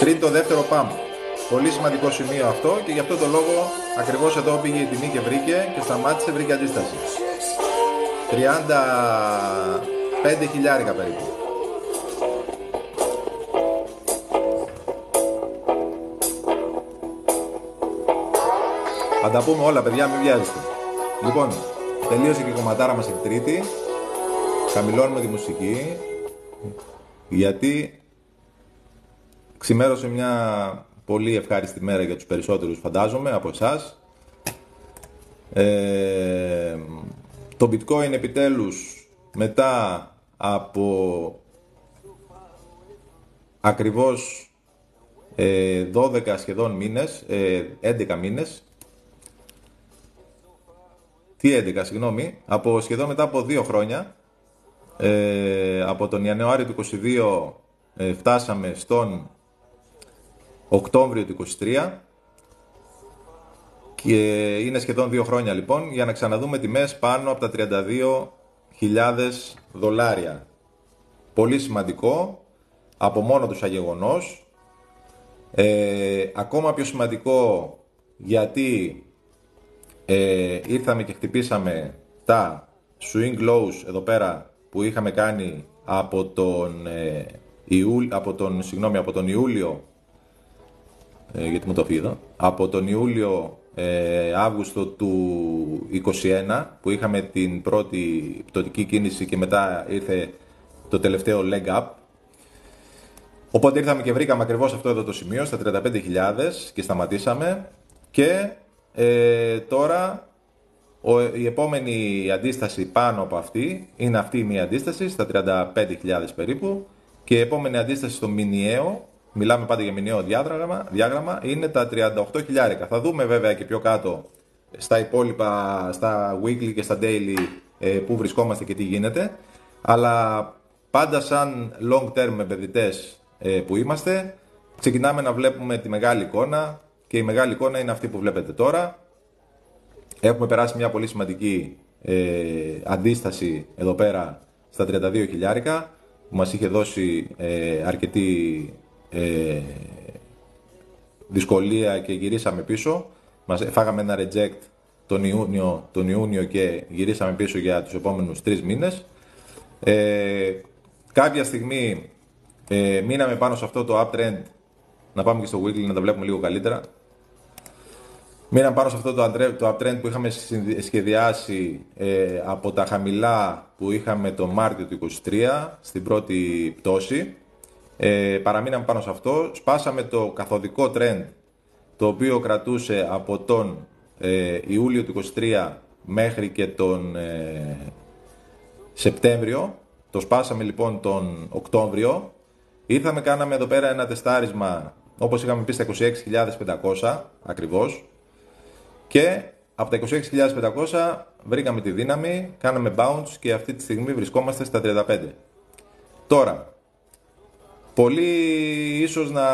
Τρίτο δεύτερο παμπ. Πολύ σημαντικό σημείο αυτό και γι' αυτό το λόγο ακριβώς εδώ πήγε η τιμή και βρήκε και σταμάτησε, βρήκε αντίσταση. 35 χιλιάρικα περίπου. Θα τα πούμε όλα, παιδιά, μην βιάζεστε. Λοιπόν, τελείωσε και η κομματάρα μας η τρίτη. Χαμηλώνουμε τη μουσική, γιατί ξημέρωσε μια πολύ ευχάριστη μέρα για τους περισσότερους, φαντάζομαι, από εσάς. Το bitcoin επιτέλους, μετά από ακριβώς 12 σχεδόν μήνες, 11 μήνες, τι 11, συγγνώμη, από σχεδόν μετά από 2 χρόνια, από τον Ιανουάριο του 22 φτάσαμε στον Οκτώβριο του 23 και είναι σχεδόν 2 χρόνια λοιπόν για να ξαναδούμε τιμές πάνω από τα 32.000 δολάρια. Πολύ σημαντικό από μόνο του σαν γεγονός. Ακόμα πιο σημαντικό γιατί ήρθαμε και χτυπήσαμε τα swing lows εδώ πέρα που είχαμε κάνει από τον Ιούλιο, γιατί μου το φύγει εδώ, από τον Ιούλιο Αύγουστο του 2021 που είχαμε την πρώτη πτωτική κίνηση και μετά ήρθε το τελευταίο leg up. Οπότε ήρθαμε και βρήκαμε ακριβώς αυτό εδώ το σημείο στα 35.000 και σταματήσαμε και τώρα η επόμενη αντίσταση πάνω από αυτή είναι αυτή η μία αντίσταση στα 35.000 περίπου και η επόμενη αντίσταση στο μηνιαίο, μιλάμε πάντα για μηνιαίο διάγραμμα, είναι τα 38.000. Θα δούμε βέβαια και πιο κάτω στα υπόλοιπα, στα weekly και στα daily που βρισκόμαστε και τι γίνεται, αλλά πάντα σαν long term επενδυτές που είμαστε, ξεκινάμε να βλέπουμε τη μεγάλη εικόνα και η μεγάλη εικόνα είναι αυτή που βλέπετε τώρα. Έχουμε περάσει μια πολύ σημαντική αντίσταση εδώ πέρα στα 32.000 που μας είχε δώσει αρκετή δυσκολία και γυρίσαμε πίσω. Φάγαμε ένα reject τον Ιούνιο και γυρίσαμε πίσω για τους επόμενους 3 μήνες. Κάποια στιγμή μείναμε πάνω σε αυτό το uptrend. Να πάμε και στο weekly να τα βλέπουμε λίγο καλύτερα. Μείναμε πάνω σε αυτό το uptrend που είχαμε σχεδιάσει από τα χαμηλά που είχαμε το Μάρτιο του 2023 στην πρώτη πτώση. Παραμείναμε πάνω σε αυτό. Σπάσαμε το καθοδικό trend το οποίο κρατούσε από τον Ιούλιο του 2023 μέχρι και τον Σεπτέμβριο. Το σπάσαμε λοιπόν τον Οκτώβριο. Ήρθαμε, κάναμε εδώ πέρα ένα τεστάρισμα όπως είχαμε πει στα 26.500 ακριβώς. Και από τα 26.500 βρήκαμε τη δύναμη, κάναμε bounce και αυτή τη στιγμή βρισκόμαστε στα 35. Τώρα, πολλοί ίσως να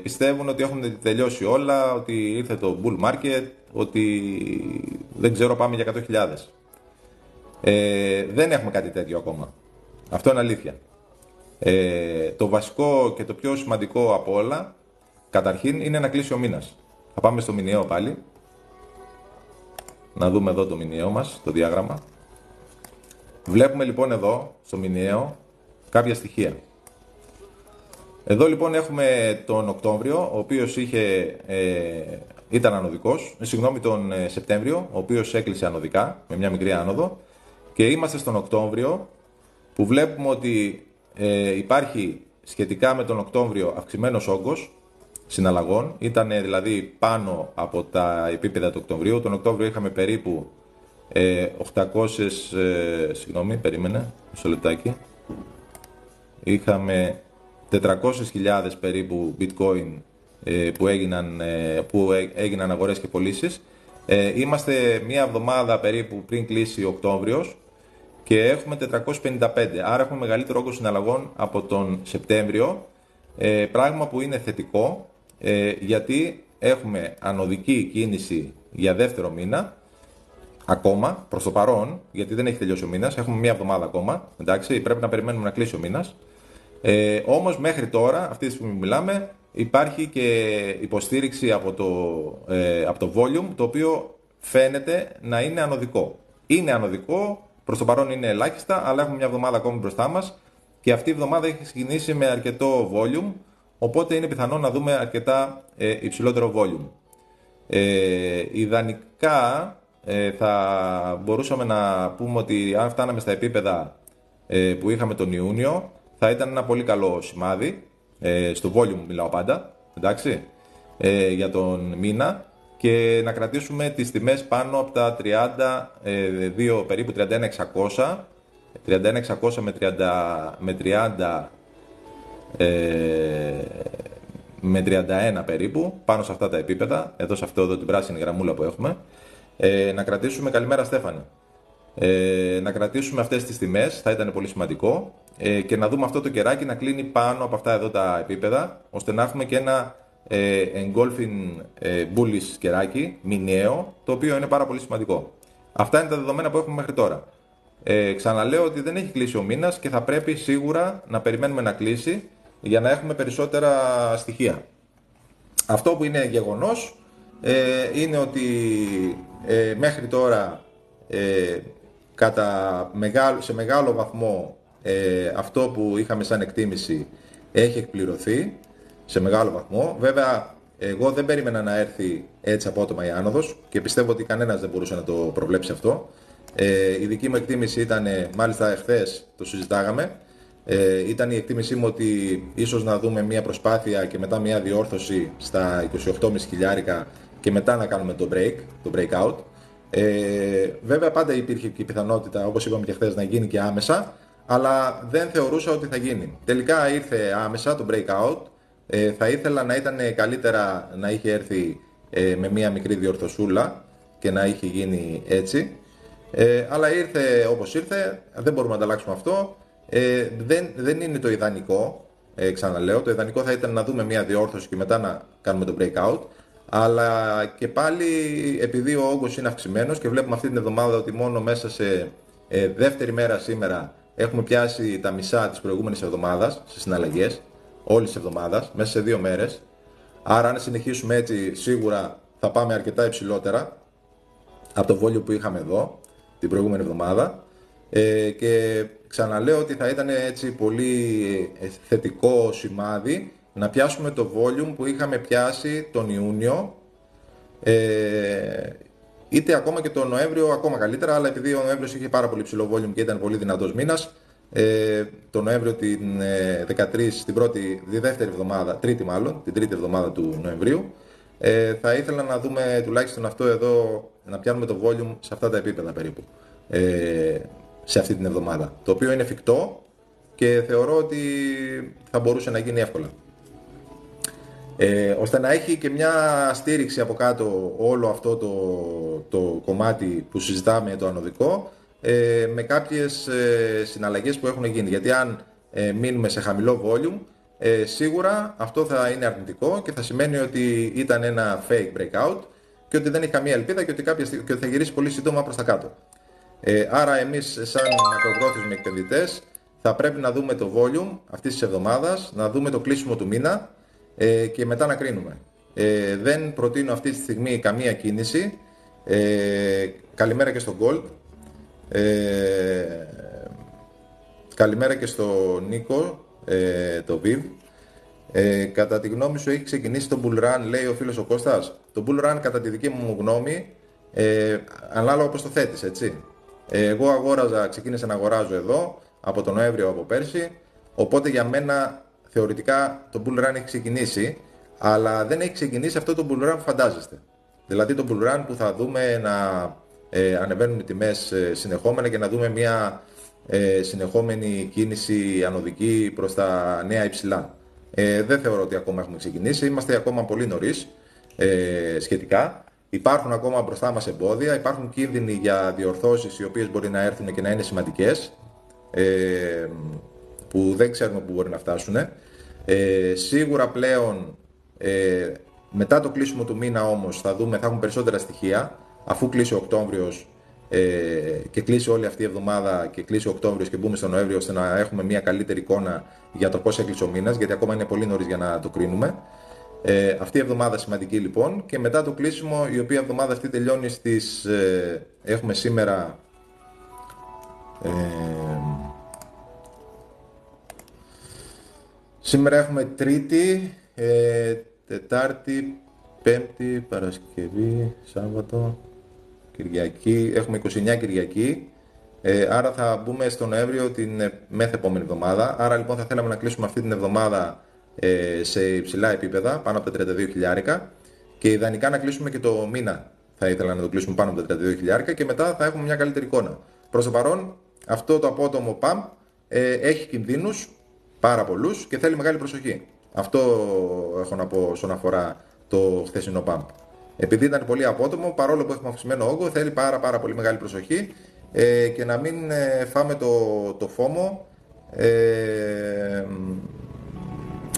πιστεύουν ότι έχουν τελειώσει όλα, ότι ήρθε το bull market, ότι δεν ξέρω πάμε για 100.000. Δεν έχουμε κάτι τέτοιο ακόμα. Αυτό είναι αλήθεια. Το βασικό και το πιο σημαντικό από όλα, καταρχήν, είναι να κλείσει ο μήνας. Θα πάμε στο μηνιαίο πάλι. Να δούμε εδώ το μηνιαίο μας, το διάγραμμα. Βλέπουμε λοιπόν εδώ, στο μηνιαίο, κάποια στοιχεία. Εδώ λοιπόν έχουμε τον Οκτώβριο, ο οποίος ήταν ανωδικός. Συγγνώμη, τον Σεπτέμβριο, ο οποίος έκλεισε ανωδικά, με μια μικρή άνοδο. Και είμαστε στον Οκτώβριο, που βλέπουμε ότι υπάρχει σχετικά με τον Οκτώβριο αυξημένος όγκος συναλλαγών, ήταν δηλαδή πάνω από τα επίπεδα του Οκτωβρίου. Τον Οκτώβριο είχαμε περίπου 800, συγγνώμη, περίμενε, μισό λεπτάκι. Είχαμε 400.000 περίπου bitcoin που έγιναν αγορές και πωλήσεις. Είμαστε μία εβδομάδα περίπου πριν κλείσει Οκτώβριος και έχουμε 455, άρα έχουμε μεγαλύτερο όγκο συναλλαγών από τον Σεπτέμβριο, πράγμα που είναι θετικό. Γιατί έχουμε ανωδική κίνηση για δεύτερο μήνα ακόμα, προς το παρόν, γιατί δεν έχει τελειώσει ο μήνας, έχουμε μία εβδομάδα ακόμα, εντάξει, πρέπει να περιμένουμε να κλείσει ο μήνας. Όμως μέχρι τώρα, αυτή τη στιγμή που μιλάμε, υπάρχει και υποστήριξη από το volume, το οποίο φαίνεται να είναι ανωδικό. Είναι ανωδικό, προς το παρόν είναι ελάχιστα, αλλά έχουμε μια εβδομάδα ακόμη μπροστά μας και αυτή η εβδομάδα έχει ξεκινήσει με αρκετό volume, οπότε είναι πιθανό να δούμε αρκετά υψηλότερο volume. Ιδανικά θα μπορούσαμε να πούμε ότι αν φτάναμε στα επίπεδα που είχαμε τον Ιούνιο, θα ήταν ένα πολύ καλό σημάδι, στο volume μιλάω πάντα, εντάξει, για τον μήνα, και να κρατήσουμε τις τιμές πάνω από τα 32, περίπου 31.600, 31.600 με 30, με 31 περίπου, πάνω σε αυτά τα επίπεδα, εδώ σε αυτό εδώ την πράσινη γραμμούλα που έχουμε, να κρατήσουμε, καλημέρα Στέφανε, να κρατήσουμε αυτές τις τιμές, θα ήταν πολύ σημαντικό, και να δούμε αυτό το κεράκι να κλείνει πάνω από αυτά εδώ τα επίπεδα, ώστε να έχουμε και ένα engulfing bullish κεράκι, μηνιαίο, το οποίο είναι πάρα πολύ σημαντικό. Αυτά είναι τα δεδομένα που έχουμε μέχρι τώρα. Ξαναλέω ότι δεν έχει κλείσει ο μήνας και θα πρέπει σίγουρα να περιμένουμε να κλείσει για να έχουμε περισσότερα στοιχεία. Αυτό που είναι γεγονός είναι ότι μέχρι τώρα σε μεγάλο βαθμό αυτό που είχαμε σαν εκτίμηση έχει εκπληρωθεί σε μεγάλο βαθμό. Βέβαια, εγώ δεν περίμενα να έρθει έτσι απότομα η άνοδος και πιστεύω ότι κανένας δεν μπορούσε να το προβλέψει αυτό. Η δική μου εκτίμηση ήταν, μάλιστα εχθές το συζητάγαμε, ήταν η εκτίμησή μου ότι ίσως να δούμε μια προσπάθεια και μετά μια διόρθωση στα 28.500 και μετά να κάνουμε το breakout. Βέβαια πάντα υπήρχε και η πιθανότητα, όπως είπαμε και χθες, να γίνει και άμεσα, αλλά δεν θεωρούσα ότι θα γίνει. Τελικά ήρθε άμεσα το breakout. Θα ήθελα να ήταν καλύτερα να είχε έρθει με μια μικρή διορθωσούλα και να είχε γίνει έτσι, αλλά ήρθε όπως ήρθε, δεν μπορούμε να τα αλλάξουμε αυτό. Δεν είναι το ιδανικό, ξαναλέω, το ιδανικό θα ήταν να δούμε μια διόρθωση και μετά να κάνουμε το breakout, αλλά και πάλι επειδή ο όγκος είναι αυξημένος και βλέπουμε αυτή την εβδομάδα ότι μόνο μέσα σε δεύτερη μέρα σήμερα έχουμε πιάσει τα μισά της προηγούμενης εβδομάδας σε συναλλαγές, όλης της εβδομάδας, μέσα σε 2 μέρες. Άρα αν συνεχίσουμε έτσι σίγουρα θα πάμε αρκετά υψηλότερα από το volume που είχαμε εδώ την προηγούμενη εβδομάδα, και ξαναλέω ότι θα ήταν έτσι πολύ θετικό σημάδι να πιάσουμε το volume που είχαμε πιάσει τον Ιούνιο, είτε ακόμα και τον Νοέμβριο ακόμα καλύτερα, αλλά επειδή ο Νοέμβριος είχε πάρα πολύ ψηλό volume και ήταν πολύ δυνατός μήνας, τον Νοέμβριο την 13, την τρίτη εβδομάδα του Νοεμβρίου, θα ήθελα να δούμε τουλάχιστον αυτό εδώ, να πιάνουμε το volume σε αυτά τα επίπεδα περίπου, σε αυτή την εβδομάδα, το οποίο είναι εφικτό και θεωρώ ότι θα μπορούσε να γίνει εύκολα, ώστε να έχει και μια στήριξη από κάτω όλο αυτό το κομμάτι που συζητάμε, το ανωδικό, με κάποιες συναλλαγές που έχουν γίνει. Γιατί αν μείνουμε σε χαμηλό volume, σίγουρα αυτό θα είναι αρνητικό και θα σημαίνει ότι ήταν ένα fake breakout και ότι δεν έχει καμία ελπίδα και ότι θα γυρίσει πολύ σύντομα προς τα κάτω. Άρα εμείς σαν μακροπρόθεσμοι επενδυτές θα πρέπει να δούμε το volume αυτής της εβδομάδας, να δούμε το κλείσιμο του μήνα και μετά να κρίνουμε. Δεν προτείνω αυτή τη στιγμή καμία κίνηση. Καλημέρα και στον Gold. Καλημέρα και στον Νίκο, το Viv. Κατά τη γνώμη σου έχει ξεκινήσει το bull run, λέει ο φίλος ο Κώστας. Το bull run κατά τη δική μου γνώμη, ανάλογα πώς το θέτεις, έτσι. Εγώ ξεκίνησα να αγοράζω εδώ από τον Νοέμβριο από πέρσι, οπότε για μένα θεωρητικά το bull run έχει ξεκινήσει, αλλά δεν έχει ξεκινήσει αυτό το bull run που φαντάζεστε. Δηλαδή το bull run που θα δούμε να ανεβαίνουν οι τιμές συνεχόμενα και να δούμε μια συνεχόμενη κίνηση ανωδική προς τα νέα υψηλά. Δεν θεωρώ ότι ακόμα έχουμε ξεκινήσει, είμαστε ακόμα πολύ νωρίς σχετικά. Υπάρχουν ακόμα μπροστά μας εμπόδια, υπάρχουν κίνδυνοι για διορθώσεις οι οποίες μπορεί να έρθουν και να είναι σημαντικές, που δεν ξέρουμε πού μπορεί να φτάσουν. Σίγουρα πλέον μετά το κλείσιμο του μήνα όμως θα έχουμε περισσότερα στοιχεία, αφού κλείσει ο Οκτώβριος, και κλείσει όλη αυτή η εβδομάδα και κλείσει ο Οκτώβριος και μπούμε στο Νοέμβριο, ώστε να έχουμε μια καλύτερη εικόνα για το πώς έκλεισε ο μήνας, γιατί ακόμα είναι πολύ νωρίς για να το κρίνουμε. Αυτή η εβδομάδα σημαντική λοιπόν, και μετά το κλείσιμο, η οποία εβδομάδα αυτή τελειώνει στις... έχουμε σήμερα... σήμερα έχουμε Τρίτη, Τετάρτη, Πέμπτη, Παρασκευή, Σάββατο, Κυριακή, έχουμε 29 Κυριακή, άρα θα μπούμε στο Νοέμβριο την μεθεπόμενη εβδομάδα. Άρα λοιπόν θα θέλαμε να κλείσουμε αυτή την εβδομάδα σε υψηλά επίπεδα, πάνω από τα 32 χιλιάρικα, και ιδανικά να κλείσουμε και το μήνα. Θα ήθελα να το κλείσουμε πάνω από τα 32 χιλιάρικα και μετά θα έχουμε μια καλύτερη εικόνα. Προς το παρόν, αυτό το απότομο PAM έχει κινδύνους πάρα πολλούς και θέλει μεγάλη προσοχή. Αυτό έχω να πω όσον αφορά το χθεσινό PAM. Επειδή ήταν πολύ απότομο, παρόλο που έχουμε αυξημένο όγκο, θέλει πάρα πολύ μεγάλη προσοχή και να μην φάμε το φόμο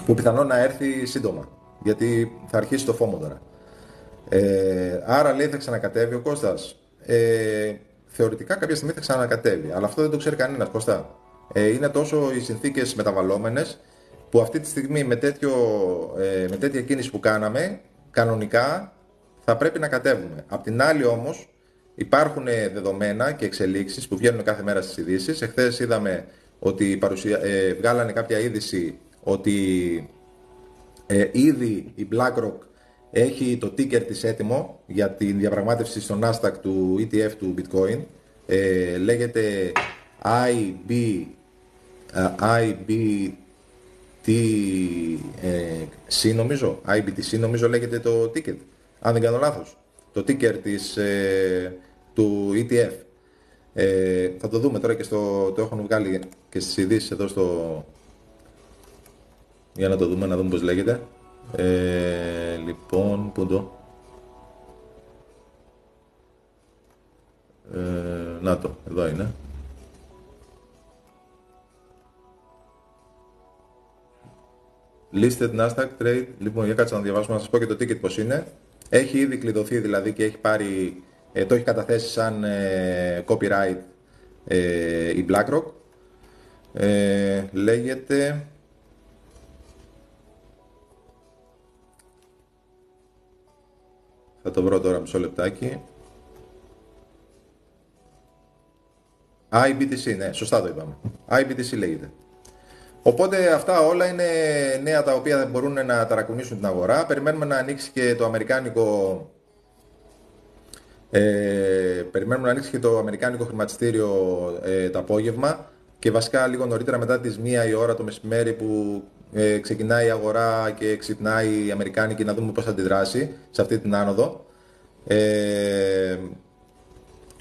που πιθανόν να έρθει σύντομα, γιατί θα αρχίσει το φόμο τώρα. Άρα λέει θα ξανακατέβει ο Κώστας. Θεωρητικά κάποια στιγμή θα ξανακατέβει, αλλά αυτό δεν το ξέρει κανένας, Κώστα. Είναι τόσο οι συνθήκες μεταβαλλόμενες που αυτή τη στιγμή με τέτοια κίνηση που κάναμε, κανονικά θα πρέπει να κατέβουμε. Απ' την άλλη όμως υπάρχουν δεδομένα και εξελίξεις που βγαίνουν κάθε μέρα στις ειδήσεις. Εχθές είδαμε ότι βγάλανε κάποια είδηση ότι ήδη η BlackRock έχει το ticker της έτοιμο για τη διαπραγμάτευση στο Nasdaq του ETF του Bitcoin. Λέγεται IBTC νομίζω. IBTC νομίζω λέγεται το ticket, αν δεν κάνω λάθος. Το ticker του ETF. Θα το δούμε τώρα και το έχουν βγάλει και στις ειδήσεις εδώ στο... Για να το δούμε, να δούμε πώς λέγεται. Λοιπόν, πού το... να το, εδώ είναι. Listed Nasdaq Trade. Λοιπόν, για κάτσε να διαβάσουμε, να σας πω και το ticket πώς είναι. Έχει ήδη κλειδωθεί δηλαδή και έχει πάρει, το έχει καταθέσει σαν copyright η BlackRock. Λέγεται... Θα το βρω τώρα, μισό λεπτάκι. IBTC, ναι, σωστά το είπαμε. IBTC λέγεται. Οπότε αυτά όλα είναι νέα τα οποία μπορούν να ταρακουνήσουν την αγορά. Περιμένουμε να ανοίξει και το αμερικάνικο χρηματιστήριο το απόγευμα, και βασικά λίγο νωρίτερα μετά τις 1 η ώρα το μεσημέρι που ξεκινάει η αγορά και ξυπνάει η αμερικάνικη, να δούμε πώς θα αντιδράσει σε αυτή την άνοδο.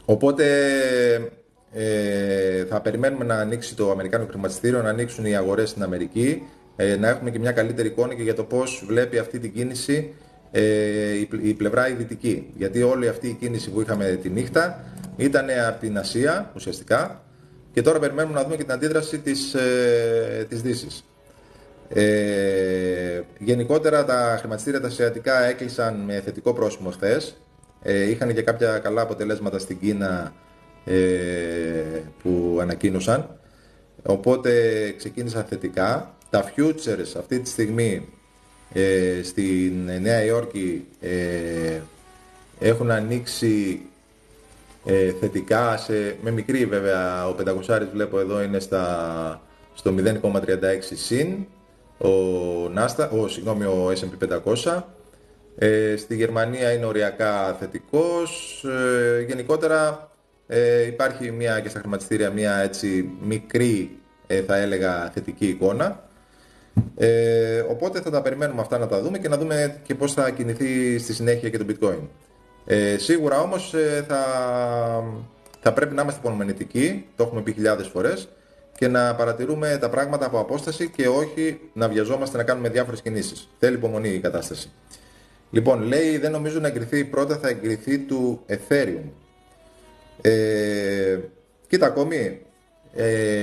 Οπότε θα περιμένουμε να ανοίξει το αμερικάνικο χρηματιστήριο, να ανοίξουν οι αγορές στην Αμερική, να έχουμε και μια καλύτερη εικόνα και για το πώς βλέπει αυτή την κίνηση η πλευρά η δυτική. Γιατί όλη αυτή η κίνηση που είχαμε τη νύχτα ήταν από την Ασία ουσιαστικά, και τώρα περιμένουμε να δούμε και την αντίδραση της Δύσης. Γενικότερα τα χρηματιστήρια τα ασιατικά έκλεισαν με θετικό πρόσημο χθες. Είχαν και κάποια καλά αποτελέσματα στην Κίνα που ανακοίνωσαν, οπότε ξεκίνησαν θετικά. Τα futures αυτή τη στιγμή στην Νέα Υόρκη έχουν ανοίξει θετικά, με μικρή βέβαια. Ο 500 βλέπω εδώ είναι στο 0,36 συν, ο S&P 500. Στη Γερμανία είναι οριακά θετικός. Γενικότερα υπάρχει και στα χρηματιστήρια μια έτσι μικρή, θα έλεγα, θετική εικόνα. Οπότε θα τα περιμένουμε αυτά να τα δούμε και να δούμε και πώς θα κινηθεί στη συνέχεια και το bitcoin. Σίγουρα όμως θα πρέπει να είμαστε υπομονετικοί, το έχουμε πει χιλιάδες φορές, και να παρατηρούμε τα πράγματα από απόσταση και όχι να βιαζόμαστε να κάνουμε διάφορες κινήσεις. Θέλει υπομονή η κατάσταση. Λοιπόν, λέει, δεν νομίζω να εγκριθεί πρώτα, θα εγκριθεί του Ethereum. Κοίτα, ακόμη,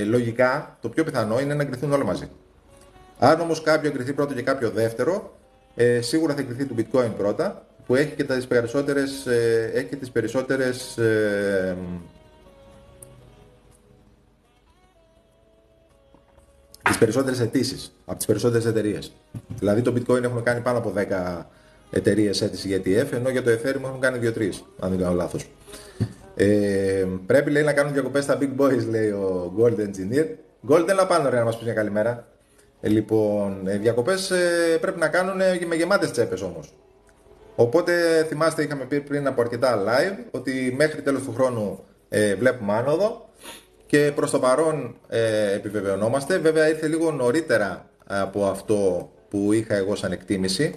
λογικά το πιο πιθανό είναι να εγκριθούν όλα μαζί. Αν όμως κάποιο εγκριθεί πρώτο και κάποιο δεύτερο, σίγουρα θα εγκριθεί του Bitcoin πρώτα, που έχει και τις περισσότερες, τις περισσότερες αιτήσεις από τις περισσότερες εταιρείες. Δηλαδή το bitcoin έχουμε κάνει πάνω από 10 εταιρείες αίτηση για ETF, ενώ για το Ethereum έχουμε κάνει 2-3, αν δεν κάνω λάθος. Πρέπει, λέει, να κάνουν διακοπές στα big boys, λέει ο Gold Engineer. Gold, έλα πάνω ρε να μας πεις μια καλημέρα. Λοιπόν, διακοπές πρέπει να κάνουν με γεμάτες τσέπες όμως. Οπότε θυμάστε, είχαμε πει πριν από αρκετά live ότι μέχρι τέλος του χρόνου βλέπουμε άνοδο και προς το παρόν επιβεβαιωνόμαστε. Βέβαια ήρθε λίγο νωρίτερα από αυτό που είχα εγώ σαν εκτίμηση.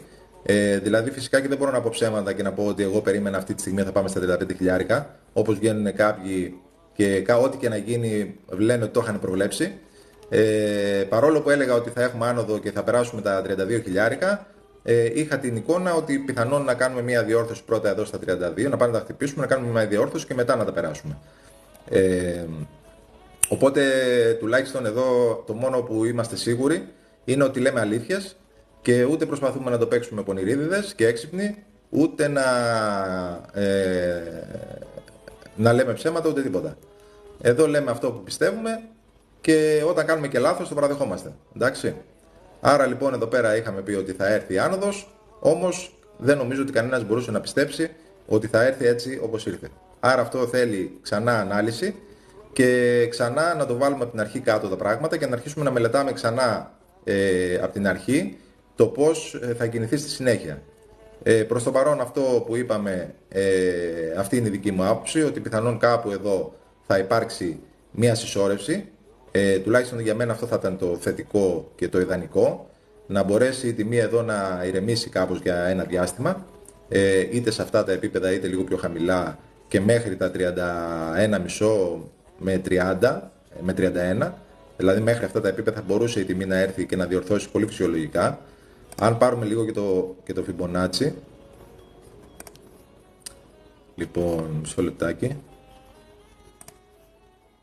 Δηλαδή φυσικά και δεν μπορώ να πω ψέματα και να πω ότι εγώ περίμενα αυτή τη στιγμή θα πάμε στα 35 χιλιάρικα, όπως βγαίνουν κάποιοι και ό,τι και να γίνει λένε ότι το είχαν προβλέψει. Παρόλο που έλεγα ότι θα έχουμε άνοδο και θα περάσουμε τα 32 χιλιάρικα, είχα την εικόνα ότι πιθανόν να κάνουμε μια διόρθωση πρώτα εδώ στα 32, να πάμε να τα χτυπήσουμε, να κάνουμε μια διόρθωση και μετά να τα περάσουμε. Οπότε τουλάχιστον εδώ το μόνο που είμαστε σίγουροι είναι ότι λέμε αλήθειες και ούτε προσπαθούμε να το παίξουμε πονηρίδιδες και έξυπνοι, ούτε να λέμε ψέματα ούτε τίποτα. Εδώ λέμε αυτό που πιστεύουμε και όταν κάνουμε και λάθος το παραδεχόμαστε. Εντάξει. Άρα λοιπόν εδώ πέρα είχαμε πει ότι θα έρθει η άνοδος, όμως δεν νομίζω ότι κανένας μπορούσε να πιστέψει ότι θα έρθει έτσι όπως ήρθε. Άρα αυτό θέλει ξανά ανάλυση και ξανά να το βάλουμε από την αρχή κάτω τα πράγματα και να αρχίσουμε να μελετάμε ξανά από την αρχή το πώς θα κινηθεί στη συνέχεια. Προς το παρόν αυτό που είπαμε, αυτή είναι η δική μου άποψη, ότι πιθανόν κάπου εδώ θα υπάρξει μια συσσόρευση. Τουλάχιστον για μένα αυτό θα ήταν το θετικό και το ιδανικό, να μπορέσει η τιμή εδώ να ηρεμήσει κάπως για ένα διάστημα, είτε σε αυτά τα επίπεδα είτε λίγο πιο χαμηλά και μέχρι τα 31,5 με 30, με 31, δηλαδή μέχρι αυτά τα επίπεδα θα μπορούσε η τιμή να έρθει και να διορθώσει πολύ φυσιολογικά. Αν πάρουμε λίγο και το Fibonacci, λοιπόν, μισό λεπτάκι,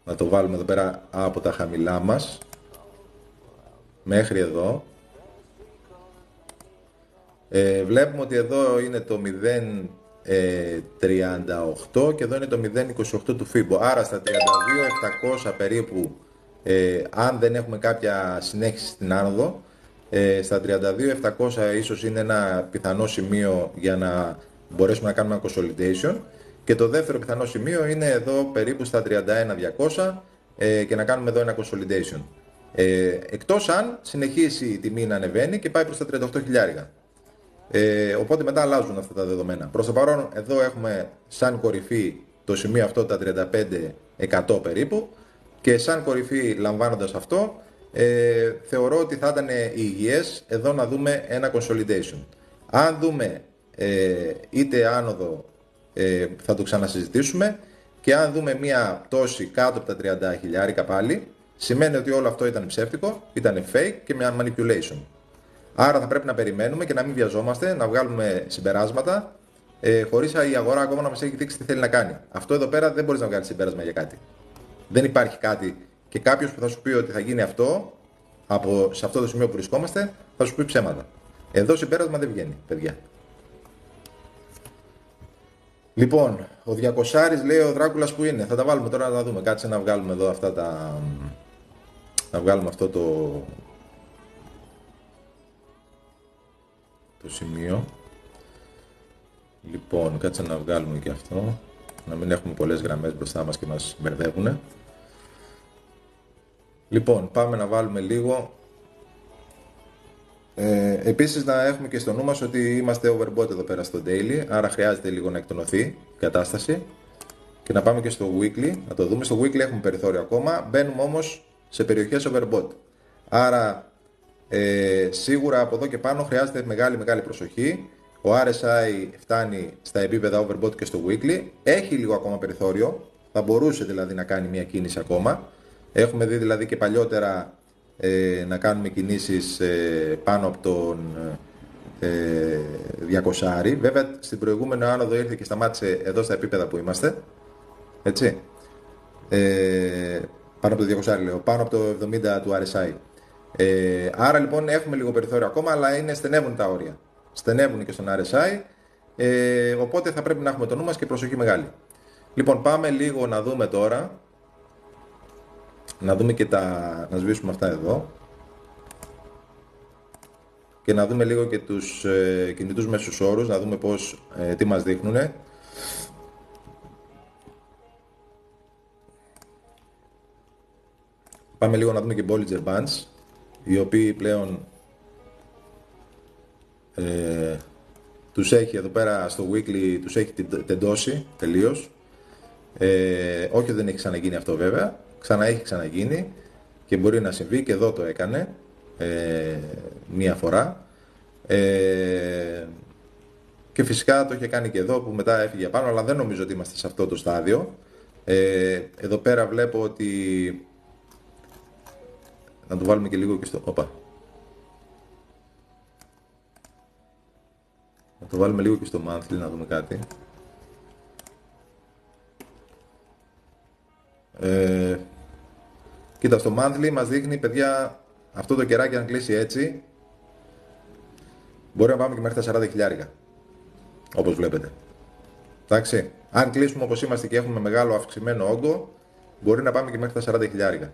να το βάλουμε εδώ πέρα από τα χαμηλά μας μέχρι εδώ. Βλέπουμε ότι εδώ είναι το 0,38 και εδώ είναι το 0,28 του FIBO. Άρα στα 32.700 περίπου, αν δεν έχουμε κάποια συνέχιση στην άνοδο, στα 32.700 ίσως είναι ένα πιθανό σημείο για να μπορέσουμε να κάνουμε ένα consolidation. Και το δεύτερο πιθανό σημείο είναι εδώ περίπου στα 31.200 και να κάνουμε εδώ ένα consolidation. Εκτός αν συνεχίσει η τιμή να ανεβαίνει και πάει προς τα 38.000. Οπότε μετά αλλάζουν αυτά τα δεδομένα. Προς το παρόν εδώ έχουμε σαν κορυφή το σημείο αυτό τα 35% περίπου και σαν κορυφή λαμβάνοντας αυτό θεωρώ ότι θα ήταν υγιές εδώ να δούμε ένα consolidation. Αν δούμε είτε άνοδο θα το ξανασυζητήσουμε και αν δούμε μια πτώση κάτω από τα 30.000 πάλι σημαίνει ότι όλο αυτό ήταν ψεύτικο, ήταν fake και μια manipulation. Άρα θα πρέπει να περιμένουμε και να μην βιαζόμαστε, να βγάλουμε συμπεράσματα χωρίς η αγορά ακόμα να μας έχει δείξει τι θέλει να κάνει. Αυτό εδώ πέρα δεν μπορείς να βγάλεις συμπέρασμα για κάτι. Δεν υπάρχει κάτι και κάποιος που θα σου πει ότι θα γίνει αυτό σε αυτό το σημείο που βρισκόμαστε θα σου πει ψέματα. Εδώ συμπέρασμα δεν βγαίνει, παιδιά. Λοιπόν, ο 200 λέει ο Δράκουλας που είναι. Θα τα βάλουμε τώρα να τα δούμε. Κάτσε να βγάλουμε εδώ αυτά τα... Να βγάλουμε αυτό το σημείο. Λοιπόν, κάτσε να βγάλουμε και αυτό. Να μην έχουμε πολλές γραμμές μπροστά μας και μας μπερδεύουν. Λοιπόν, πάμε να βάλουμε λίγο. Επίσης να έχουμε και στο νου μας ότι είμαστε overbought εδώ πέρα στο daily, άρα χρειάζεται λίγο να εκτονωθεί η κατάσταση και να πάμε και στο weekly, να το δούμε. Στο weekly έχουμε περιθώριο ακόμα, μπαίνουμε όμως σε περιοχές overbought, άρα σίγουρα από εδώ και πάνω χρειάζεται μεγάλη προσοχή. Ο RSI φτάνει στα επίπεδα overbought και στο weekly, έχει λίγο ακόμα περιθώριο, θα μπορούσε δηλαδή να κάνει μια κίνηση ακόμα. Έχουμε δει δηλαδή και παλιότερα να κάνουμε κινήσεις πάνω από τον 200. Βέβαια στην προηγούμενη άνοδο ήρθε και σταμάτησε εδώ στα επίπεδα που είμαστε, έτσι, πάνω από το 200 λέω, πάνω από το 70 του RSI. Άρα λοιπόν έχουμε λίγο περιθώριο ακόμα, αλλά στενεύουν τα όρια, στενεύουν και στον RSI Οπότε θα πρέπει να έχουμε το νου μας και προσοχή μεγάλη. Λοιπόν, πάμε λίγο να δούμε τώρα. Να δούμε και να σβήσουμε αυτά εδώ. Και να δούμε λίγο και τους κινητούς μέσους όρους, να δούμε τι μας δείχνουνε. Πάμε λίγο να δούμε και Bollinger Bands, οι οποίοι πλέον τους έχει εδώ πέρα στο weekly, τους έχει τεντώσει τελείως. Όχι ότι δεν έχει ξαναγίνει αυτό βέβαια, έχει ξαναγίνει και μπορεί να συμβεί, και εδώ το έκανε μία φορά. Και φυσικά το είχε κάνει και εδώ που μετά έφυγε πάνω, αλλά δεν νομίζω ότι είμαστε σε αυτό το στάδιο. Εδώ πέρα βλέπω ότι... Να το βάλουμε και λίγο και στο... Οπα. Να το βάλουμε λίγο και στο monthly, να δούμε κάτι. Κοίτα, στο monthly μας δείχνει, παιδιά, αυτό το κεράκι αν κλείσει έτσι, μπορεί να πάμε και μέχρι τα 40 χιλιάρικα, όπως βλέπετε. Εντάξει, αν κλείσουμε όπως είμαστε και έχουμε μεγάλο αυξημένο όγκο, μπορεί να πάμε και μέχρι τα 40 χιλιάρικα.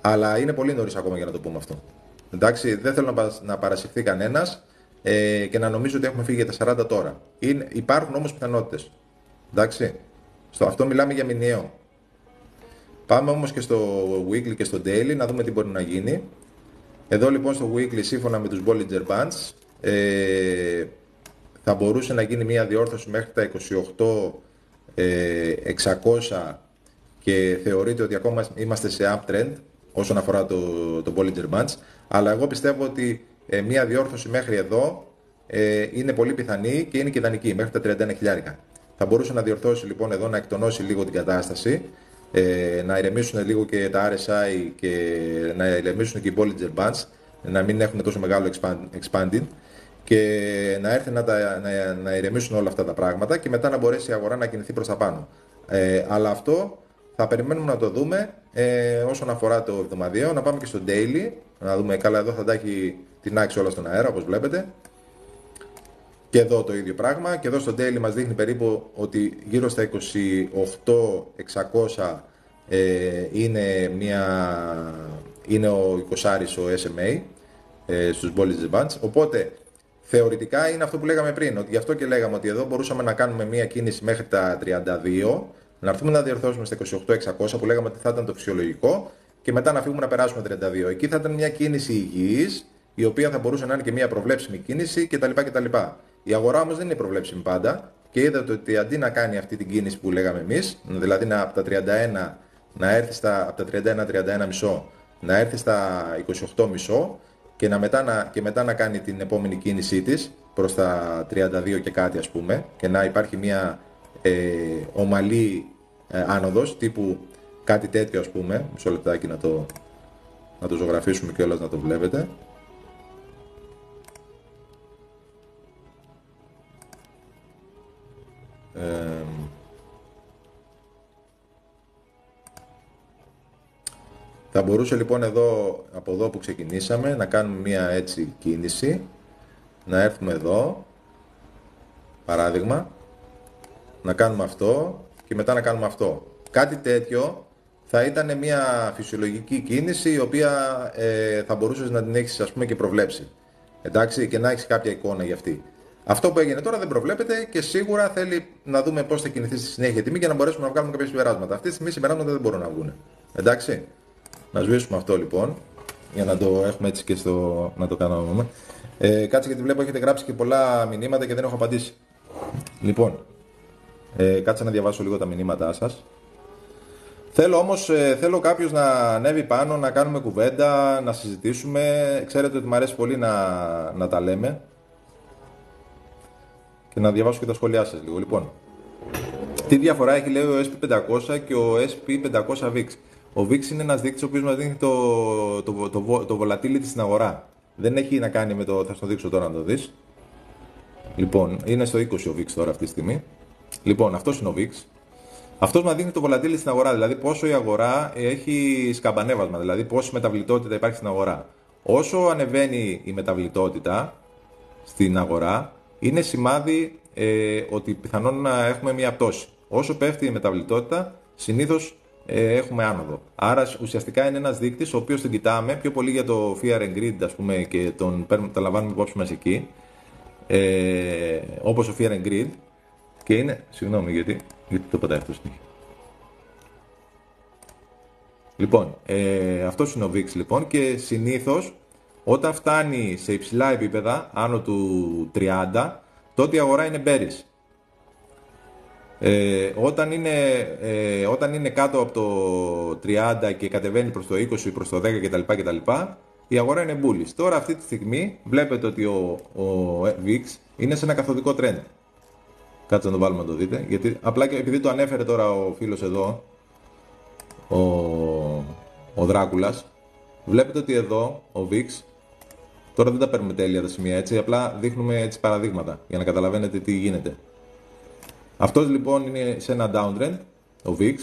Αλλά είναι πολύ νωρίς ακόμα για να το πούμε αυτό. Εντάξει, δεν θέλω να παρασυρθεί κανένας και να νομίζω ότι έχουμε φύγει για τα 40 τώρα. Υπάρχουν όμως πιθανότητες. Εντάξει, αυτό μιλάμε για μηνιαίο. Πάμε όμως και στο weekly και στο daily να δούμε τι μπορεί να γίνει. Εδώ λοιπόν στο weekly, σύμφωνα με τους Bollinger Bands, θα μπορούσε να γίνει μια διόρθωση μέχρι τα 28.600 και θεωρείται ότι ακόμα είμαστε σε uptrend όσον αφορά το Bollinger Bands, αλλά εγώ πιστεύω ότι μια διόρθωση μέχρι εδώ είναι πολύ πιθανή και είναι και ιδανική, μέχρι τα 31 χιλιάρικα. Θα μπορούσε να διορθώσει λοιπόν εδώ, να εκτονώσει λίγο την κατάσταση, να ηρεμήσουν λίγο και τα RSI και να ηρεμήσουν και οι Bollinger Bands, να μην έχουν τόσο μεγάλο expanding και να έρθει να ηρεμήσουν όλα αυτά τα πράγματα και μετά να μπορέσει η αγορά να κινηθεί προς τα πάνω. Αλλά αυτό θα περιμένουμε να το δούμε όσον αφορά το εβδομαδιαίο. Να πάμε και στο daily, να δούμε. Καλά, εδώ θα τα έχει την άξιο όλα στον αέρα, όπως βλέπετε. Και εδώ το ίδιο πράγμα. Και εδώ στο daily μας δείχνει περίπου ότι γύρω στα 28.600 είναι ο 20άρης ο SMA στους Bollinger Bands. Οπότε θεωρητικά είναι αυτό που λέγαμε πριν, ότι γι' αυτό και λέγαμε ότι εδώ μπορούσαμε να κάνουμε μια κίνηση μέχρι τα 32, να έρθουμε να διορθώσουμε στα 28.600 που λέγαμε ότι θα ήταν το φυσιολογικό και μετά να φύγουμε να περάσουμε 32. Εκεί θα ήταν μια κίνηση υγιής, η οποία θα μπορούσε να είναι και μια προβλέψιμη κίνηση κτλ. Η αγορά όμως δεν είναι προβλέψιμη πάντα και είδατε ότι αντί να κάνει αυτή την κίνηση που λέγαμε εμείς, δηλαδή από τα 31 να έρθει από τα 31-31,5 να έρθει στα 28,5 και μετά να κάνει την επόμενη κίνησή της προς τα 32 και κάτι ας πούμε και να υπάρχει μια ομαλή άνοδος τύπου κάτι τέτοιο ας πούμε, μισό λεπτάκι να το ζωγραφίσουμε κιόλας να το βλέπετε. Θα μπορούσε λοιπόν εδώ, από εδώ που ξεκινήσαμε, να κάνουμε μια έτσι κίνηση, να έρθουμε εδώ, παράδειγμα, να κάνουμε αυτό και μετά να κάνουμε αυτό. Κάτι τέτοιο θα ήταν μια φυσιολογική κίνηση η οποία θα μπορούσες να την έχεις ας πούμε και προβλέψει. Εντάξει, και να έχεις κάποια εικόνα για αυτή. Αυτό που έγινε τώρα δεν προβλέπεται και σίγουρα θέλει να δούμε πώς θα κινηθεί στη συνέχεια τιμή για να μπορέσουμε να βγάλουμε κάποια συμπεράσματα. Αυτή τη στιγμή συμπεράσματα δεν μπορούν να βγουν. Εντάξει. Να σβήσουμε αυτό λοιπόν, για να το έχουμε έτσι και να το κάνουμε. Κάτσε γιατί βλέπω έχετε γράψει και πολλά μηνύματα και δεν έχω απαντήσει. Λοιπόν, κάτσε να διαβάσω λίγο τα μηνύματά σας. Θέλω κάποιος να ανέβει πάνω, να κάνουμε κουβέντα, να συζητήσουμε. Ξέρετε ότι μου αρέσει πολύ να τα λέμε. Και να διαβάσω και τα σχόλιά σας λίγο. Λοιπόν, τι διαφορά έχει λέει ο SP500 και ο SP500 VIX. Ο VIX είναι ένας δείκτης ο οποίος μας δείχνει το volatility στην αγορά. Δεν έχει να κάνει με το... Θα σου το δείξω τώρα να το δεις. Λοιπόν, είναι στο 20 ο VIX τώρα αυτή τη στιγμή. Λοιπόν, αυτός είναι ο VIX. Αυτός μας δείχνει το volatility στην αγορά, δηλαδή πόσο η αγορά έχει σκαμπανέβασμα, δηλαδή πόση μεταβλητότητα υπάρχει στην αγορά. Όσο ανεβαίνει η μεταβλητότητα στην αγορά, είναι σημάδι ότι πιθανόν να έχουμε μια πτώση. Όσο πέφτει η μεταβλητότητα, συνήθως έχουμε άνοδο. Άρα ουσιαστικά είναι ένας δείκτης, ο οποίος τον κοιτάμε πιο πολύ για το Fear and Greed, ας πούμε, και τον λαμβάνουμε υπόψη μας εκεί, όπως ο Fear and Greed, και είναι, συγγνώμη γιατί το πατάει αυτό συνέχεια. Λοιπόν, αυτός είναι ο VIX λοιπόν, και συνήθως όταν φτάνει σε υψηλά επίπεδα, άνω του 30, τότε η αγορά είναι bearish. Όταν είναι κάτω από το 30 και κατεβαίνει προς το 20, προς το 10 κτλ, η αγορά είναι bullish. Τώρα αυτή τη στιγμή βλέπετε ότι ο VIX είναι σε ένα καθοδικό trend. Κάτσε να το βάλουμε να το δείτε, γιατί απλά και επειδή το ανέφερε τώρα ο φίλος εδώ, ο Δράκουλας, βλέπετε ότι εδώ ο VIX, τώρα δεν τα παίρνουμε τέλεια τα σημεία έτσι, απλά δείχνουμε έτσι παραδείγματα για να καταλαβαίνετε τι γίνεται. Αυτός λοιπόν είναι σε ένα downtrend, ο VIX,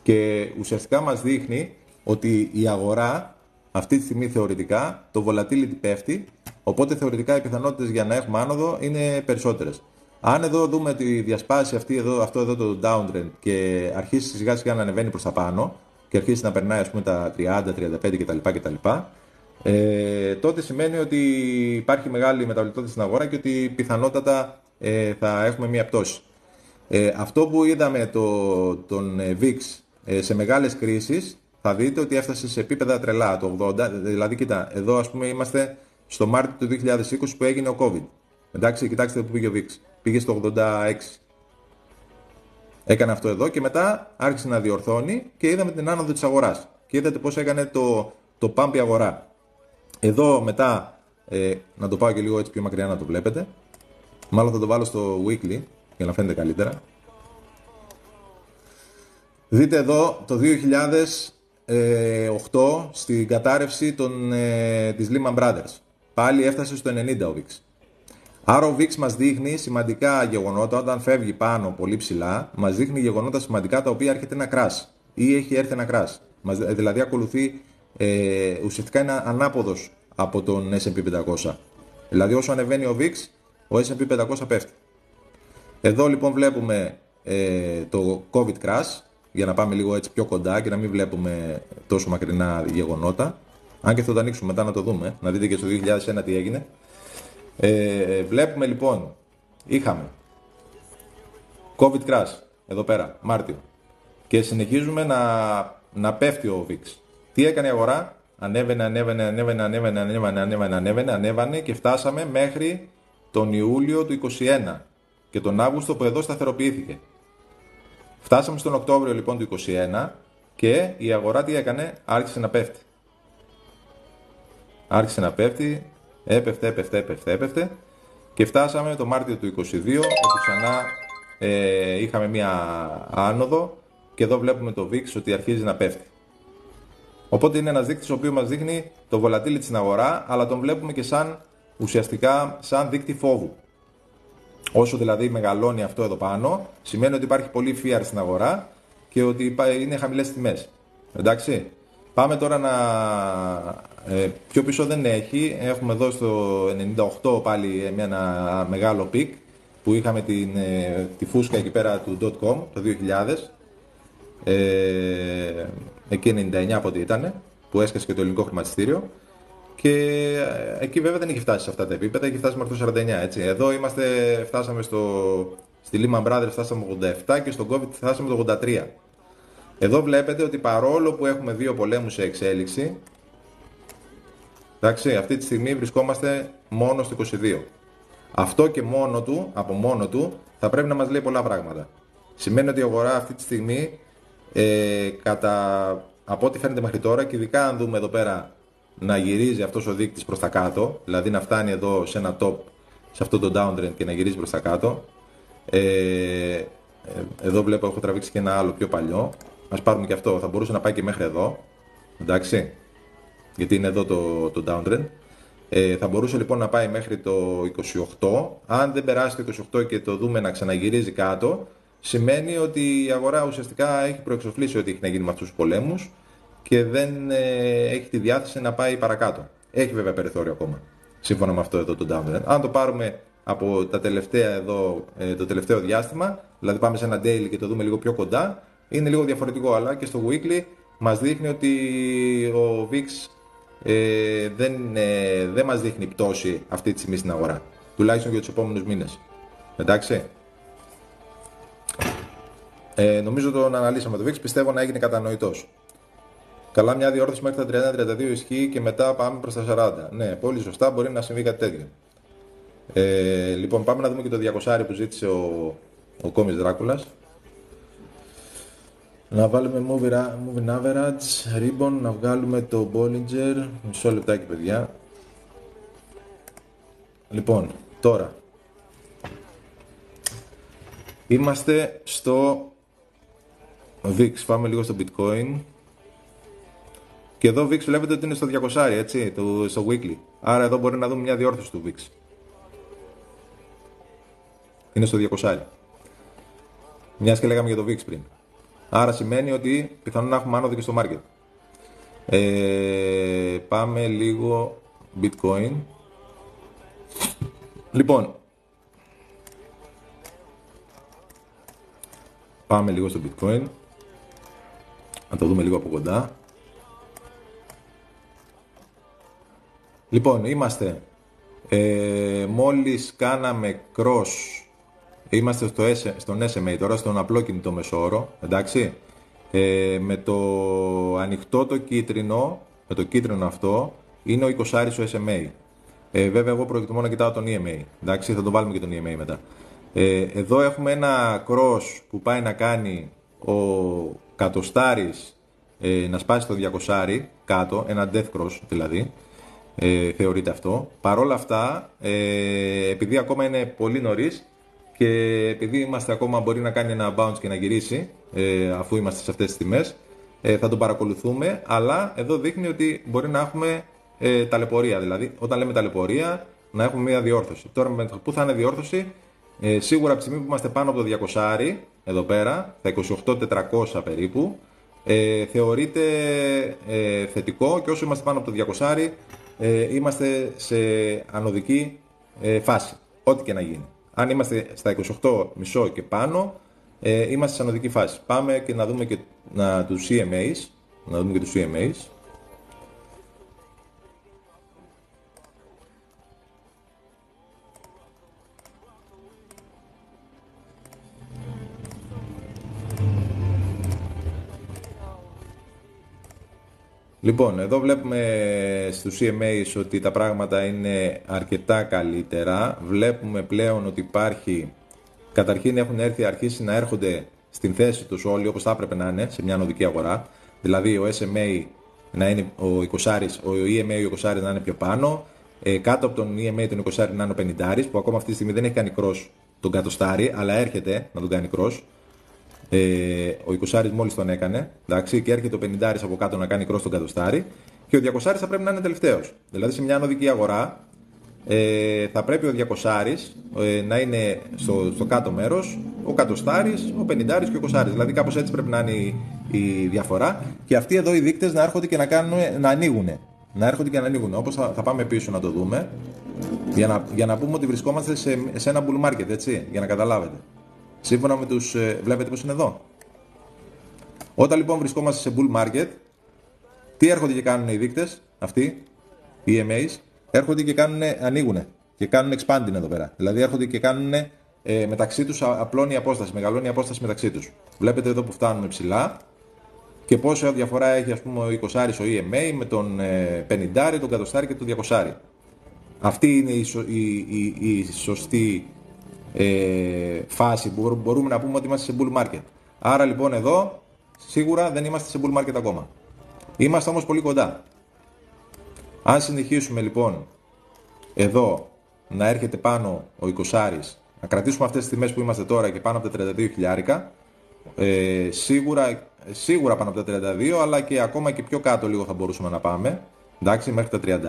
και ουσιαστικά μας δείχνει ότι η αγορά αυτή τη στιγμή θεωρητικά το volatility πέφτει, οπότε θεωρητικά οι πιθανότητες για να έχουμε άνοδο είναι περισσότερες. Αν εδώ δούμε τη διασπάσει αυτό εδώ το downtrend και αρχίσει σιγά σιγά να ανεβαίνει προς τα πάνω και αρχίσει να περνάει ας πούμε τα 30, 35 κτλ, τότε σημαίνει ότι υπάρχει μεγάλη μεταβλητότητα στην αγορά και ότι πιθανότατα θα έχουμε μια πτώση. Αυτό που είδαμε τον VIX σε μεγάλες κρίσεις, θα δείτε ότι έφτασε σε επίπεδα τρελά, το 80, δηλαδή κοίτα, εδώ ας πούμε είμαστε στο Μάρτιο του 2020 που έγινε ο COVID. Εντάξει, κοιτάξτε που πήγε ο VIX, πήγε στο 86. Έκανε αυτό εδώ και μετά άρχισε να διορθώνει και είδαμε την άνοδο της αγοράς. Και είδατε πώς έκανε το pump η αγορά. Εδώ μετά, να το πάω και λίγο έτσι πιο μακριά να το βλέπετε. Μάλλον θα το βάλω στο weekly για να φαίνεται καλύτερα. Δείτε εδώ το 2008 στην κατάρρευση της Lehman Brothers. Πάλι έφτασε στο 90 ο VIX. Άρα ο VIX μας δείχνει σημαντικά γεγονότα, όταν φεύγει πάνω πολύ ψηλά, μας δείχνει γεγονότα σημαντικά τα οποία έρχεται ένα crash ή έχει έρθει ένα crash. Δηλαδή ακολουθεί, ουσιαστικά είναι ανάποδος από τον S&P 500. Δηλαδή όσο ανεβαίνει ο VIX, ο S&P 500 πέφτει. Εδώ λοιπόν βλέπουμε το COVID crash, για να πάμε λίγο έτσι πιο κοντά και να μην βλέπουμε τόσο μακρινά γεγονότα. Αν και θα το ανοίξουμε μετά να το δούμε, να δείτε και στο 2001 τι έγινε. Βλέπουμε λοιπόν, είχαμε COVID crash εδώ πέρα, Μάρτιο, και συνεχίζουμε να πέφτει ο VIX. Τι έκανε η αγορά? Ανέβαινε και φτάσαμε μέχρι τον Ιούλιο του 2021 και τον Αύγουστο που εδώ σταθεροποιήθηκε. Φτάσαμε στον Οκτώβριο λοιπόν του 2021 και η αγορά τι έκανε? Άρχισε να πέφτει. Άρχισε να πέφτει, έπεφτε και φτάσαμε το Μάρτιο του 2022 όπου ξανά είχαμε μία άνοδο και εδώ βλέπουμε το VIX ότι αρχίζει να πέφτει. Οπότε είναι ένας δείκτης ο οποίος μας δείχνει το volatility στην αγορά, αλλά τον βλέπουμε και ουσιαστικά σαν δείκτη φόβου. Όσο δηλαδή μεγαλώνει αυτό εδώ πάνω, σημαίνει ότι υπάρχει πολύ fear στην αγορά και ότι είναι χαμηλές τιμές. Εντάξει. Πάμε τώρα πιο πίσω δεν έχει. Έχουμε εδώ στο 98 πάλι ένα μεγάλο πικ που είχαμε τη φούσκα εκεί πέρα του .com το 2000. Εκεί 99 από ό,τι ήταν, που έσκασε και το ελληνικό χρηματιστήριο. Και εκεί βέβαια δεν είχε φτάσει σε αυτά τα επίπεδα, είχε φτάσει μέχρι το 49, έτσι. Εδώ φτάσαμε στη Lehman Brothers φτάσαμε το 87 και στο COVID φτάσαμε το 83. Εδώ βλέπετε ότι παρόλο που έχουμε δύο πολέμους σε εξέλιξη, εντάξει, αυτή τη στιγμή βρισκόμαστε μόνο στο 22. Αυτό και από μόνο του θα πρέπει να μας λέει πολλά πράγματα. Σημαίνει ότι η αγορά αυτή τη στιγμή, από ό,τι φαίνεται μέχρι τώρα, και ειδικά αν δούμε εδώ πέρα να γυρίζει αυτός ο δείκτης προς τα κάτω, δηλαδή να φτάνει εδώ σε ένα top, σε αυτό το downtrend και να γυρίζει προς τα κάτω. Εδώ βλέπω έχω τραβήξει και ένα άλλο πιο παλιό. Ας πάρουμε και αυτό, θα μπορούσε να πάει και μέχρι εδώ, εντάξει, γιατί είναι εδώ το downtrend. Θα μπορούσε λοιπόν να πάει μέχρι το 28. Αν δεν περάσει το 28 και το δούμε να ξαναγυρίζει κάτω, σημαίνει ότι η αγορά ουσιαστικά έχει προεξοφλήσει ότι έχει να γίνει με αυτούς τους πολέμους και δεν έχει τη διάθεση να πάει παρακάτω. Έχει βέβαια περιθώριο ακόμα, σύμφωνα με αυτό εδώ το downtrend. Αν το πάρουμε από τα τελευταία εδώ, το τελευταίο διάστημα, δηλαδή πάμε σε ένα daily και το δούμε λίγο πιο κοντά, είναι λίγο διαφορετικό, αλλά και στο weekly μας δείχνει ότι ο VIX δεν μας δείχνει πτώση αυτή τη στιγμή στην αγορά, τουλάχιστον για τους επόμενους μήνες. Εντάξει. Νομίζω τον αναλύσαμε το VIX, πιστεύω να έγινε κατανοητός. Καλά, μια διόρθωση μέχρι τα 30-32 ισχύει και μετά πάμε προς τα 40. Ναι, πολύ σωστά, μπορεί να συμβεί κάτι τέτοιο. Λοιπόν, πάμε να δούμε και το 200 που ζήτησε ο Κόμις Δράκουλας. Να βάλουμε moving average, ribbon, να βγάλουμε το Bollinger. Μισό λεπτάκι, παιδιά. Λοιπόν, τώρα είμαστε στο VIX, πάμε λίγο στο Bitcoin. Και εδώ VIX βλέπετε ότι είναι στο 200, έτσι, στο weekly. Άρα εδώ μπορεί να δούμε μια διόρθωση του VIX. Είναι στο 200. Μιας και λέγαμε για το VIX πριν. Άρα σημαίνει ότι πιθανόν να έχουμε άνοδο και στο market. Πάμε λίγο Bitcoin. Λοιπόν, πάμε λίγο στο Bitcoin. Να το δούμε λίγο από κοντά. Λοιπόν, είμαστε, μόλις κάναμε cross, είμαστε στον SMA τώρα, στον απλό κινητό μεσόωρο, εντάξει, με το ανοιχτό το κίτρινο, με το κίτρινο αυτό, είναι ο 20 ο SMA. Βέβαια, εγώ προτιμώ να κοιτάω τον EMA, εντάξει, θα τον βάλουμε και τον EMA μετά. Εδώ έχουμε ένα cross που πάει να κάνει ο κατοστάρης να σπάσει το 200 κάτω, ένα death cross δηλαδή. Θεωρείται αυτό. Παρόλα αυτά, επειδή ακόμα είναι πολύ νωρίς και επειδή είμαστε ακόμα, μπορεί να κάνει ένα bounce και να γυρίσει, αφού είμαστε σε αυτές τις τιμές, θα τον παρακολουθούμε, αλλά εδώ δείχνει ότι μπορεί να έχουμε ταλαιπωρία. Δηλαδή, όταν λέμε ταλαιπωρία, να έχουμε μια διόρθωση. Τώρα, πού θα είναι διόρθωση? Σίγουρα από τη στιγμή που είμαστε πάνω από το 200, εδώ πέρα, τα 28.400 περίπου, θεωρείται θετικό, και όσο είμαστε πάνω από το 200, είμαστε σε ανωδική φάση, ό,τι και να γίνει. Αν είμαστε στα 28,5 και πάνω, είμαστε σε ανωδική φάση. Πάμε και να δούμε και τους CMAs. Να δούμε και τους CMAs. Λοιπόν, εδώ βλέπουμε στους CMAs ότι τα πράγματα είναι αρκετά καλύτερα. Βλέπουμε πλέον ότι υπάρχει, καταρχήν έχουν αρχίσει να έρχονται στην θέση τους όλοι όπως θα έπρεπε να είναι σε μια ανωδική αγορά. Δηλαδή ο SMA να είναι ο 20, ο EMA ο 20 να είναι πιο πάνω, κάτω από τον EMA τον 20 να είναι ο 50, που ακόμα αυτή τη στιγμή δεν έχει κάνει cross τον κατοστάρι, αλλά έρχεται να τον κάνει cross. Ο 20 μόλις τον έκανε, εντάξει, και έρχεται ο 50 από κάτω να κάνει cross τον κατοστάρι, και ο 200 θα πρέπει να είναι τελευταίος. Δηλαδή σε μια ανωδική αγορά θα πρέπει ο 200 να είναι στο κάτω μέρος, ο κατοστάρις, ο 50 και ο 20. Δηλαδή κάπως έτσι πρέπει να είναι η διαφορά, και αυτοί εδώ οι δείκτες να έρχονται και να ανοίγουν. Να έρχονται και να ανοίγουν. Όπως θα πάμε πίσω να το δούμε, για να πούμε ότι βρισκόμαστε σε ένα bull market, έτσι, για να καταλάβετε. Σύμφωνα με τους... βλέπετε πως είναι εδώ. Όταν λοιπόν βρισκόμαστε σε bull market, τι έρχονται και κάνουν οι δείκτες αυτοί, οι EMAs, έρχονται και ανοίγουν και κάνουν expanding εδώ πέρα. Δηλαδή έρχονται και κάνουν μεταξύ τους, απλώνει η απόσταση, μεγαλώνει η απόσταση μεταξύ τους. Βλέπετε εδώ που φτάνουμε ψηλά και πόσο διαφορά έχει, ας πούμε, ο 20 ο EMA με τον 50, τον κατοστάρι και τον 200. Αυτή είναι η σωστή φάση που μπορούμε να πούμε ότι είμαστε σε bull market. Άρα λοιπόν εδώ σίγουρα δεν είμαστε σε bull market ακόμα. Είμαστε όμως πολύ κοντά. Αν συνεχίσουμε λοιπόν εδώ να έρχεται πάνω ο 20, να κρατήσουμε αυτές τις τιμές που είμαστε τώρα και πάνω από τα 32 χιλιάρικα, σίγουρα πάνω από τα 32, αλλά και ακόμα και πιο κάτω λίγο θα μπορούσαμε να πάμε. Εντάξει, μέχρι τα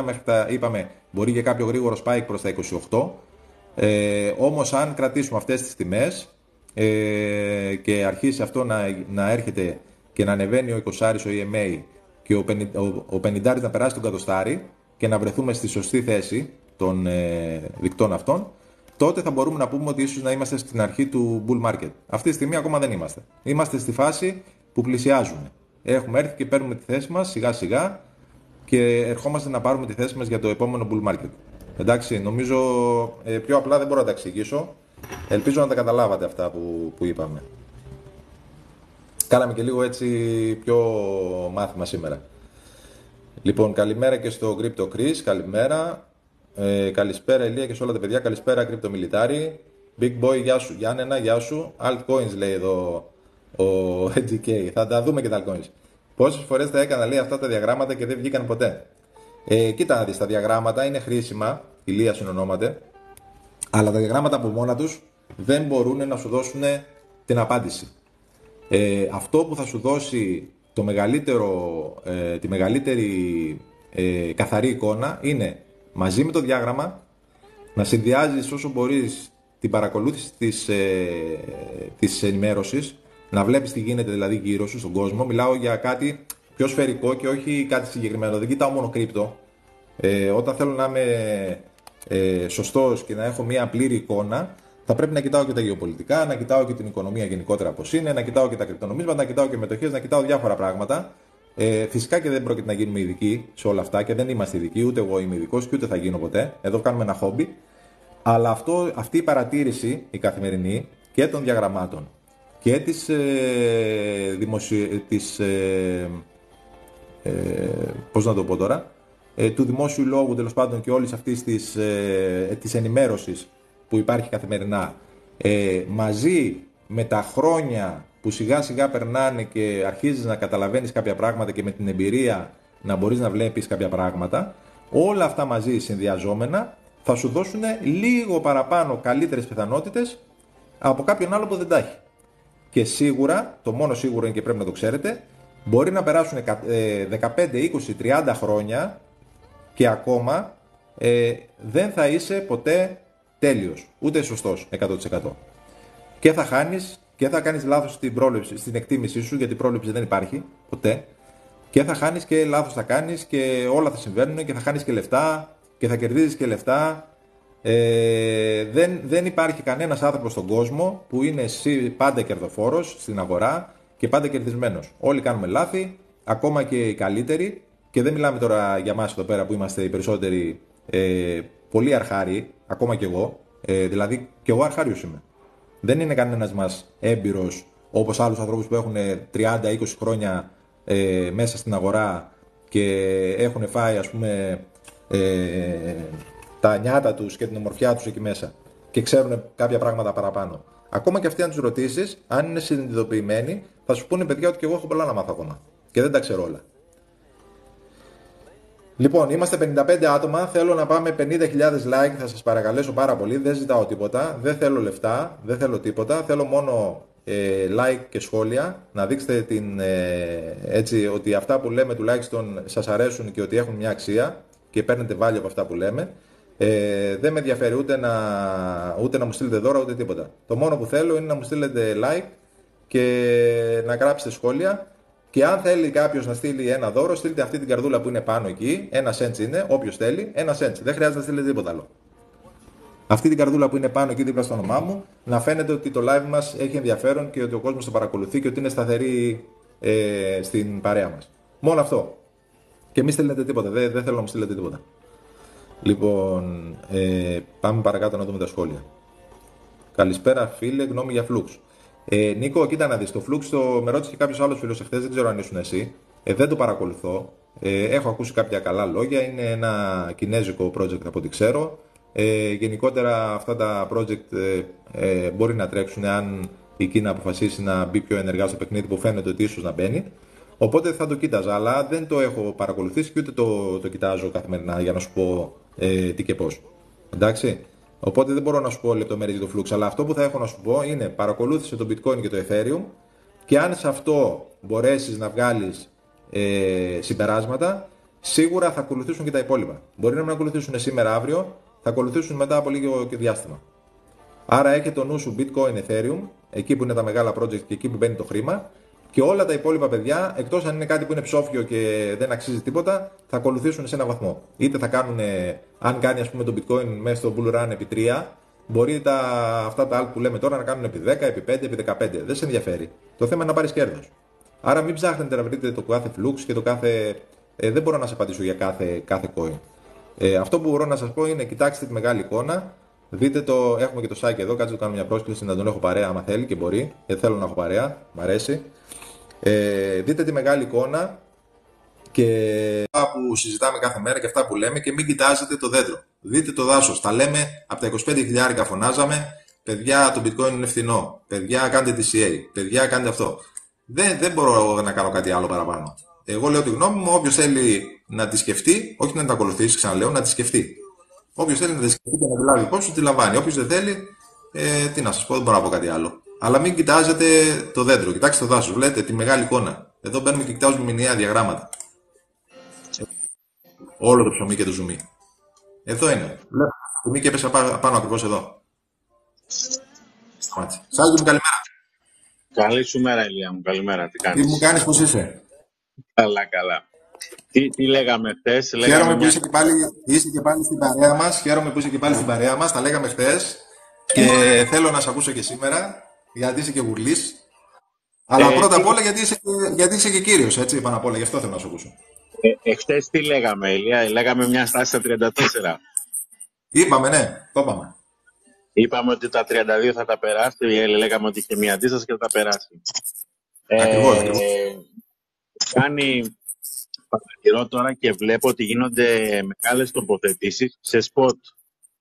31, μέχρι τα, είπαμε, μπορεί και κάποιο γρήγορο spike προς τα 28. Όμως αν κρατήσουμε αυτές τις τιμές και αρχίσει αυτό να έρχεται και να ανεβαίνει ο 20 ο EMA και ο 50 να περάσει τον κατοστάρι και να βρεθούμε στη σωστή θέση, των δικτών αυτών, τότε θα μπορούμε να πούμε ότι ίσως να είμαστε στην αρχή του bull market. Αυτή τη στιγμή ακόμα δεν είμαστε. Είμαστε στη φάση που πλησιάζουμε. Έχουμε έρθει και παίρνουμε τη θέση μας σιγά σιγά και ερχόμαστε να πάρουμε τη θέση μας για το επόμενο bull market. Εντάξει, νομίζω πιο απλά δεν μπορώ να τα εξηγήσω. Ελπίζω να τα καταλάβατε αυτά που είπαμε. Κάναμε και λίγο έτσι πιο μάθημα σήμερα. Λοιπόν, καλημέρα και στο Crypto Chris, καλημέρα. Καλησπέρα Ηλία και σε όλα τα παιδιά, καλησπέρα Crypto Military. Big Boy, γεια σου. Γιάννενα, γεια σου. Altcoins λέει εδώ ο GK. Θα τα δούμε και τα altcoins. Πόσες φορές τα έκανα λέει αυτά τα διαγράμματα και δεν βγήκαν ποτέ. Κοίτα να δεις, τα διαγράμματα είναι χρήσιμα, Ηλία συνονόμαται, αλλά τα διαγράμματα από μόνα τους δεν μπορούν να σου δώσουν την απάντηση. Αυτό που θα σου δώσει τη μεγαλύτερη καθαρή εικόνα είναι μαζί με το διάγραμμα να συνδυάζεις όσο μπορείς την παρακολούθηση της ενημέρωσης, να βλέπεις τι γίνεται δηλαδή γύρω σου στον κόσμο. Μιλάω για κάτι πιο σφαιρικό και όχι κάτι συγκεκριμένο. Δεν κοιτάω μόνο κρύπτο. Όταν θέλω να είμαι σωστός και να έχω μια πλήρη εικόνα, θα πρέπει να κοιτάω και τα γεωπολιτικά, να κοιτάω και την οικονομία γενικότερα πώς είναι, να κοιτάω και τα κρυπτονομίσματα, να κοιτάω και μετοχές, να κοιτάω διάφορα πράγματα. Φυσικά και δεν πρόκειται να γίνουμε ειδικοί σε όλα αυτά και δεν είμαστε ειδικοί, ούτε εγώ είμαι ειδικός και ούτε θα γίνω ποτέ. Εδώ κάνουμε ένα χόμπι. Αλλά αυτή η παρατήρηση, η καθημερινή και των διαγραμμάτων και πώς να το πω τώρα, του δημόσιου λόγου τέλος πάντων και όλης αυτής της ενημέρωσης που υπάρχει καθημερινά, μαζί με τα χρόνια που σιγά σιγά περνάνε και αρχίζεις να καταλαβαίνεις κάποια πράγματα και με την εμπειρία να μπορείς να βλέπεις κάποια πράγματα, όλα αυτά μαζί συνδυαζόμενα θα σου δώσουν λίγο παραπάνω καλύτερες πιθανότητες από κάποιον άλλο που δεν τα έχει. Και σίγουρα, το μόνο σίγουρο είναι και πρέπει να το ξέρετε, μπορεί να περάσουν 15, 20, 30 χρόνια και ακόμα δεν θα είσαι ποτέ τέλειος, ούτε σωστός 100%. Και θα χάνεις και θα κάνεις λάθος στην εκτίμησή σου, γιατί πρόληψη δεν υπάρχει ποτέ. Και θα χάνεις και λάθος θα κάνεις και όλα θα συμβαίνουν και θα χάνεις και λεφτά και θα κερδίζεις και λεφτά. Δεν υπάρχει κανένας άνθρωπος στον κόσμο που είναι πάντα κερδοφόρος στην αγορά και πάντα κερδισμένος. Όλοι κάνουμε λάθη, ακόμα και οι καλύτεροι, και δεν μιλάμε τώρα για μας εδώ πέρα που είμαστε οι περισσότεροι πολύ αρχάριοι, ακόμα και εγώ, δηλαδή και εγώ αρχάριος είμαι. Δεν είναι κανένας μας έμπειρος όπως άλλους ανθρώπους που έχουν 30-20 χρόνια μέσα στην αγορά και έχουν φάει ας πούμε τα νιάτα τους και την ομορφιά τους εκεί μέσα και ξέρουν κάποια πράγματα παραπάνω. Ακόμα και αυτοί αν τους ρωτήσεις, αν είναι συνειδητοποιημένοι, θα σου πούνε παιδιά ότι και εγώ έχω πολλά να μάθω ακόμα και δεν τα ξέρω όλα. Λοιπόν, είμαστε 55 άτομα, θέλω να πάμε 50.000 like, θα σας παρακαλέσω πάρα πολύ, δεν ζητάω τίποτα, δεν θέλω λεφτά, δεν θέλω τίποτα, θέλω μόνο like και σχόλια, να δείξετε έτσι, ότι αυτά που λέμε τουλάχιστον σας αρέσουν και ότι έχουν μια αξία και παίρνετε value από αυτά που λέμε. Δεν με ενδιαφέρει ούτε να μου στείλετε δώρα ούτε τίποτα. Το μόνο που θέλω είναι να μου στείλετε like και να γράψετε σχόλια. Και αν θέλει κάποιος να στείλει ένα δώρο, στείλτε αυτή την καρδούλα που είναι πάνω εκεί. 1 cent είναι, όποιος θέλει, 1 cent. Δεν χρειάζεται να στείλετε τίποτα άλλο. Αυτή την καρδούλα που είναι πάνω εκεί δίπλα στο όνομά μου, να φαίνεται ότι το live μας έχει ενδιαφέρον και ότι ο κόσμος το παρακολουθεί και ότι είναι σταθερή στην παρέα μας. Μόνο αυτό. Και μην στείλετε τίποτα, δεν θέλω να μου στείλετε τίποτα. Λοιπόν, πάμε παρακάτω να δούμε τα σχόλια. Καλησπέρα φίλε, γνώμη για Flux. Νίκο, κοίτα να δεις, το Flux με ρώτησε και κάποιος άλλος φίλος εχθές, δεν ξέρω αν ήσουν εσύ. Δεν το παρακολουθώ. Έχω ακούσει κάποια καλά λόγια, είναι ένα κινέζικο project από ό,τι ξέρω. Γενικότερα αυτά τα project μπορεί να τρέξουν αν η Κίνα αποφασίσει να μπει πιο ενεργά στο παιχνίδι που φαίνεται ότι ίσως να μπαίνει. Οπότε θα το κοίταζα, αλλά δεν το έχω παρακολουθήσει και ούτε το κοιτάζω καθημερινά για να σου πω τι και πώς. Εντάξει. Οπότε δεν μπορώ να σου πω λεπτομέρειες για το Flux, αλλά αυτό που θα έχω να σου πω είναι παρακολούθησε το Bitcoin και το Ethereum και αν σε αυτό μπορέσεις να βγάλεις συμπεράσματα, σίγουρα θα ακολουθήσουν και τα υπόλοιπα. Μπορεί να μην ακολουθήσουν σήμερα, αύριο, θα ακολουθήσουν μετά από λίγο και διάστημα. Άρα έχει το νου σου Bitcoin, Ethereum, εκεί που είναι τα μεγάλα project και εκεί που μπαίνει το χρήμα, και όλα τα υπόλοιπα παιδιά, εκτός αν είναι κάτι που είναι ψόφιο και δεν αξίζει τίποτα, θα ακολουθήσουν σε ένα βαθμό. Είτε θα κάνουν Αν κάνει ας πούμε το bitcoin μέσα στο bull run επί 3, μπορεί αυτά τα alt που λέμε τώρα να κάνουν επί 10, επί 5, επί 15. Δεν σε ενδιαφέρει. Το θέμα είναι να πάρεις κέρδος. Άρα μην ψάχνετε να βρείτε το κάθε flux και το κάθε... δεν μπορώ να σας απαντήσω για κάθε coin. Αυτό που μπορώ να σας πω είναι κοιτάξτε τη μεγάλη εικόνα. Δείτε το, έχουμε και το site εδώ, κάτσε το κάνω μια πρόσκληση να τον έχω παρέα άμα θέλει και μπορεί. Γιατί θέλω να έχω παρέα, μ' αρέσει. Δείτε τη μεγάλη εικόνα και αυτά που συζητάμε κάθε μέρα και αυτά που λέμε και μην κοιτάζετε το δέντρο. Δείτε το δάσος. Τα λέμε από τα 25.000 φωνάζαμε. Παιδιά, το bitcoin είναι φθηνό. Παιδιά, κάντε DCA. Παιδιά, κάντε αυτό. Δεν μπορώ να κάνω κάτι άλλο παραπάνω. Εγώ λέω τη γνώμη μου. Όποιος θέλει να τη σκεφτεί, όχι να την ακολουθήσει, ξαναλέω, να τη σκεφτεί. Όποιος θέλει να τη σκεφτεί και να τη λάβει υπόψη, τη λαμβάνει. Όποιος δεν θέλει, τι να σας πω, δεν μπορώ να πω κάτι άλλο. Αλλά μην κοιτάζετε το δέντρο. Κοιτάξτε το δάσος. Βλέπετε τη μεγάλη εικόνα. Εδώ μπαίνουμε και κοιτάζουμε μηνιαία διαγράμματα. Όλο το ψωμί και το ζουμί. Εδώ είναι. Βλέπω. Το ψωμί και έπεσε πάνω ακριβώς εδώ. Σταμάτησε. Σάκη μου, καλημέρα. Καλή σου μέρα, Ηλία μου. Καλημέρα. Τι κάνεις? Τι μου κάνεις, πώς είσαι? Καλά, καλά. Τι λέγαμε χθες? Χαίρομαι που είσαι και πάλι στην παρέα μας. Χαίρομαι που είσαι και πάλι στην παρέα μας. Τα λέγαμε χθες. Και θέλω να σε ακούσω και σήμερα. Γιατί είσαι και γουρλής. Αλλά πρώτα απ' όλα γιατί είσαι και κύριος, έτσι, πάνω απ' όλα. Γι' αυτό θέλω να σε ακούσω. Χθες τι λέγαμε, Ηλία? Λέγαμε μια στάση στα 34. Είπαμε, ναι. Το είπαμε. Είπαμε ότι τα 32 θα τα περάσει. Λέγαμε ότι και μια αντίσταση και θα τα περάσει. Ακριβώς. Κάνει παρατηρώ τώρα και βλέπω ότι γίνονται μεγάλες τοποθετήσεις σε spot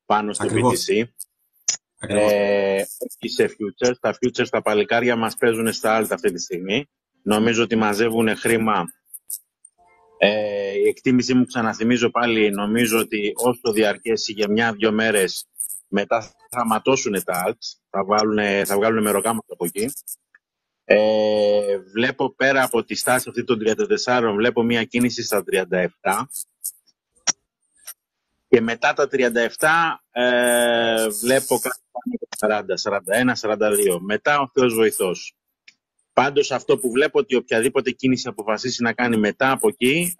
πάνω στο BTC. Όχι σε futures. Τα futures, τα παλικάρια μας παίζουν στα alt αυτή τη στιγμή. Νομίζω ότι μαζεύουν χρήμα. Η εκτίμησή μου, ξαναθυμίζω πάλι, νομίζω ότι όσο διαρκέσει για 1-2 μέρες, μετά θα ματώσουν τα alts, θα βγάλουν μεροκάματα από εκεί. Βλέπω πέρα από τη στάση αυτή των 34, βλέπω μια κίνηση στα 37 και μετά τα 37 βλέπω κάτι 40, 41, 42. Μετά ο Θεός βοηθός. Πάντως αυτό που βλέπω ότι οποιαδήποτε κίνηση αποφασίσει να κάνει μετά από εκεί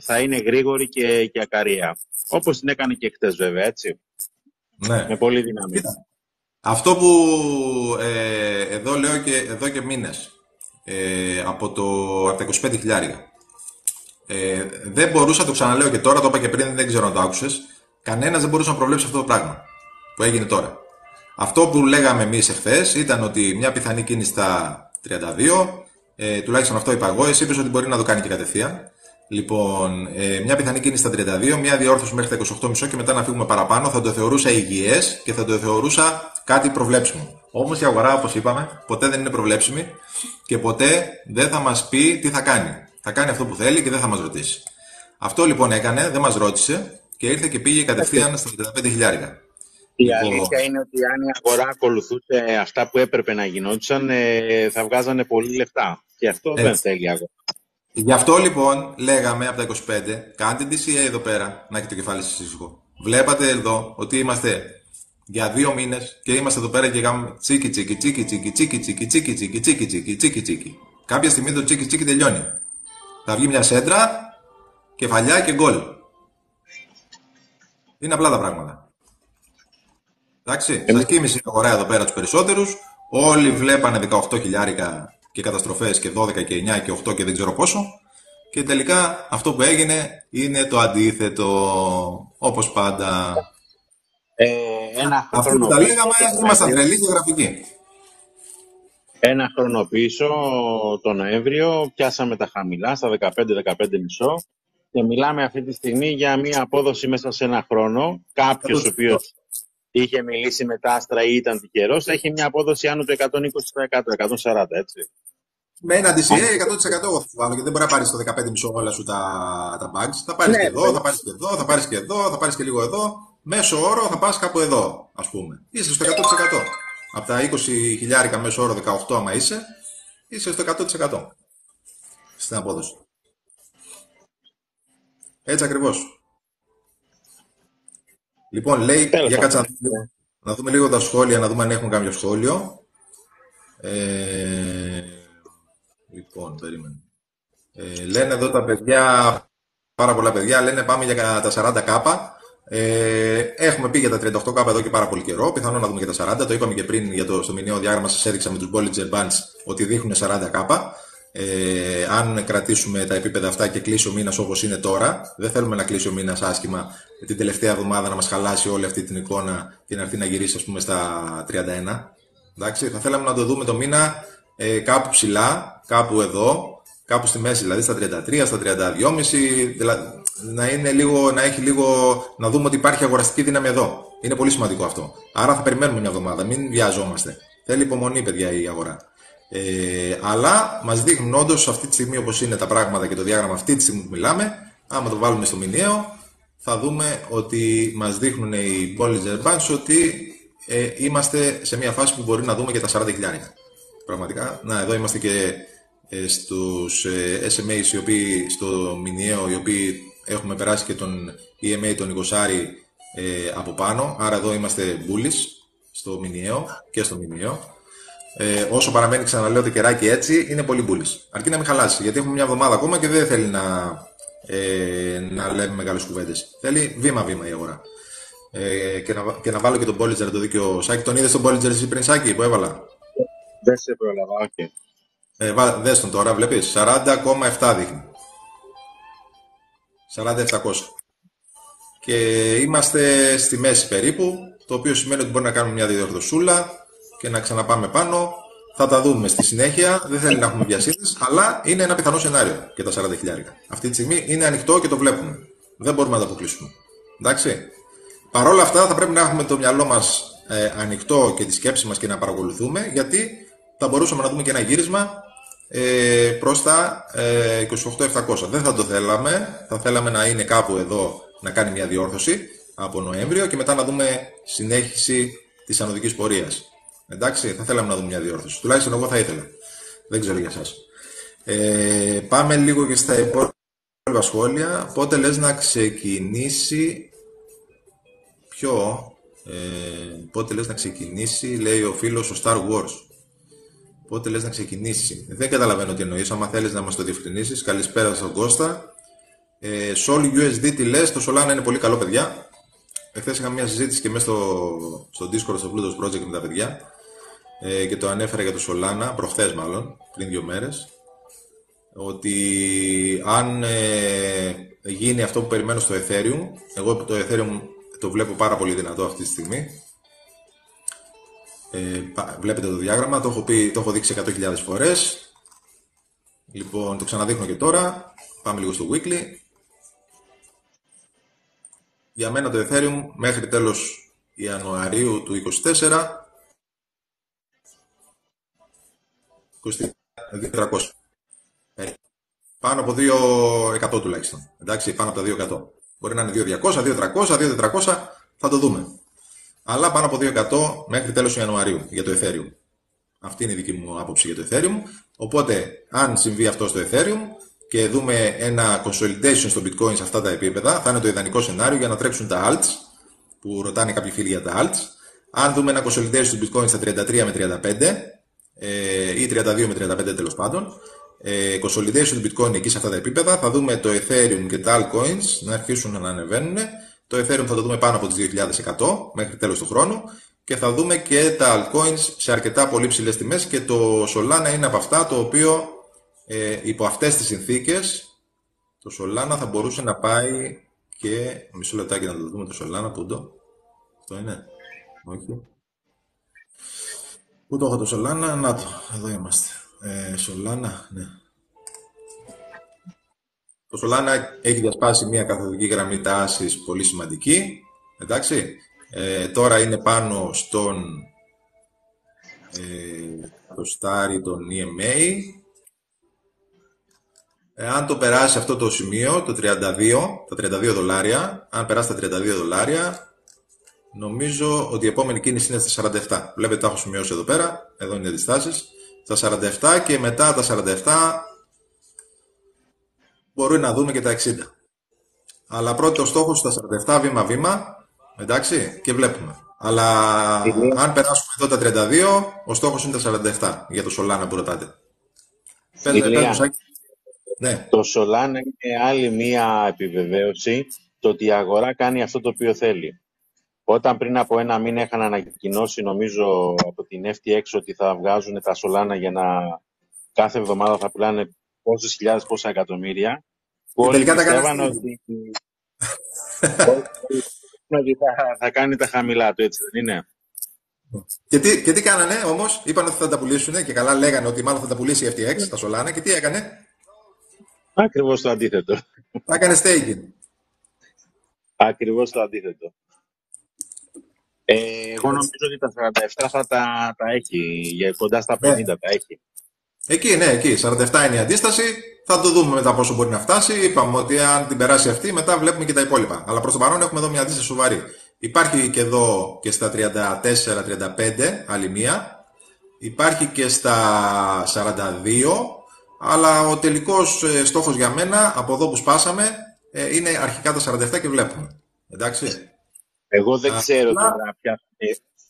θα είναι γρήγορη και ακαρία. Όπως την έκανε και χτες βέβαια, έτσι. Ναι. Με πολύ δύναμη. Αυτό που εδώ λέω και εδώ και μήνες από τα 25.000 δεν μπορούσα, το ξαναλέω και τώρα, το είπα και πριν, δεν ξέρω αν το άκουσες, κανένας δεν μπορούσε να προβλέψει αυτό το πράγμα που έγινε τώρα. Αυτό που λέγαμε εμείς εχθές ήταν ότι μια πιθανή κίνηση στα 32, τουλάχιστον αυτό είπα εγώ, εσύ είπες ότι μπορεί να το κάνει και κατευθείαν. Λοιπόν, μια πιθανή κίνηση στα 32, μια διόρθωση μέχρι τα 28,5 και μετά να φύγουμε παραπάνω, θα το θεωρούσα υγιές και θα το θεωρούσα κάτι προβλέψιμο. Όμως η αγορά, όπως είπαμε, ποτέ δεν είναι προβλέψιμη και ποτέ δεν θα μας πει τι θα κάνει. Θα κάνει αυτό που θέλει και δεν θα μας ρωτήσει. Αυτό λοιπόν έκανε, δεν μας ρώτησε και ήρθε και πήγε κατευθείαν στα 35.000. Η αλήθεια είναι ότι αν η αγορά ακολουθούσε αυτά που έπρεπε να γινόντουσαν, θα βγάζανε πολύ λεφτά. Και αυτό δεν θέλει η αγορά. Γι' αυτό λοιπόν λέγαμε από τα 25, κάντε DCA εδώ πέρα, να έχει το κεφάλι σας ήσυχο. Βλέπατε εδώ ότι είμαστε για 2 μήνες και είμαστε εδώ πέρα και κάνουμε τσίκι τσίκι τσίκι τσίκι τσίκι τσίκι τσίκι τσίκι τσίκι τσίκι τσίκι τσίκι. Κάποια στιγμή το τσίκι τσίκι τελειώνει. Θα βγει μια σέντρα, κεφαλιά και γκολ. Είναι απλά τα πράγματα. Εντάξει, σας κοίμησε η αγορά εδώ πέρα τους περισσότερους. Όλοι βλέπανε 18 χιλιάρικα και καταστροφές και 12 και 9 και 8 και δεν ξέρω πόσο. Και τελικά αυτό που έγινε είναι το αντίθετο, όπως πάντα. Αυτό που τα λέγαμε, ήμασταν τρελοί και γραφικοί. Ένα χρόνο πίσω, το Νοέμβριο, πιάσαμε τα χαμηλά στα 15-15,5 και μιλάμε αυτή τη στιγμή για μια απόδοση μέσα σε ένα χρόνο. Κάποιος ο οποίος είχε μιλήσει με τα άστρα ή ήταν τυχερός, έχει μια απόδοση άνω του 120%, 140%, έτσι. Με ένα DCA 100% εγώ θα βάλω, γιατί δεν μπορεί να πάρεις το 15,5 όλα σου τα bugs. Θα πάρεις και εδώ, θα πάρεις και εδώ, θα πάρεις και εδώ, θα πάρεις και λίγο εδώ. Μέσο όρο θα πας κάπου εδώ, ας πούμε. Είσαι στο 100%. Από τα 20.000 μέσο όρο 18 άμα είσαι στο 100% στην απόδοση. Έτσι ακριβώς. Λοιπόν, λέει, για κάτσα να δούμε λίγο τα σχόλια, να δούμε αν έχουμε κάποιο σχόλιο. Λοιπόν, περίμενε. Λένε εδώ τα παιδιά, πάρα πολλά παιδιά, λένε πάμε για τα 40 κάπα. Έχουμε πει για τα 38K εδώ και πάρα πολύ καιρό. Πιθανόν να δούμε και τα 40. Το είπαμε και πριν στο μηνιαίο διάγραμμα, σας έδειξα με τους Bollinger Bands ότι δείχνουν 40K. Αν κρατήσουμε τα επίπεδα αυτά και κλείσει ο μήνας όπως είναι τώρα, δεν θέλουμε να κλείσει ο μήνας άσχημα την τελευταία εβδομάδα να μας χαλάσει όλη αυτή την εικόνα και να έρθει να γυρίσει, ας πούμε, στα 31. Εντάξει, θα θέλαμε να το δούμε το μήνα κάπου ψηλά, κάπου εδώ, κάπου στη μέση, δηλαδή στα 33, στα 32,5, δηλαδή να δούμε ότι υπάρχει αγοραστική δύναμη εδώ. Είναι πολύ σημαντικό αυτό. Άρα θα περιμένουμε μια εβδομάδα, μην βιαζόμαστε. Θέλει υπομονή, παιδιά, η αγορά. Αλλά μας δείχνουν όντως αυτή τη στιγμή όπως είναι τα πράγματα και το διάγραμμα αυτή τη στιγμή που μιλάμε. Άμα το βάλουμε στο μηνιαίο, θα δούμε ότι μας δείχνουν οι Bollinger Bands ότι είμαστε σε μια φάση που μπορεί να δούμε και τα 40 χιλιάρικα. Πραγματικά, εδώ είμαστε και στους SMAs οι οποίοι στο μηνιαίο, οι οποίοι έχουμε περάσει και τον EMA, τον 20 από πάνω. Άρα εδώ είμαστε bullish στο μηνιαίο και στο μηνιαίο. Όσο παραμένει, ξαναλέω, το κεράκι έτσι, είναι πολύ bullish. Αρκεί να μην χαλάσει, γιατί έχουμε μια εβδομάδα ακόμα και δεν θέλει να λέμε μεγάλες κουβέντες. Θέλει βήμα-βήμα η αγορά. Και να βάλω και τον Bollinger, το δίκιο Σάκη. Τον είδες τον Bollinger εσύ πριν, Σάκη, που έβαλα? Δεν σε πρόλαβα, Δες τον τώρα, βλέπεις, 40,7 δείχνει. 40,700. Και είμαστε στη μέση περίπου, το οποίο σημαίνει ότι μπορεί να κάνουμε μια διορθωσούλα και να ξαναπάμε πάνω. Θα τα δούμε στη συνέχεια, δεν θέλει να έχουμε βιασύνες, αλλά είναι ένα πιθανό σενάριο και τα 40 χιλιάρικα. Αυτή τη στιγμή είναι ανοιχτό και το βλέπουμε. Δεν μπορούμε να το αποκλείσουμε. Εντάξει. Παρ' όλα αυτά θα πρέπει να έχουμε το μυαλό μας ανοιχτό και τη σκέψη μας και να παρακολουθούμε, γιατί θα μπορούσαμε να δούμε και ένα γύρισμα προς τα 28.700. Δεν θα το θέλαμε, θα θέλαμε να είναι κάπου εδώ, να κάνει μια διόρθωση από Νοέμβριο και μετά να δούμε συνέχιση της ανωδικής πορείας. Εντάξει, θα θέλαμε να δούμε μια διόρθωση. Τουλάχιστον εγώ θα ήθελα. Δεν ξέρω για εσάς. Πάμε λίγο και στα υπόλοιπα σχόλια. Πότε λες να ξεκινήσει... Πότε λες να ξεκινήσει, λέει ο φίλος, ο Star Wars. Πότε λες να ξεκινήσει. Δεν καταλαβαίνω τι εννοείς. Άμα θέλεις να μας το διευκρινίσεις. Καλησπέρα στον Κώστα. Sol USD τι λες. Το Solana είναι πολύ καλό, παιδιά. Εχθές είχα μια συζήτηση και μέσα στο Discord, στο Plutos Project με τα παιδιά. Και το ανέφερα για το Solana, προχθές μάλλον, πριν 2 μέρες. Ότι αν γίνει αυτό που περιμένω στο Ethereum, εγώ το Ethereum το βλέπω πάρα πολύ δυνατό αυτή τη στιγμή. Βλέπετε το διάγραμμα, το έχω δείξει 100.000 φορές. Λοιπόν, το ξαναδείχνω και τώρα. Πάμε λίγο στο weekly. Για μένα το Ethereum μέχρι τέλος Ιανουαρίου του 2024 2.300. Πάνω από 2.100 τουλάχιστον. Εντάξει, πάνω από τα 2.100. Μπορεί να είναι 2.200, 2.300, 2.400, θα το δούμε. Αλλά πάνω από 2.100 μέχρι τέλος Ιανουαρίου για το Ethereum. Αυτή είναι η δική μου άποψη για το Ethereum. Οπότε, αν συμβεί αυτό στο Ethereum και δούμε ένα consolidation στο Bitcoin σε αυτά τα επίπεδα, θα είναι το ιδανικό σενάριο για να τρέξουν τα alts, που ρωτάνε κάποιοι φίλοι για τα alts. Αν δούμε ένα consolidation στο Bitcoin στα 33 με 35, ή 32 με 35 τέλος πάντων, consolidation του Bitcoin εκεί σε αυτά τα επίπεδα, θα δούμε το Ethereum και τα altcoins να αρχίσουν να ανεβαίνουν. Το Ethereum θα το δούμε πάνω από τις 2.100 μέχρι τέλος του χρόνου και θα δούμε και τα altcoins σε αρκετά πολύ ψηλές τιμές και το Solana είναι από αυτά το οποίο υπό αυτές τις συνθήκες το Solana θα μπορούσε να πάει και μισό λεπτάκι να το δούμε το Solana, πού το, αυτό είναι, όχι. Πού το έχω το Solana, να το, εδώ είμαστε. Solana, ναι. Το Solana έχει διασπάσει μια καθοδική γραμμή τάσης πολύ σημαντική, εντάξει. Τώρα είναι πάνω στον το στάρι των EMA. Αν το περάσει αυτό το σημείο, το 32, τα 32 δολάρια, αν περάσει τα 32 δολάρια, νομίζω ότι η επόμενη κίνηση είναι στα 47. Βλέπετε, τα έχω σημειώσει εδώ πέρα, εδώ είναι οι αντιστάσεις. Στα 47 και μετά τα 47 μπορεί να δούμε και τα 60. Αλλά πρώτο στόχος στα 47 βήμα-βήμα, εντάξει, και βλέπουμε. Αλλά αν περάσουμε εδώ τα 32, ο στόχος είναι τα 47 για το Solana που ρωτάτε. Ναι. Το Solana είναι άλλη μία επιβεβαίωση το ότι η αγορά κάνει αυτό το οποίο θέλει. Όταν πριν από ένα μήνα είχαν ανακοινώσει, νομίζω, από την FTX ότι θα βγάζουν τα Solana για να κάθε εβδομάδα θα πουλάνε πόσες χιλιάδες, πόσα εκατομμύρια, που Και όλοι τελικά τα έκανε πιστεύαν στέγη. ότι θα κάνει τα χαμηλά του, έτσι δεν είναι? Και τι κάνανε όμως, είπαν ότι θα τα πουλήσουν και καλά λέγανε ότι μάλλον θα τα πουλήσει η FTX, τα Solana, και τι έκανε? Ακριβώς το αντίθετο. Τα έκανε staking. Ακριβώς το αντίθετο. Εγώ νομίζω ότι τα 47 θα τα έχει, για κοντά στα 50 Ναι. τα έχει. Εκεί, ναι, εκεί. 47 είναι η αντίσταση. Θα το δούμε μετά πόσο μπορεί να φτάσει. Είπαμε ότι αν την περάσει αυτή, μετά βλέπουμε και τα υπόλοιπα. Αλλά προς το παρόν έχουμε εδώ μια αντίσταση σοβαρή. Υπάρχει και εδώ και στα 34-35 άλλη μία. Υπάρχει και στα 42. Αλλά ο τελικός στόχος για μένα, από εδώ που σπάσαμε, είναι αρχικά τα 47 και βλέπουμε. Εντάξει. Εγώ δεν ξέρω Απλά, τώρα ποια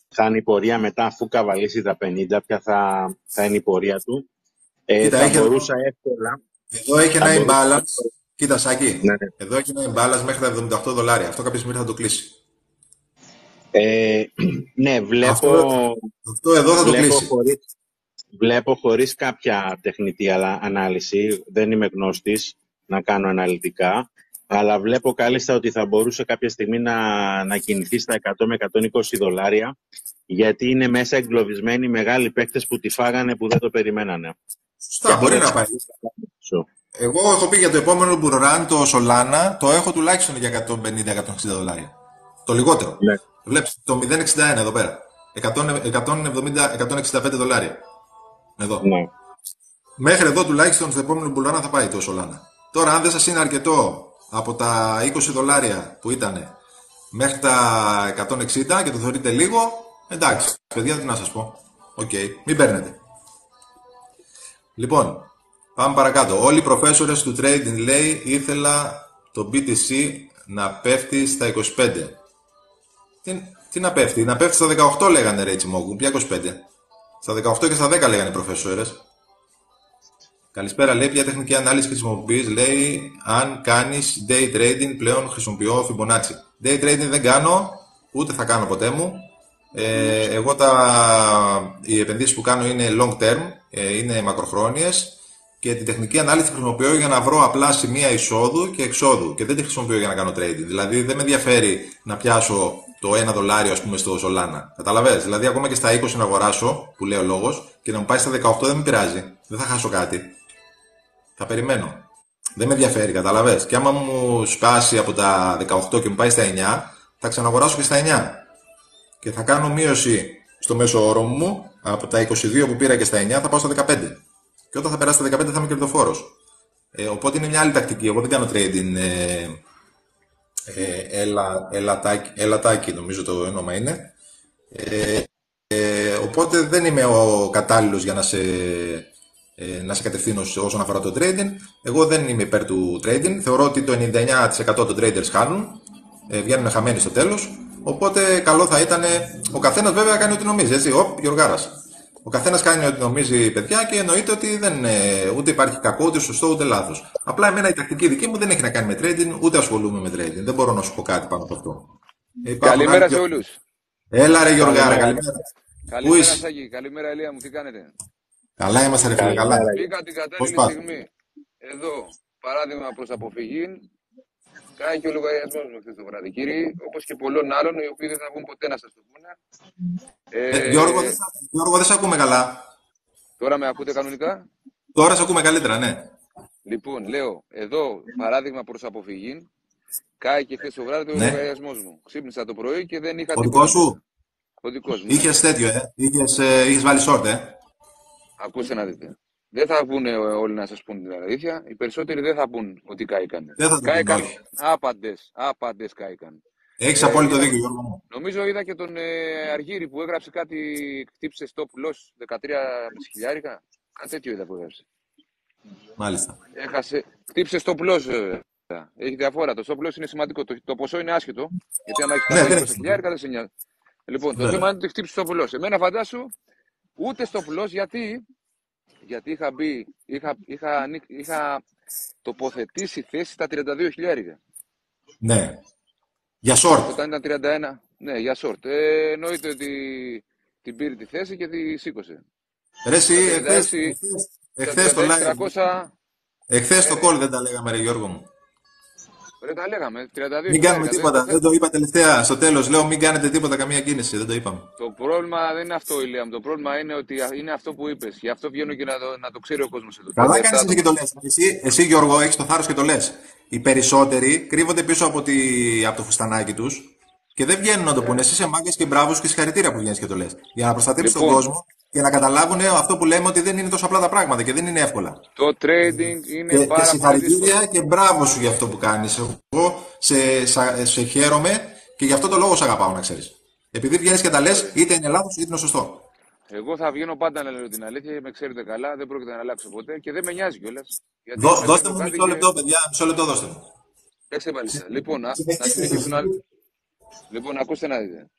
θα είναι η πορεία μετά, αφού καβαλήσει τα 50, ποια θα είναι η πορεία του. κοίτα, Θα έχει εδώ, μπορούσα εύκολα. εδώ έχει Θα ένα μπορούσα, imbalance. Κοίτα, Σάκη, ναι. εδώ έχει ένα imbalance μέχρι τα 78 δολάρια. Αυτό κάποια στιγμή θα το κλείσει. Ναι, Αυτό, αυτό εδώ θα το κλείσει. βλέπω χωρίς κάποια τεχνητή ανάλυση, δεν είμαι γνώστης να κάνω αναλυτικά, αλλά βλέπω κάλλιστα ότι θα μπορούσε κάποια στιγμή να κινηθεί στα 100 με 120 δολάρια, γιατί είναι μέσα εγκλωβισμένοι μεγάλοι παίκτες που τη φάγανε που δεν το περιμένανε. Σωστά, μπορεί να πάει. Εγώ έχω πει για το επόμενο Burran, το Solana, το έχω τουλάχιστον για 150-160 δολάρια. Το λιγότερο. Ναι. Βλέπεις το 0,61 εδώ πέρα. 170-165 δολάρια. Εδώ. Ναι. Μέχρι εδώ τουλάχιστον στο επόμενο Burran θα πάει το Solana. Τώρα, αν δεν σας είναι αρκετό από τα 20 δολάρια που ήταν μέχρι τα 160 και το θεωρείτε λίγο, εντάξει, παιδιά, τι να σας πω. Οκ, μην παίρνετε. Λοιπόν, πάμε παρακάτω. Όλοι οι προφέσορες του trading, λέει, ήθελα το BTC να πέφτει στα 25. Τι να πέφτει? Να πέφτει στα 18 λέγανε, ρε Τσιμόγκου. Ποια 25? Στα 18 και στα 10 λέγανε οι προφέσορες. Καλησπέρα, λέει, ποια τεχνική ανάλυση χρησιμοποιείς? Λέει, αν κάνεις day trading, πλέον χρησιμοποιώ Fibonacci. Day trading δεν κάνω, ούτε θα κάνω ποτέ μου. Εγώ οι επενδύσεις που κάνω είναι long term, είναι μακροχρόνιες, και την τεχνική ανάλυση χρησιμοποιώ για να βρω απλά σημεία εισόδου και εξόδου, και δεν τη χρησιμοποιώ για να κάνω trading. Δηλαδή δεν με ενδιαφέρει να πιάσω το 1 δολάριο, ας πούμε, στο Solana. Καταλαβαίνεις? Δηλαδή ακόμα και στα 20 να αγοράσω, που λέει ο λόγος, και να μου πάει στα 18 δεν με πειράζει. Δεν θα χάσω κάτι. Θα περιμένω. Δεν με ενδιαφέρει, καταλαβαίνεις? Και άμα μου σπάσει από τα 18 και μου πάει στα 9, θα ξαναγοράσω και στα 9. Και θα κάνω μείωση στο μέσο όρο μου, από τα 22 που πήρα και στα 9 θα πάω στα 15. Και όταν θα περάσει στα 15 θα είμαι κερδοφόρος. Οπότε είναι μια άλλη τακτική. Εγώ δεν κάνω trading ελατάκι, νομίζω το όνομα είναι. Οπότε δεν είμαι ο κατάλληλος για να σε κατευθύνω όσον αφορά το trading. Εγώ δεν είμαι υπέρ του trading. Θεωρώ ότι το 99% των traders χάνουν. Βγαίνουν χαμένοι στο τέλος. Οπότε καλό θα ήταν. Ο καθένας βέβαια κάνει ό,τι νομίζει. Έτσι, Γιωργάρας. Ο καθένας κάνει ό,τι νομίζει, παιδιά, και εννοείται ότι ούτε υπάρχει κακό, ούτε σωστό, ούτε λάθος. Απλά εμένα η τακτική δική μου δεν έχει να κάνει με trading, ούτε ασχολούμαι με trading. Δεν μπορώ να σου πω κάτι πάνω από αυτό. Καλημέρα σε όλους. Έλα, ρε Γιωργάρα, καλημέρα. Καλημέρα, Σάκη. Καλημέρα, Ελία μου. Τι κάνετε? Καλά είμαστε, ρε φίλε, καλά. Πήγα την κατάλληλη στιγμή. Εδώ, παράδειγμα προς αποφυγή. Κάνει και ο λογαριασμός μου χθες το βράδυ, κύριοι, όπως και πολλών άλλων, οι οποίοι δεν θα βγουν ποτέ να σας το πούνε. Γιώργο, δεν σε ακούμε καλά. Τώρα με ακούτε κανονικά? Τώρα σε ακούμε καλύτερα, ναι. Λοιπόν, λέω, εδώ, παράδειγμα προς αποφυγή, κάει και χθες το βράδυ ο λογαριασμός μου. Ξύπνησα το πρωί και δεν είχα τίποτα. Ο δικός σου? Ο δικός μου. Είχες τέτοιο, είχες βάλει short, Ακούστε να δείτε. Δεν θα βγουν όλοι να σας πούν την αλήθεια. Οι περισσότεροι δεν θα πούν ότι κάηκαν. Δεν θα το πούν, όχι. Άπαντες κάηκαν. Έχεις απόλυτο δίκιο, Γιώργο μου. Νομίζω είδα και τον Αργύρη που έγραψε κάτι, χτύπησε stop loss 13,5 χιλιάρικα. Κάτι τέτοιο είδα που έγραψε. Μάλιστα. Χτύπησε stop loss, βέβαια. Έχει διαφορά. Το stop loss είναι σημαντικό. Το ποσό είναι άσχετο. Γιατί άμα έχει 20 χιλιάρικα δεν σε νοιάζει. Λοιπόν, το θέμα είναι ότι χτύπησε stop loss. Εμένα φαντάσου ούτε stop loss, γιατί είχα τοποθετήσει θέση στα 32 χιλιάρικα. Ναι. Για short. Όταν ήταν 31. Ναι, για short. Εννοείται ότι την πήρε τη θέση και τη σήκωσε. Ρε εσύ, εχθές το live. 300. Εχθές το call δεν τα λέγαμε, ρε Γιώργο μου. Ρε, τα λέγαμε. 32. Μην κάνουμε τίποτα. Δεν το είπα τελευταία. Στο τέλος λέω μην κάνετε τίποτα, καμία κίνηση. Δεν το είπαμε. Το πρόβλημα δεν είναι αυτό, Ηλία μου. Το πρόβλημα είναι ότι είναι αυτό που είπες. Γι' αυτό βγαίνω και να το ξέρει ο κόσμος εδώ. Καλά κάνεις εσύ και το λες. Εσύ Γιώργο έχεις το θάρρος και το λες. Οι περισσότεροι κρύβονται πίσω από το φουστανάκι τους και δεν βγαίνουν να το πούνε. Εσύ είσαι μάγκες και μπράβους και συγχαρητήρια που βγαίνεις και το λες. Για να προστατεύσεις τον κόσμο και να καταλάβουν αυτό που λέμε ότι δεν είναι τόσο απλά τα πράγματα και δεν είναι εύκολα. Το trading είναι πάρα πολύ. Συγχαρητήρια και μπράβο σου για αυτό που κάνεις. Εγώ σε χαίρομαι και γι' αυτό το λόγο σε αγαπάω, να ξέρεις. Επειδή βγαίνεις και τα λες, είτε είναι λάθος είτε είναι σωστό. Εγώ θα βγαίνω πάντα να λέω την αλήθεια, με ξέρετε καλά, δεν πρόκειται να αλλάξω ποτέ και δεν με νοιάζει κιόλας. Δώστε μου μισό λεπτό, παιδιά, μισό λεπτό δώστε μου. Λοιπόν, να συνεχίσουν άλλοι. Λοιπόν, ακούστε να δείτε.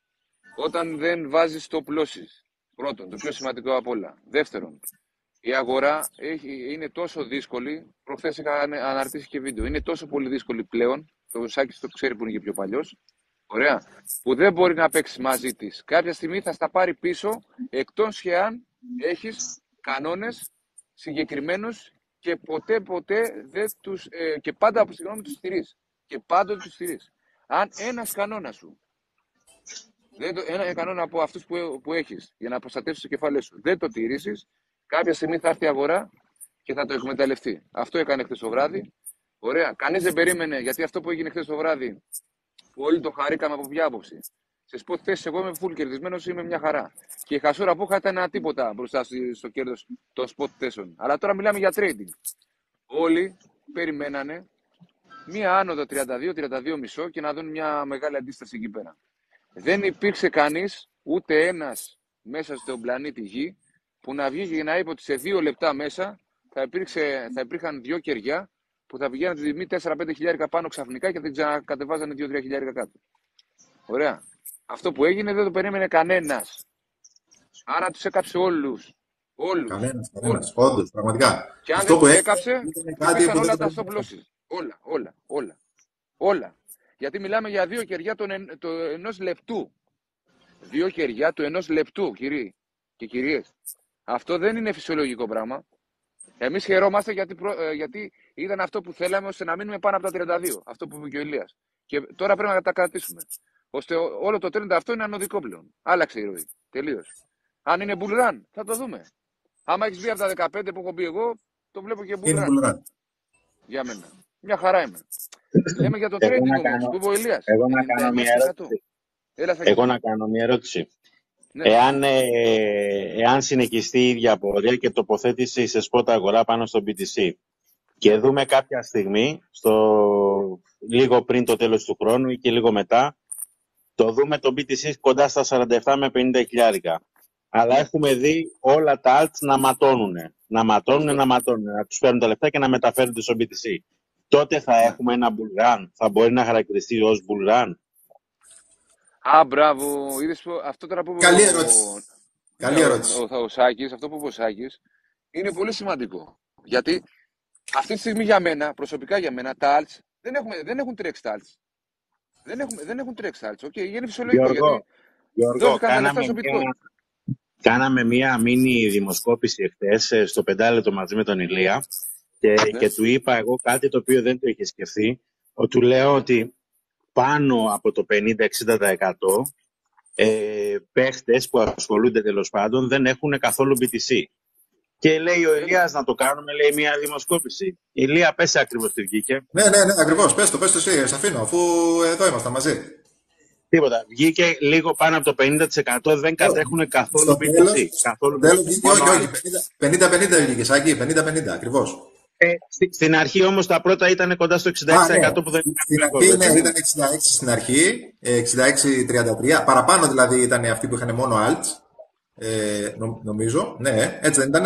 Όταν δεν βάζεις stop losses, πρώτον, το πιο σημαντικό απ' όλα. Δεύτερον, η αγορά είναι τόσο δύσκολη, προχθές είχα αναρτήσει και βίντεο, είναι τόσο πολύ δύσκολη πλέον, το Σάκης το ξέρει που είναι και πιο παλιός, ωραία, που δεν μπορεί να παίξει μαζί της. Κάποια στιγμή θα στα πάρει πίσω, εκτός και αν έχεις κανόνες συγκεκριμένους και ποτέ δεν τους, και πάντα από συγγνώμη τους στηρείς. Και πάντοτε τους στηρείς. Αν ένας κανόνα σου, ένα κανόνα από αυτούς που έχεις για να προστατεύσεις το κεφάλαιο σου, δεν το τηρήσεις, κάποια στιγμή θα έρθει η αγορά και θα το εκμεταλλευτεί. Αυτό έκανε χθες το βράδυ. Ωραία. Κανείς δεν περίμενε, γιατί αυτό που έγινε χθες το βράδυ, που όλοι το χαρήκαμε από ποια άποψη. Σε spot θέσεις, εγώ είμαι full κερδισμένος, είμαι μια χαρά. Και η χασούρα που είχα ήταν ένα τίποτα μπροστά στο κέρδος των spot θέσεων. Αλλά τώρα μιλάμε για trading. Όλοι περιμένανε μία άνοδο 32-32,5 και να δουν μια μεγάλη αντίσταση εκεί πέρα. Δεν υπήρξε κανείς, ούτε ένας μέσα στον πλανήτη Γη, που να βγει και να είπε ότι σε 2 λεπτά μέσα θα υπήρχαν 2 κεριά που θα πηγαίνουν τη τιμή 4-5 χιλιάρικα πάνω ξαφνικά και δεν ξανακατεβάζανε 2-3 χιλιάρικα κάτω. Ωραία. Αυτό που έγινε δεν το περίμενε κανένας. Άρα τους έκαψε όλους. Κανένας. Όντως, πραγματικά. Και αν αυτό δεν που τους έκαψε, κάτι όλα τα stop losses. Όλα. Γιατί μιλάμε για 2 κεριά του 1 λεπτού. 2 κεριά του 1 λεπτού, κύριοι και κυρίες. Αυτό δεν είναι φυσιολογικό πράγμα. Εμείς χαιρόμαστε γιατί ήταν αυτό που θέλαμε ώστε να μείνουμε πάνω από τα 32. Αυτό που είπε και ο Ηλίας. Και τώρα πρέπει να τα κρατήσουμε. Ώστε όλο το trend αυτό είναι ανωδικό πλέον. Άλλαξε η ροή. Τελείως. Αν είναι bull run, θα το δούμε. Άμα έχεις βγει από τα 15 που έχω πει εγώ, το βλέπω και bull run. Για μένα. Μια χαρά είμαι. Λέμε για το trading όμως, που είπε ο Ηλίας. Εγώ να κάνω μια ερώτηση. Ναι. Εάν συνεχιστεί η ίδια πορεία και τοποθέτηση σε spot αγορά πάνω στο BTC και δούμε κάποια στιγμή, λίγο πριν το τέλος του χρόνου ή και λίγο μετά, το δούμε το BTC κοντά στα 47 με 50 χιλιάρικα. Αλλά έχουμε δει όλα τα alts να ματώνουν. Να τους φέρουν τα λεφτά και να μεταφέρουν στο BTC. Τότε θα έχουμε ένα bull run. Θα μπορεί να χαρακτηριστεί ως bull run. Μπράβο. Είδες αυτό τώρα που καλή ερώτηση. Καλή ερώτηση. Αυτό που είπε ο Σάκης είναι πολύ σημαντικό. Γιατί αυτή τη στιγμή για μένα, προσωπικά για μένα, τα alts δεν έχουν τρέξει τα alts. Δεν έχουν τρέξει τα alts. Okay, είναι φυσιολογικό. Γιώργο, κάναμε μία μίνι δημοσκόπηση εχθές στο 5 μαζί με τον Ηλία και του είπα εγώ κάτι το οποίο δεν το είχε σκεφτεί. Του λέω ότι πάνω από το 50-60% παίχτες που ασχολούνται τέλος πάντων δεν έχουν καθόλου BTC. Και λέει ο Ηλίας να το κάνουμε, λέει, μια δημοσκόπηση. Ηλία, πες ακριβώς τι βγήκε. Ναι, ακριβώς. Πες το εσύ, σε αφήνω, αφού εδώ ήμασταν μαζί. Τίποτα. Βγήκε λίγο πάνω από το 50% δεν κατέχουν καθόλου BTC. Όχι. 50-50 βγήκε, Σάκη, 50-50, ακριβώς. Στην αρχή όμως τα πρώτα ήταν κοντά στο 66% που δεν ήταν. Ήταν 66 στην αρχή, 66-33. Παραπάνω δηλαδή ήταν αυτοί που είχαν μόνο alts. Νομίζω. Ναι, έτσι δεν ήταν.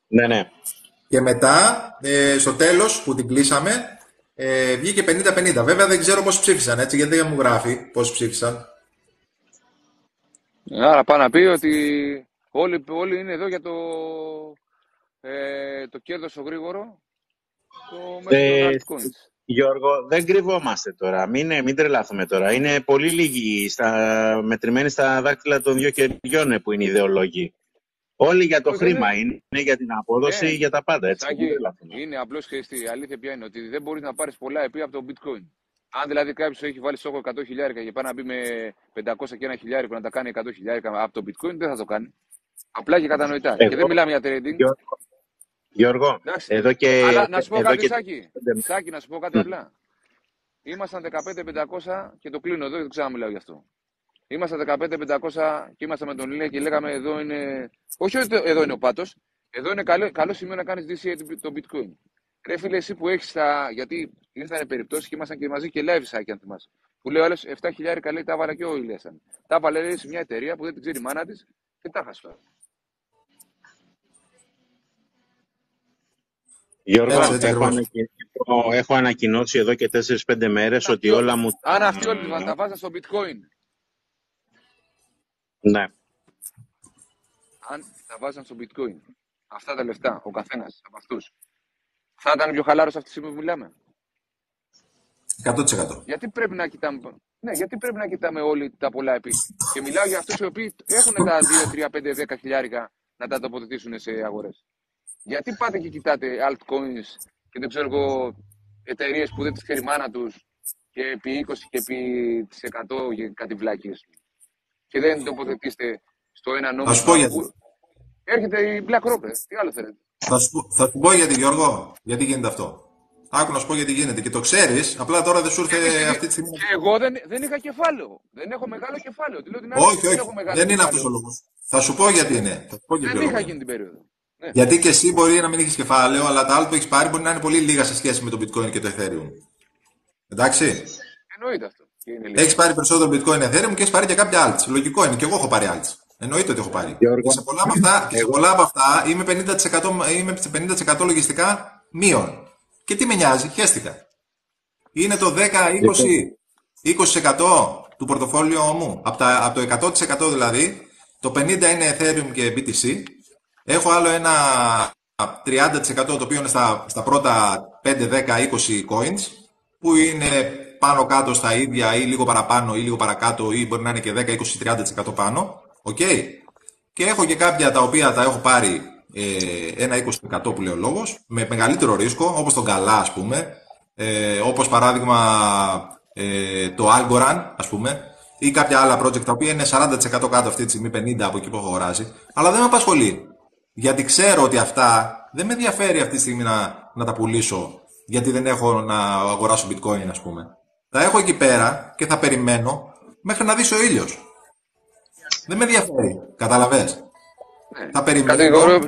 Ναι. Και μετά, στο τέλος που την κλείσαμε, βγήκε 50-50. Βέβαια δεν ξέρω πώς ψήφισαν, έτσι, γιατί δεν μου γράφει πώς ψήφισαν. Άρα πάει να πει ότι όλοι είναι εδώ για το κέρδος το γρήγορο, το μέσο των altcoins. Γιώργο, δεν κρυβόμαστε τώρα. Μην τρελάθουμε τώρα. Είναι πολύ λίγοι μετρημένοι στα δάκτυλα των δύο χεριών που είναι ιδεολόγοι. Όλοι για το χρήμα είναι για την απόδοση, για τα πάντα. Έτσι, είναι απλώς χρήστη. Η αλήθεια ποια είναι ότι δεν μπορείς να πάρεις πολλά επί από το bitcoin. Αν δηλαδή κάποιος έχει βάλει στόχο 100.000 και πάει να μπει με 500 και 1.000 να τα κάνει 100.000 από το bitcoin, δεν θα το κάνει. Απλά και κατανοητά. Και δεν μιλάμε για trading. Γιώργο, εδώ και... Αλλά να σου πω κάτι, Σάκη, να σου πω κάτι απλά. Ήμασταν 15.500 και το κλείνω εδώ, δεν ξέρω να μιλάω γι' αυτό. Ήμασταν 15.500 και ήμασταν με τον Ηλία και λέγαμε εδώ είναι... Όχι ότι εδώ είναι ο πάτος, εδώ είναι καλό σημείο να κάνεις DCA το bitcoin. Ρε φίλε, εσύ που έχεις τα... Γιατί ήρθαν περιπτώσεις και ήμασταν και μαζί και live, Σάκη, αν θυμάσαι. Που λέει ο άλλος 7.000 λέει τα έβαλα και ο Ηλίας. Τα έβαλε σε μια εταιρεία που δεν την ξέρει η μάνα της και τα χάσει. Γιώργο, έχω ανακοινώσει εδώ και 4-5 μέρες ότι όλα μου... Αν αυτοί όλοι τα βάζαν στο bitcoin. Ναι. Αν τα βάζαν στο bitcoin, αυτά τα λεφτά, ο καθένας από αυτούς, θα ήταν πιο χαλάρος αυτή τη στιγμή που μιλάμε. 100%. Γιατί πρέπει να κοιτάμε, γιατί πρέπει να κοιτάμε όλοι τα πολλά επί. Και μιλάω για αυτούς οι οποίοι έχουν τα 2, 3, 5, 10 χιλιάρικα να τα τοποθετήσουν σε αγορές. Γιατί πάτε και κοιτάτε altcoins και δεν ξέρω εγώ εταιρείες που δεν τις ξέρει η μάνα τους και επί 20 και επί 100 για κάτι βλάκες και δεν τοποθετήσετε στο ένα νόμο. Θα σου πω γιατί. Έρχεται η BlackRock, τι άλλο θέλετε. Θα σου πω γιατί, Γιώργο, γιατί γίνεται αυτό. Άκου να σου πω γιατί γίνεται και το ξέρεις, απλά τώρα δεν σου ήρθε αυτή τη στιγμή. Και εγώ δεν είχα κεφάλαιο. Δεν έχω μεγάλο κεφάλαιο. Όχι, δεν είναι αυτός ο λόγος. Θα σου πω γιατί είναι. Δεν είχα εκείνη την περίοδο. Ναι. Γιατί και εσύ μπορεί να μην έχεις κεφάλαιο, αλλά τα άλλα που έχεις πάρει μπορεί να είναι πολύ λίγα σε σχέση με το bitcoin και το ethereum. Εντάξει. Εννοείται αυτό. Έχεις πάρει περισσότερο bitcoin ethereum και έχεις πάρει και κάποια alts. Λογικό είναι. Και εγώ έχω πάρει alts. Εννοείται ότι έχω πάρει. Και σε πολλά από αυτά είμαι 50% λογιστικά μείον. Και τι με νοιάζει, χαίστηκα. Είναι το 10-20% του πορτοφόλιου μου. Από το 100% δηλαδή, το 50% είναι ethereum και BTC. Έχω άλλο ένα 30% το οποίο είναι στα πρώτα 5, 10, 20 coins που είναι πάνω κάτω στα ίδια ή λίγο παραπάνω ή λίγο παρακάτω ή μπορεί να είναι και 10, 20, 30% πάνω. Okay. Και έχω και κάποια τα οποία τα έχω πάρει ένα 20% που λέει ο λόγος με μεγαλύτερο ρίσκο όπως τον Καλά ας πούμε όπως παράδειγμα το Algorand ας πούμε ή κάποια άλλα project τα οποία είναι 40% κάτω αυτή τη στιγμή 50% από εκεί που έχω αγοράσει αλλά δεν με απασχολεί. Γιατί ξέρω ότι αυτά δεν με ενδιαφέρει αυτή τη στιγμή να τα πουλήσω γιατί δεν έχω να αγοράσω bitcoin ας πούμε. Τα έχω εκεί πέρα και θα περιμένω μέχρι να δεις ο ήλιος. Δεν με ενδιαφέρει. Καταλαβες. Θα περιμένω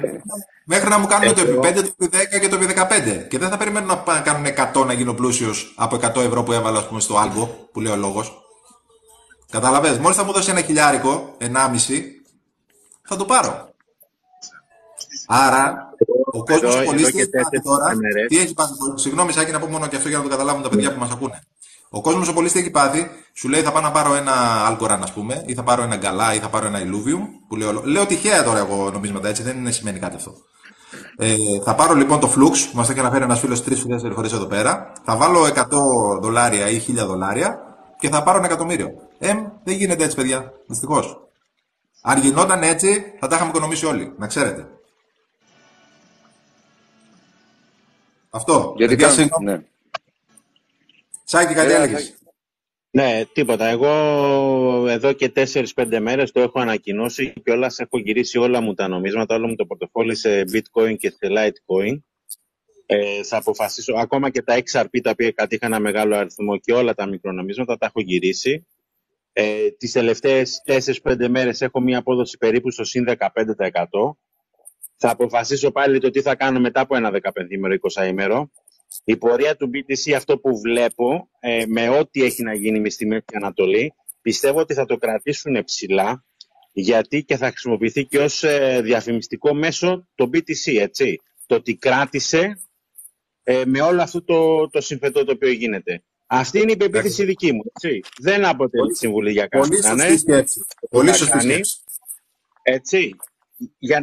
μέχρι να μου κάνουν το επί 5, το επί 10 και το επί 15. Και δεν θα περιμένω να κάνουν 100 να γίνω πλούσιος από 100 ευρώ που έβαλα ας πούμε, στο Algo που λέει ο λόγος. Καταλαβες. Μόλις θα μου δώσει ένα χιλιάρικο, 1,5, θα το πάρω. Άρα, ο κόσμος πολίτης τι έχει πάθει τώρα, τι έχει πάθει, συγγνώμη Σάκη να πω μόνο και αυτό για να το καταλάβουν τα παιδιά που μας ακούνε. Ο κόσμος ο πολίτης τι έχει πάθει, σου λέει θα πάω να πάρω ένα Algorand ας πούμε, ή θα πάρω ένα Gala ή θα πάρω ένα Illuvium, που λέω τυχαία τώρα εγώ νομίσματα έτσι, δεν σημαίνει κάτι αυτό. Θα πάρω λοιπόν το Flux, που μας έχει αναφέρει ένας φίλος 3 φορές εδώ πέρα, θα βάλω $100 ή $1,000 και θα πάρω 1.000.000. Δεν γίνεται έτσι παιδιά, δυστυχώς. Αν γινόταν έτσι, θα τα είχαμε οικονομήσει όλοι, να ξέρετε. Αυτό. Γιατί ναι. Σάκη, κάτι έλεγες. Ναι, τίποτα. Εγώ εδώ και 4-5 μέρες το έχω ανακοινώσει και όλας έχω γυρίσει όλα μου τα νομίσματα, όλο μου το πορτοφόλι σε bitcoin και σε litecoin. Θα αποφασίσω, ακόμα και τα XRP τα οποία κατήχα ένα μεγάλο αριθμό και όλα τα μικρονομίσματα τα έχω γυρίσει. Τις τελευταίες 4-5 μέρες έχω μία απόδοση περίπου στο συν 15%. Θα αποφασίσω πάλι το τι θα κάνω μετά από ένα 15ημερο, 20ημερο. Η πορεία του BTC, αυτό που βλέπω, με ό,τι έχει να γίνει στη Μέση Ανατολή, πιστεύω ότι θα το κρατήσουν ψηλά, γιατί και θα χρησιμοποιηθεί και ως διαφημιστικό μέσο το BTC, έτσι. Το ότι κράτησε με όλο αυτό το συμφετό το οποίο γίνεται. Αυτή είναι η πεποίθηση δική μου, έτσι. Δεν αποτελεί συμβουλή για κανέναν. Πολύ σωστή σκέψη. Πολύ σωστή σκέψη. Έτσι.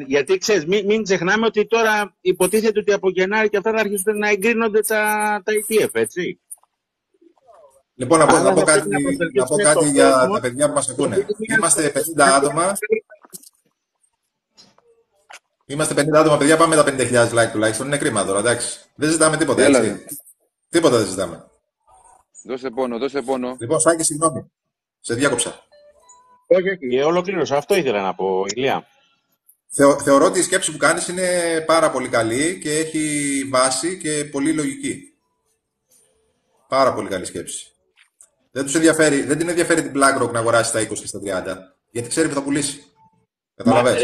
Γιατί ξέρεις, μην ξεχνάμε ότι τώρα υποτίθεται ότι από Γενάρη και αυτά θα αρχίσουν να εγκρίνονται τα ETF, έτσι. Λοιπόν, να πω κάτι για τα παιδιά που μας ακούνε. Είμαστε 50 άτομα. Είμαστε 50 άτομα, παιδιά, πάμε τα 50.000 like τουλάχιστον. Είναι κρίμα τώρα, εντάξει. Δεν ζητάμε τίποτα, έτσι. Τίποτα δεν ζητάμε. Δώσε πόνο. Λοιπόν, Σάκη, συγγνώμη. Σε διάκοψα. Όχι, ολοκλήρωσα. Αυτό ήθελα να πω, Ηλία. Θεωρώ ότι η σκέψη που κάνεις είναι πάρα πολύ καλή και έχει βάση και πολύ λογική. Πάρα πολύ καλή σκέψη. Δεν την ενδιαφέρει την BlackRock να αγοράσει τα 20 και στα 30, γιατί ξέρει που θα πουλήσει. Καταλαβαίνεις.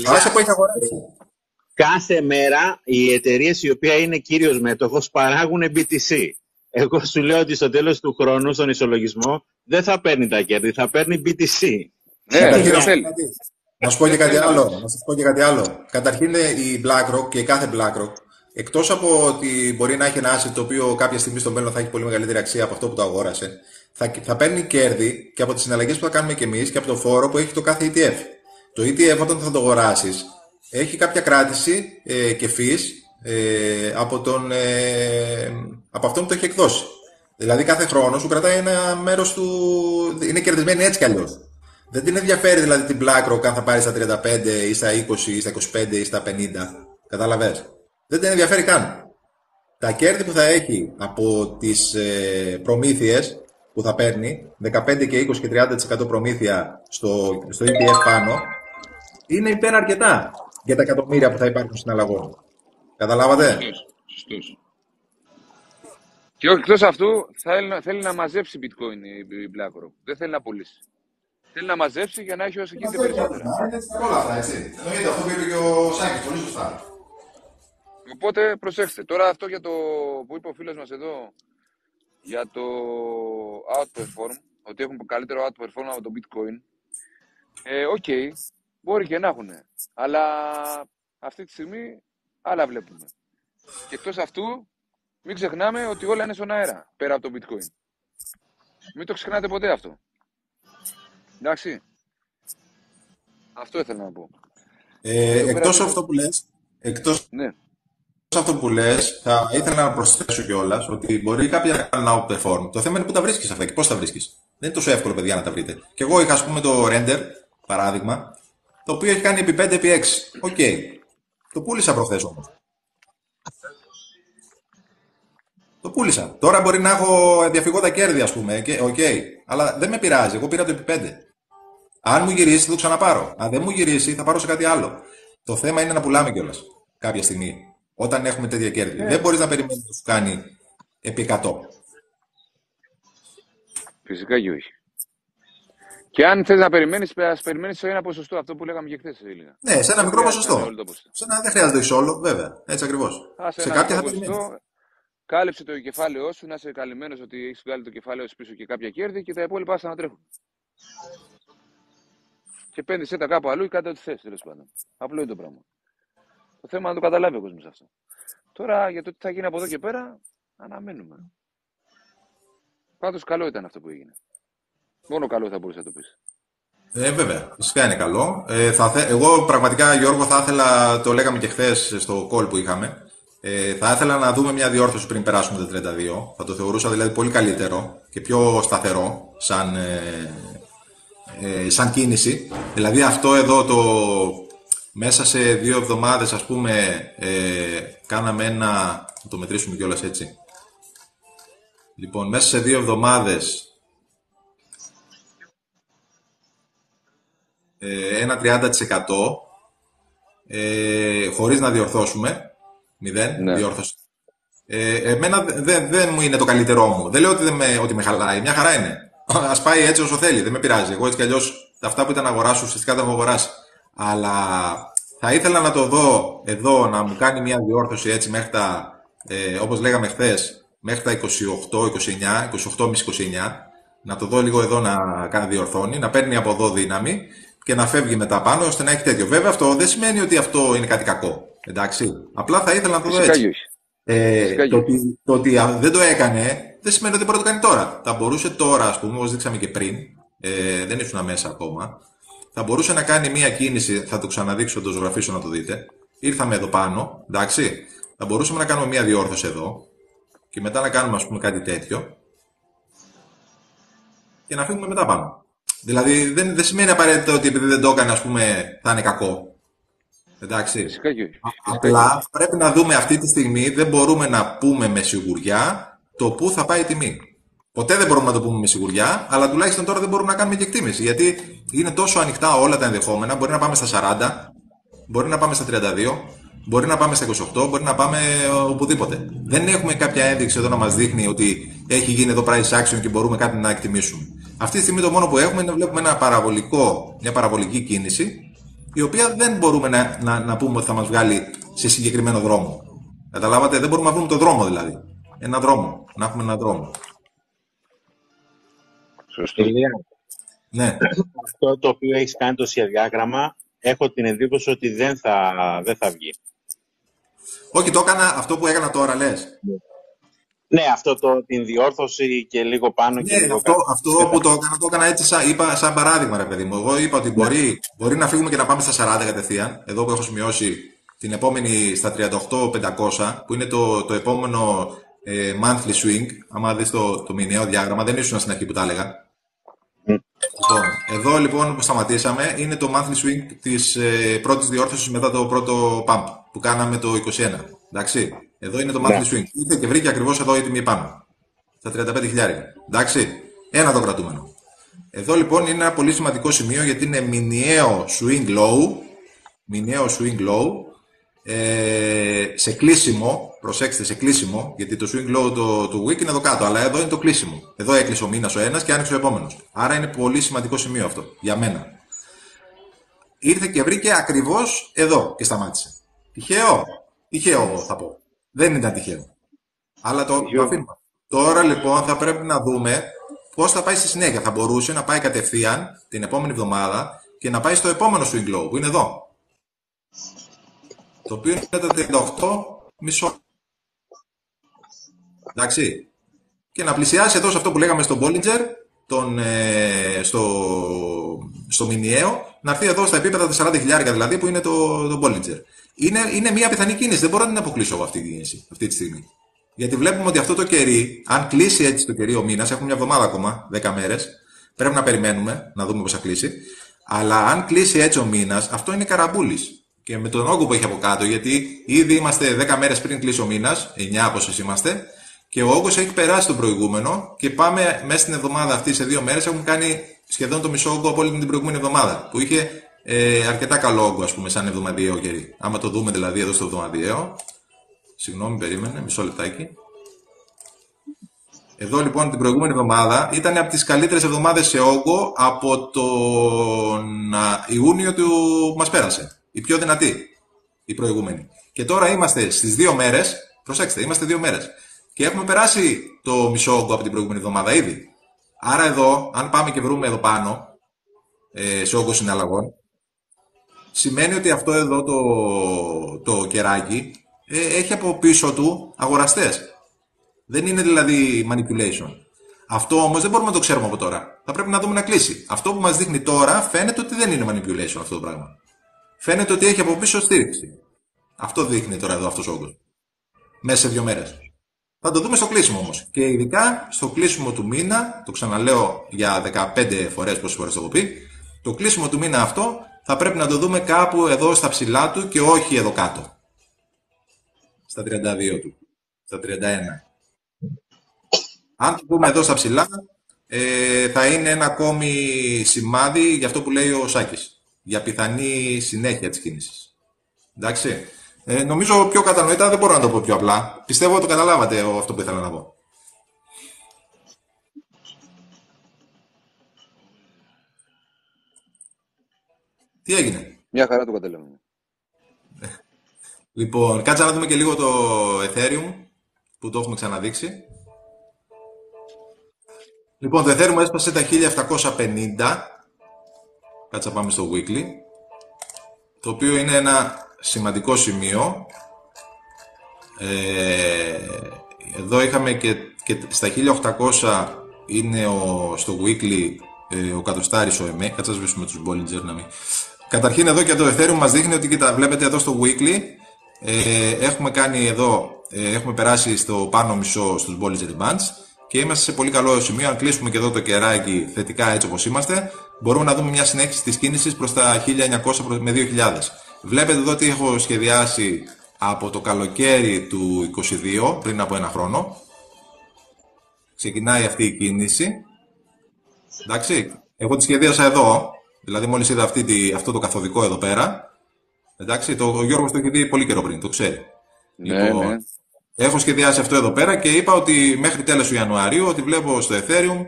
Άσε που έχει αγοράσει. Κάθε μέρα οι εταιρείες οι οποίες είναι κύριος μέτοχος παράγουν BTC. Εγώ σου λέω ότι στο τέλος του χρόνου, στον ισολογισμό, δεν θα παίρνει τα κέρδη, θα παίρνει BTC. Να σου πω και κάτι άλλο. Καταρχήν η BlackRock και κάθε BlackRock, εκτός από ότι μπορεί να έχει ένα asset το οποίο κάποια στιγμή στο μέλλον θα έχει πολύ μεγαλύτερη αξία από αυτό που το αγόρασε, θα παίρνει κέρδη και από τις συναλλαγές που θα κάνουμε και εμείς και από το φόρο που έχει το κάθε ETF. Το ETF όταν θα το αγοράσεις έχει κάποια κράτηση και fees από αυτόν που το έχει εκδώσει. Δηλαδή κάθε χρόνο σου κρατάει ένα μέρος του, είναι κερδισμένη έτσι κι αλλιώς. Δεν την ενδιαφέρει δηλαδή την BlackRock αν θα πάρει στα 35 ή στα 20 ή στα 25 ή στα 50. Κατάλαβες. Δεν την ενδιαφέρει καν. Τα κέρδη που θα έχει από τις προμήθειες που θα παίρνει, 15 και 20 και 30% προμήθεια στο ETF πάνω, είναι υπέρα αρκετά για τα εκατομμύρια που θα υπάρχουν στην αλλαγό. Καταλάβατε. Σωστός. Και όχι εκτός αυτού, θέλει να μαζέψει bitcoin η BlackRock. Δεν θέλει να πουλήσει. Θέλει να μαζέψει για να έχει όσο γίνεται περισσότερα. Είναι όλα αυτά, έτσι. Εννοείται αυτό που είπε και ο Σάκης, πολύ σωστά. Οπότε προσέξτε. Τώρα αυτό για το που είπε ο φίλος μας εδώ, για το outperform, ότι έχουν καλύτερο outperform από το bitcoin. Οκ, μπορεί και να έχουν. Αλλά αυτή τη στιγμή άλλα βλέπουμε. Και εκτός αυτού, μην ξεχνάμε ότι όλα είναι στον αέρα, πέρα από το bitcoin. Μην το ξεχνάτε ποτέ αυτό. Εντάξει. Αυτό ήθελα να πω. Εκτός αυτό που λες, αυτό που λες, θα ήθελα να προσθέσω κιόλας ότι μπορεί κάποια να κάνουν outperform. Το θέμα είναι πού τα βρίσκεις αυτά και πώς τα βρίσκεις. Δεν είναι τόσο εύκολο, παιδιά, να τα βρείτε. Και εγώ είχα, ας πούμε, το Render, παράδειγμα, το οποίο έχει κάνει επί 5 επί 6. Οκ. Το πούλησα προχθές όμως. Το πούλησα. Τώρα μπορεί να έχω διαφυγόντα κέρδη, ας πούμε. Αλλά δεν με πειράζει. Εγώ πήρα το επί 5. Αν μου γυρίσει, θα το ξαναπάρω. Αν δεν μου γυρίσει, θα πάρω σε κάτι άλλο. Το θέμα είναι να πουλάμε κιόλας κάποια στιγμή. Όταν έχουμε τέτοια κέρδη. Δεν μπορείς να περιμένεις να σου κάνει επί 100. Φυσικά και όχι. Και αν θες να περιμένεις, ας περιμένεις σε ένα ποσοστό. Αυτό που λέγαμε και χθες. Ναι, σε ένα μικρό ποσοστό. Σε ένα δεν χρειάζεται το όλο, βέβαια. Έτσι ακριβώς. Σε κάποια θα περιμένεις. Κάλυψε το κεφάλαιό σου, να είσαι καλυμμένος ότι έχεις βγάλει το κεφάλαιο σου πίσω και κάποια κέρδη και τα υπόλοιπα άστα να τρέχουν. Και επένδυσέ τα κάπου αλλού ή κάτι ό,τι θες, τέλος πάντων. Απλό είναι το πράγμα. Το θέμα είναι να το καταλάβει ο κόσμος αυτό. Τώρα για το τι θα γίνει από εδώ και πέρα, αναμένουμε. Πάντως καλό ήταν αυτό που έγινε. Μόνο καλό θα μπορούσε να το πεις. Βέβαια, φυσικά είναι καλό. Εγώ πραγματικά, Γιώργο, θα ήθελα, το λέγαμε και χθες στο call που είχαμε, θα ήθελα να δούμε μια διόρθωση πριν περάσουμε τα 32. Θα το θεωρούσα δηλαδή πολύ καλύτερο και πιο σταθερό σαν κίνηση. Δηλαδή αυτό εδώ μέσα σε 2 εβδομάδες, ας πούμε, κάναμε θα το μετρήσουμε κιόλας έτσι. Λοιπόν, μέσα σε 2 εβδομάδες ένα 30% χωρίς να διορθώσουμε. 0, ναι. Διόρθωση. Εμένα δεν μου είναι το καλύτερό μου. Δεν λέω ότι με χαλάει. Μια χαρά είναι. Ας πάει έτσι όσο θέλει. Δεν με πειράζει. Εγώ έτσι κι αλλιώς αυτά που ήταν να αγοράσω ουσιαστικά δεν έχω αγοράσει. Αλλά θα ήθελα να το δω εδώ να μου κάνει μια διόρθωση έτσι μέχρι τα, όπως λέγαμε χθες, μέχρι τα 28,5-29. Να το δω λίγο εδώ να διορθώνει, να παίρνει από εδώ δύναμη και να φεύγει μετά πάνω ώστε να έχει τέτοιο. Βέβαια αυτό δεν σημαίνει ότι αυτό είναι κάτι κακό. Εντάξει. Απλά θα ήθελα να το δω έτσι. Το ότι δεν το έκανε δεν σημαίνει ότι δεν μπορεί να το κάνει τώρα. Θα μπορούσε τώρα, ας πούμε, όπως δείξαμε και πριν, δεν ήσουν μέσα ακόμα, θα μπορούσε να κάνει μία κίνηση, θα το ξαναδείξω, θα το ζωγραφίσω να το δείτε. Ήρθαμε εδώ πάνω, εντάξει. Θα μπορούσαμε να κάνουμε μία διόρθωση εδώ και μετά να κάνουμε, ας πούμε, κάτι τέτοιο και να φύγουμε μετά πάνω. Δηλαδή δεν σημαίνει απαραίτητα ότι επειδή δεν το έκανε, ας πούμε, θα είναι κακό. Εντάξει. Απλά πρέπει να δούμε αυτή τη στιγμή, δεν μπορούμε να πούμε με σιγουριά το πού θα πάει η τιμή. Ποτέ δεν μπορούμε να το πούμε με σιγουριά, αλλά τουλάχιστον τώρα δεν μπορούμε να κάνουμε και εκτίμηση. Γιατί είναι τόσο ανοιχτά όλα τα ενδεχόμενα. Μπορεί να πάμε στα 40, μπορεί να πάμε στα 32, μπορεί να πάμε στα 28, μπορεί να πάμε οπουδήποτε. Δεν έχουμε κάποια ένδειξη εδώ να μας δείχνει ότι έχει γίνει εδώ price action και μπορούμε κάτι να εκτιμήσουμε. Αυτή τη στιγμή το μόνο που έχουμε είναι να βλέπουμε μια παραβολική κίνηση, η οποία δεν μπορούμε να πούμε ότι θα μας βγάλει σε συγκεκριμένο δρόμο. Καταλάβατε, δεν μπορούμε να βρούμε το δρόμο δηλαδή. Ένα δρόμο, να έχουμε έναν δρόμο. Ηλία, ναι. Αυτό το οποίο έχεις κάνει το σχεδιάγραμμα, έχω την εντύπωση ότι δεν θα βγει. Όχι, το έκανα αυτό που έκανα τώρα, λες. Ναι, την διόρθωση και λίγο πάνω και λίγο κάτω. Αυτό που το έκανα έτσι, σαν παράδειγμα, ρε παιδί μου. Εγώ είπα ότι μπορεί να φύγουμε και να πάμε στα 40 κατευθείαν. Εδώ που έχω σημειώσει την επόμενη στα 38.500, που είναι το επόμενο monthly swing. Άμα δεις το μηνιαίο διάγραμμα, δεν ήσουν στην αρχή που τα έλεγα. Εδώ λοιπόν που σταματήσαμε είναι το monthly swing της πρώτης διόρθωσης μετά το πρώτο pump που κάναμε το 21. Εντάξει. Εδώ είναι το monthly swing. Ήρθε και βρήκε ακριβώς εδώ η τιμή πάνω. Στα 35.000. Εντάξει. Ένα το κρατούμενο. Εδώ λοιπόν είναι ένα πολύ σημαντικό σημείο γιατί είναι μηνιαίο swing low. Μηνιαίο swing low. Σε κλείσιμο. Προσέξτε, σε κλείσιμο. Γιατί το swing low το week είναι εδώ κάτω. Αλλά εδώ είναι το κλείσιμο. Εδώ έκλεισε ο μήνας ο ένας και άνοιξε ο επόμενος. Άρα είναι πολύ σημαντικό σημείο αυτό. Για μένα. Ήρθε και βρήκε ακριβώς εδώ και σταμάτησε. Τυχαίο. Τυχαίο θα πω. Δεν ήταν τυχαίο. Αλλά το αφήνουμε. Τώρα λοιπόν θα πρέπει να δούμε πώς θα πάει στη συνέχεια. Θα μπορούσε να πάει κατευθείαν την επόμενη εβδομάδα και να πάει στο επόμενο swing low που είναι εδώ. Το οποίο είναι τα 38,5. Εντάξει. Και να πλησιάσει εδώ σε αυτό που λέγαμε στον Bollinger, στο μηνιαίο, να έρθει εδώ στα επίπεδα των 40.000 δηλαδή που είναι το Bollinger. Είναι μια πιθανή κίνηση. Δεν μπορώ να την αποκλείσω από αυτή την κίνηση αυτή τη στιγμή. Γιατί βλέπουμε ότι αυτό το κερί, αν κλείσει έτσι το κερί ο μήνας, έχουμε μια εβδομάδα ακόμα, 10 μέρες, πρέπει να περιμένουμε να δούμε πώς θα κλείσει. Αλλά αν κλείσει έτσι ο μήνας, αυτό είναι καραμπούλης. Και με τον όγκο που έχει από κάτω, γιατί ήδη είμαστε 10 μέρες πριν κλείσει ο μήνας, 9 πόσες είμαστε, και ο όγκος έχει περάσει τον προηγούμενο και πάμε μέσα στην εβδομάδα αυτή σε 2 μέρες. Έχουμε κάνει σχεδόν το μισό όγκο από όλη την προηγούμενη εβδομάδα, που είχε αρκετά καλό όγκο, ας πούμε, σαν εβδομαδιαίο κερί. Άμα το δούμε δηλαδή εδώ στο εβδομαδιαίο. Συγγνώμη, περίμενε, μισό λεπτάκι. Εδώ λοιπόν την προηγούμενη εβδομάδα ήταν από τις καλύτερες εβδομάδες σε όγκο από τον Ιούνιο που μας πέρασε. Η πιο δυνατή, η προηγούμενη. Και τώρα είμαστε στις 2 μέρες, προσέξτε, είμαστε 2 μέρες. Και έχουμε περάσει το μισό όγκο από την προηγούμενη εβδομάδα ήδη. Άρα εδώ, αν πάμε και βρούμε εδώ πάνω, σε όγκο συναλλαγών, σημαίνει ότι αυτό εδώ το κεράκι έχει από πίσω του αγοραστές. Δεν είναι δηλαδή manipulation. Αυτό όμως δεν μπορούμε να το ξέρουμε από τώρα. Θα πρέπει να δούμε να κλείσει. Αυτό που μας δείχνει τώρα φαίνεται ότι δεν είναι manipulation αυτό το πράγμα. Φαίνεται ότι έχει από πίσω στήριξη. Αυτό δείχνει τώρα εδώ αυτός ο όγκος. Μέσα σε 2 μέρες. Θα το δούμε στο κλείσιμο όμως. Και ειδικά στο κλείσιμο του μήνα, το ξαναλέω για 15 φορές, πόσες φορές το έχω πει, το κλείσιμο του μήνα αυτό θα πρέπει να το δούμε κάπου εδώ στα ψηλά του και όχι εδώ κάτω. Στα 32 του. Στα 31. Αν το πούμε εδώ στα ψηλά, θα είναι ένα ακόμη σημάδι για αυτό που λέει ο Σάκης. Για πιθανή συνέχεια της κίνησης. Εντάξει. Νομίζω πιο κατανοητά, δεν μπορώ να το πω πιο απλά. Πιστεύω ότι το καταλάβατε αυτό που ήθελα να πω. Τι έγινε? Μια χαρά το καταλαβαίνω. Λοιπόν, κάτσε να δούμε και λίγο το Ethereum που το έχουμε ξαναδείξει. Λοιπόν, το Ethereum έσπασε τα 1750. Κάτσε να πάμε στο weekly. Το οποίο είναι ένα σημαντικό σημείο. Εδώ είχαμε και στα 1800 είναι στο weekly ο κατοστάρης ο ΕΜΕ. Κάτσε να σβήσουμε τους Bollinger να μην. Καταρχήν εδώ και το Ethereum μας δείχνει ότι, κοίτα, βλέπετε εδώ στο weekly, έχουμε κάνει εδώ, έχουμε περάσει στο πάνω μισό στους Bollinger Bands και είμαστε σε πολύ καλό σημείο. Αν κλείσουμε και εδώ το κεράκι θετικά έτσι όπως είμαστε, μπορούμε να δούμε μια συνέχιση της κίνησης προς τα 1900 με 2000. Βλέπετε εδώ ότι έχω σχεδιάσει από το καλοκαίρι του 22, πριν από ένα χρόνο. Ξεκινάει αυτή η κίνηση. Εντάξει, εγώ τη σχεδίασα εδώ. Δηλαδή, μόλις είδα αυτό το καθοδικό εδώ πέρα. Εντάξει, ο Γιώργος το έχει δει πολύ καιρό πριν, το ξέρει. Ναι, λοιπόν, ναι. Έχω σχεδιάσει αυτό εδώ πέρα και είπα ότι μέχρι τέλος του Ιανουαρίου ότι βλέπω στο Ethereum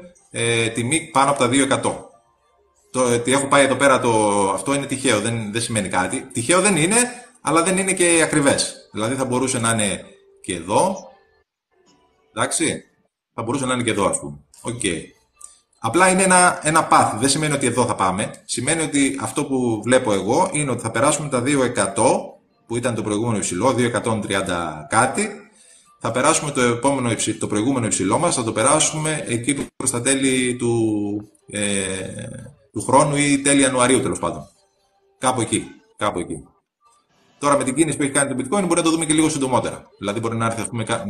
τιμή πάνω από τα 2%. Ότι έχω πάει εδώ πέρα, αυτό είναι τυχαίο, δεν σημαίνει κάτι. Τυχαίο δεν είναι, αλλά δεν είναι και ακριβές. Δηλαδή θα μπορούσε να είναι και εδώ. Εντάξει, θα μπορούσε να είναι και εδώ, ας πούμε. Okay. Απλά είναι ένα path. Δεν σημαίνει ότι εδώ θα πάμε. Σημαίνει ότι αυτό που βλέπω εγώ είναι ότι θα περάσουμε τα 2% που ήταν το προηγούμενο υψηλό, 230 κάτι. Θα περάσουμε το προηγούμενο υψηλό μας, θα το περάσουμε εκεί προς τα τέλη του χρόνου ή τέλη Ιανουαρίου, τέλος πάντων. Κάπου εκεί. Τώρα με την κίνηση που έχει κάνει το bitcoin μπορεί να το δούμε και λίγο συντομότερα. Δηλαδή μπορεί να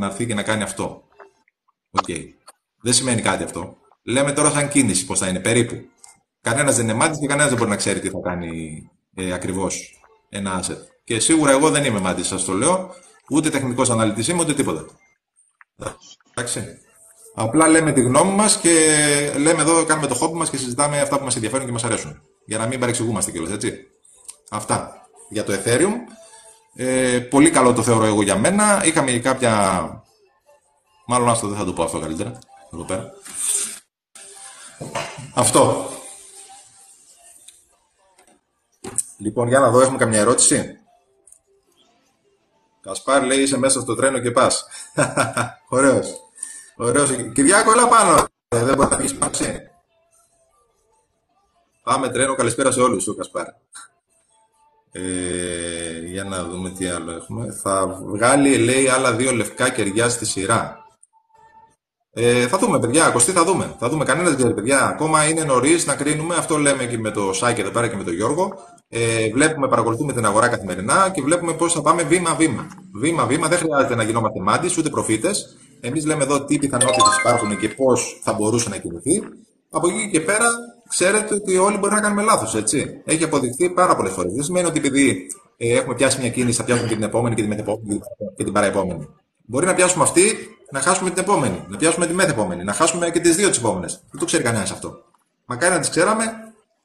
έρθει και να κάνει αυτό. Okay. Δεν σημαίνει κάτι αυτό. Λέμε τώρα σαν κίνηση πώς θα είναι, περίπου. Κανένας δεν είναι μάτης και κανένας δεν μπορεί να ξέρει τι θα κάνει ακριβώς ένα asset. Και σίγουρα εγώ δεν είμαι μάτης, σας το λέω. Ούτε τεχνικός αναλυτής είμαι, ούτε τίποτα. Εντάξει. Απλά λέμε τη γνώμη μας και λέμε εδώ, κάνουμε το χόμπι μας και συζητάμε αυτά που μας ενδιαφέρουν και μας αρέσουν. Για να μην παρεξηγούμαστε κιόλας, έτσι. Αυτά για το Ethereum. Πολύ καλό το θεωρώ εγώ για μένα. Είχαμε κάποια... Μάλλον άστο, δεν θα το πω αυτό καλύτερα. Εδώ πέρα. Αυτό. Λοιπόν, για να δω, έχουμε καμιά ερώτηση. Κασπάρ λέει, είσαι μέσα στο τρένο και πας. Ωραίος. Κυριάκο, έλα πάνω. Δεν μπορεί να πεις πάνω. Πάμε τρένο, καλησπέρα σε όλους, ο Κασπάρ. Για να δούμε τι άλλο έχουμε. Θα βγάλει, λέει, άλλα 2 λευκά κεριά στη σειρά. Θα δούμε, παιδιά. Κωστή, θα δούμε. Κανένας δεν ξέρει, παιδιά. Ακόμα είναι νωρίς να κρίνουμε. Αυτό λέμε και με το Σάκη εδώ πέρα και με τον Γιώργο. Βλέπουμε, παρακολουθούμε την αγορά καθημερινά και βλέπουμε πώς θα πάμε βήμα-βήμα. Βήμα-βήμα, δεν χρειάζεται να γινόμαστε μάντις ούτε προφήτες. Εμείς λέμε εδώ τι πιθανότητες υπάρχουν και πώς θα μπορούσε να κινηθεί. Από εκεί και πέρα, ξέρετε ότι όλοι μπορεί να κάνουμε λάθος, έτσι. Έχει αποδειχθεί πάρα πολλές φορές. Δεν σημαίνει ότι επειδή έχουμε πιάσει μια κίνηση, θα πιάσουμε και την επόμενη και την μεθεπόμενη και την παραεπόμενη. Μπορεί να πιάσουμε αυτή, να χάσουμε την επόμενη, να πιάσουμε τη μεθεπόμενη, να χάσουμε και τις 2 τις επόμενες. Δεν το ξέρει κανένας αυτό. Μακάρι να τις ξέραμε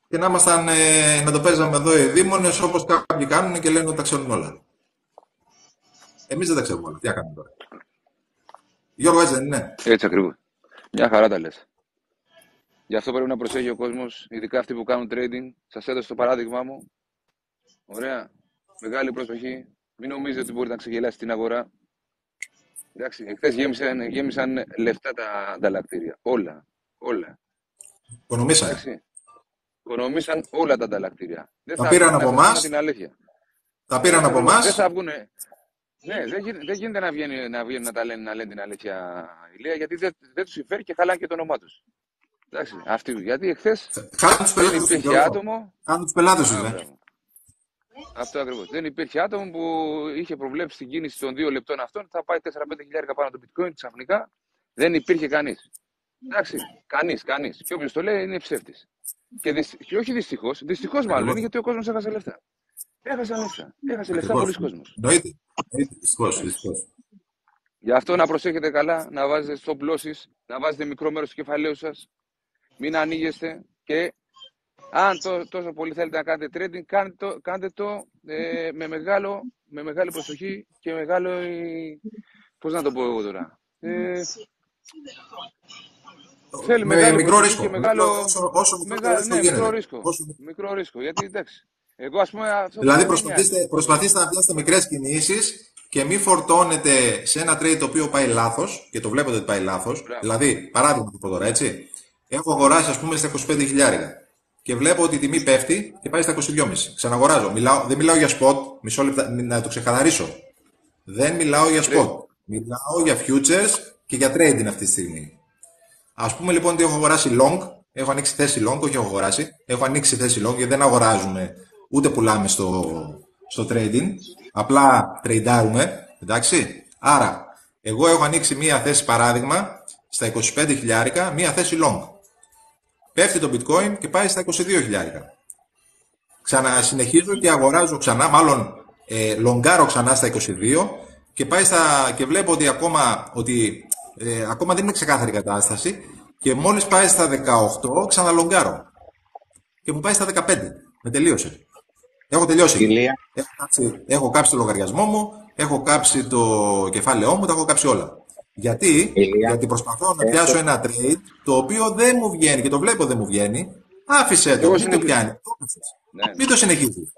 και να να το παίζαμε εδώ οι δήμονες όπως κάποιοι κάνουν και λένε ότι τα ξέρουν όλα. Εμείς δεν τα ξέρουμε όλα. Τι να κάνουμε τώρα. Γιώργο, έτσι δεν είναι? Έτσι ακριβώς. Μια χαρά τα λες. Γι' αυτό πρέπει να προσέχει ο κόσμος, ειδικά αυτοί που κάνουν trading. Σας έδωσα το παράδειγμά μου. Ωραία. Μεγάλη προσοχή. Μην νομίζετε ότι μπορείτε να ξεγελάσετε την αγορά. Εντάξει, εχθές γέμισαν λεφτά τα ανταλλακτήρια. Όλα. Οικονομήσανε. Οικονομήσαν όλα τα ανταλλακτήρια. Τα πήραν από εμάς. Τα πήραν από εμάς. Δεν θα βγουνε. Ναι, δεν γίνεται να βγαίνουν να λένε την αλήθεια, Ηλία, γιατί δεν τους συμφέρει και χαλάνε και το όνομά τους. Εντάξει, αυτοί, γιατί εχθές δεν υπήρχε άτομο. Κάνουν τους πελάτες τους, Αυτό ακριβώς. Δεν υπήρχε άτομο που είχε προβλέψει την κίνηση των 2 λεπτών αυτών, θα πάει 4-5 χιλιάρικα πάνω το bitcoin ξαφνικά. Δεν υπήρχε κανείς. Εντάξει, κανείς. Και όποιος το λέει είναι ψεύτης. Και όχι δυστυχώς μάλλον, είναι γιατί ο κόσμος έχασε λεφτά. Έχασε λεφτά πολλοί κόσμος. Εννοείται. Δυστυχώς. Γι' αυτό να προσέχετε καλά, να βάζετε stop losses, να βάζετε μικρό μέρος του κεφαλαίου σας, μην ανοίγεστε και αν τόσο πολύ θέλετε να κάνετε trading, κάντε το με μεγάλη προσοχή και μεγάλο, πώς να το πω εγώ τώρα. Θέλει μικρό ρίσκο. Μικρό ρίσκο, γιατί εντάξει. Εγώ, ας πούμε, δηλαδή προσπαθήστε να πιάσετε μικρές κινήσεις και μην φορτώνετε σε ένα trade το οποίο πάει λάθος και το βλέπετε ότι πάει λάθος. Δηλαδή, παράδειγμα το πω τώρα, έτσι. Έχω αγοράσει, ας πούμε, στα 25 χιλιάρικα και βλέπω ότι η τιμή πέφτει και πάει στα 22,5. Ξαναγοράζω. Δεν μιλάω για spot, μισό λεπτά, να το ξεκαθαρίσω. Δεν μιλάω για spot. Μιλάω για futures και για trading αυτή τη στιγμή. Ας πούμε λοιπόν ότι έχω αγοράσει long Έχω ανοίξει θέση long, όχι έχω αγοράσει. Έχω ανοίξει θέση long γιατί δεν αγοράζουμε ούτε πουλάμε στο trading. Απλά τρεϊντάρουμε. Εντάξει. Άρα, εγώ έχω ανοίξει μία θέση παράδειγμα στα 25 χιλιάρικα, μία θέση long. Πέφτει το bitcoin και πάει στα 22 χιλιάρικα. Ξανασυνεχίζω και αγοράζω ξανά, μάλλον λογκάρω ξανά στα 22 και, και βλέπω ότι ακόμα δεν είναι ξεκάθαρη κατάσταση και μόλις πάει στα 18 ξαναλογκάρω και μου πάει στα 15. Με τελείωσε. Έχω τελειώσει. Έχω κάψει το λογαριασμό μου, έχω κάψει το κεφάλαιό μου, τα έχω κάψει όλα. Γιατί προσπαθώ να πιάσω ένα trade το οποίο δεν μου βγαίνει και το βλέπω δεν μου βγαίνει. Άφησε το, μην το πιάνει. Μην το συνεχίζει.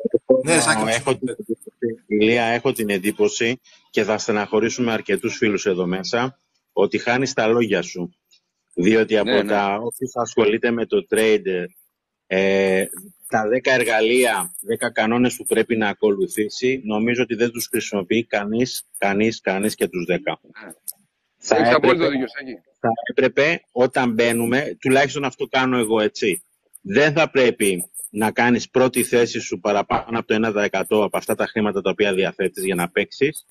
Ηλία, έχω την εντύπωση και θα στεναχωρήσουμε αρκετούς φίλους εδώ μέσα ότι χάνεις τα λόγια σου. Διότι από τα όποιος ασχολείται με το trade, τα 10 εργαλεία, 10 κανόνες που πρέπει να ακολουθήσει, νομίζω ότι δεν τους χρησιμοποιεί κανείς και τους 10. Θα έπρεπε όταν μπαίνουμε, τουλάχιστον αυτό κάνω εγώ έτσι, δεν θα πρέπει να κάνεις πρώτη θέση σου παραπάνω από το 1% από αυτά τα χρήματα τα οποία διαθέτεις για να παίξεις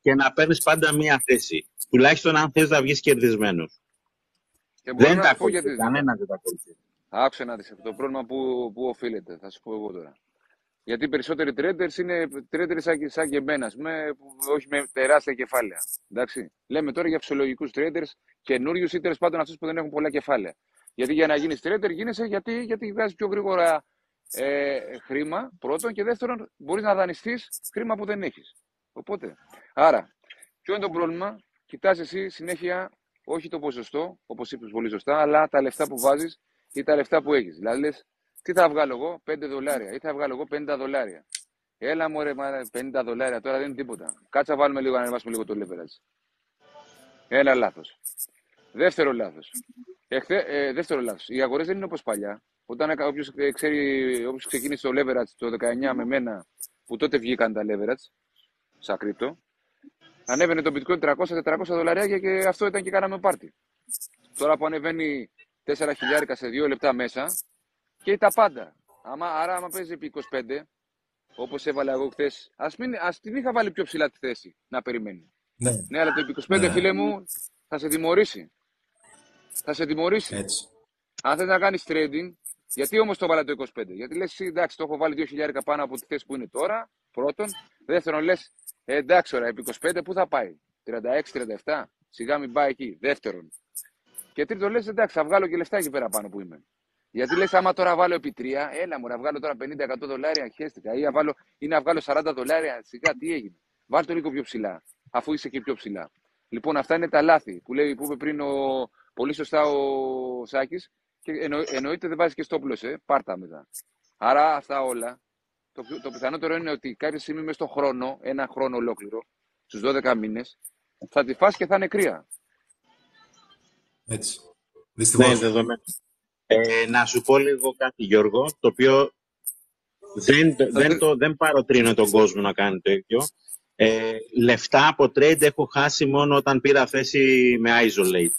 και να παίρνεις πάντα μία θέση. Τουλάχιστον αν θες να βγεις κερδισμένος. Δεν τα ακολουθεί, κανένα δεν τα ακολουθεί. Άκουσε να δεις το πρόβλημα που οφείλεται, θα σου πω εγώ τώρα. Γιατί οι περισσότεροι traders είναι traders σαν και εμένα, όχι με τεράστια κεφάλαια. Εντάξει. Λέμε τώρα για φυσιολογικούς traders, καινούριους ή τέλος πάντων αυτούς που δεν έχουν πολλά κεφάλαια. Γιατί για να γίνεις trader γίνεσαι γιατί βγάζεις πιο γρήγορα χρήμα, πρώτον, και δεύτερον, μπορείς να δανειστείς χρήμα που δεν έχεις. Οπότε, άρα, ποιο είναι το πρόβλημα? Κοιτάς εσύ συνέχεια όχι το ποσοστό, όπως είπες πολύ σωστά, αλλά τα λεφτά που βάζεις ή τα λεφτά που έχεις. Δηλαδή, λες, τι θα βγάλω εγώ, $5 ή θα βγάλω εγώ $50. Έλα μωρέ, $50 τώρα δεν είναι τίποτα. Κάτσα βάλουμε λίγο να ανεβάσουμε λίγο το leverage. Ένα λάθος. Δεύτερο λάθος. Δεύτερο λάθος. Οι αγορές δεν είναι όπως παλιά. Όταν όποιος ξεκίνησε το leverage το 19 με μένα, που τότε βγήκαν τα leverage, σαν κρύπτο, ανέβαινε το bitcoin $300-400 και αυτό ήταν και κάναμε πάρτι. Τώρα που ανεβαίνει 4 χιλιάρικα σε 2 λεπτά μέσα, και τα πάντα. Άρα, άμα παίζει επί 25, όπως έβαλα εγώ χθες, ας την είχα βάλει πιο ψηλά τη θέση να περιμένει. Ναι, αλλά το επί 25, φίλε μου, θα σε τιμωρήσει. Θα σε τιμωρήσει. Έτσι. Αν θες να κάνεις trading, γιατί όμως το βάλα το 25? Γιατί λες, εντάξει, το έχω βάλει 2 χιλιάρικα πάνω από τη θέση που είναι τώρα, πρώτον. Δεύτερον, λες, εντάξει, ώρα, επί 25, πού θα πάει? 36-37, σιγά μην πάει εκεί. Δεύτερον. Και τρίτον, λες, εντάξει, θα βγάλω και λεφτά εκεί πέρα πάνω που είμαι. Γιατί λες, άμα τώρα βάλω επί 3, έλα μου, να βγάλω τώρα $50-100, χέστηκα. Ή να βγάλω $40, σιγά, τι έγινε? Βάλ το λίγο πιο ψηλά, αφού είσαι και πιο ψηλά. Λοιπόν, αυτά είναι τα λάθη που είπε πριν πολύ σωστά ο Σάκης. Και εννοείται δεν βάζεις και stop loss, πάρτα μετά. Άρα αυτά όλα, το πιθανότερο είναι ότι κάποια στιγμή μες στον χρόνο, ένα χρόνο ολόκληρο, στους 12 μήνες, θα τη φας και θα είναι κρύα. Έτσι. Δυστυχώς. Ναι, να σου πω λίγο κάτι, Γιώργο, το οποίο δεν παροτρύνω τον κόσμο να κάνει το ίδιο. Λεφτά από trade έχω χάσει μόνο όταν πήρα θέση με isolate.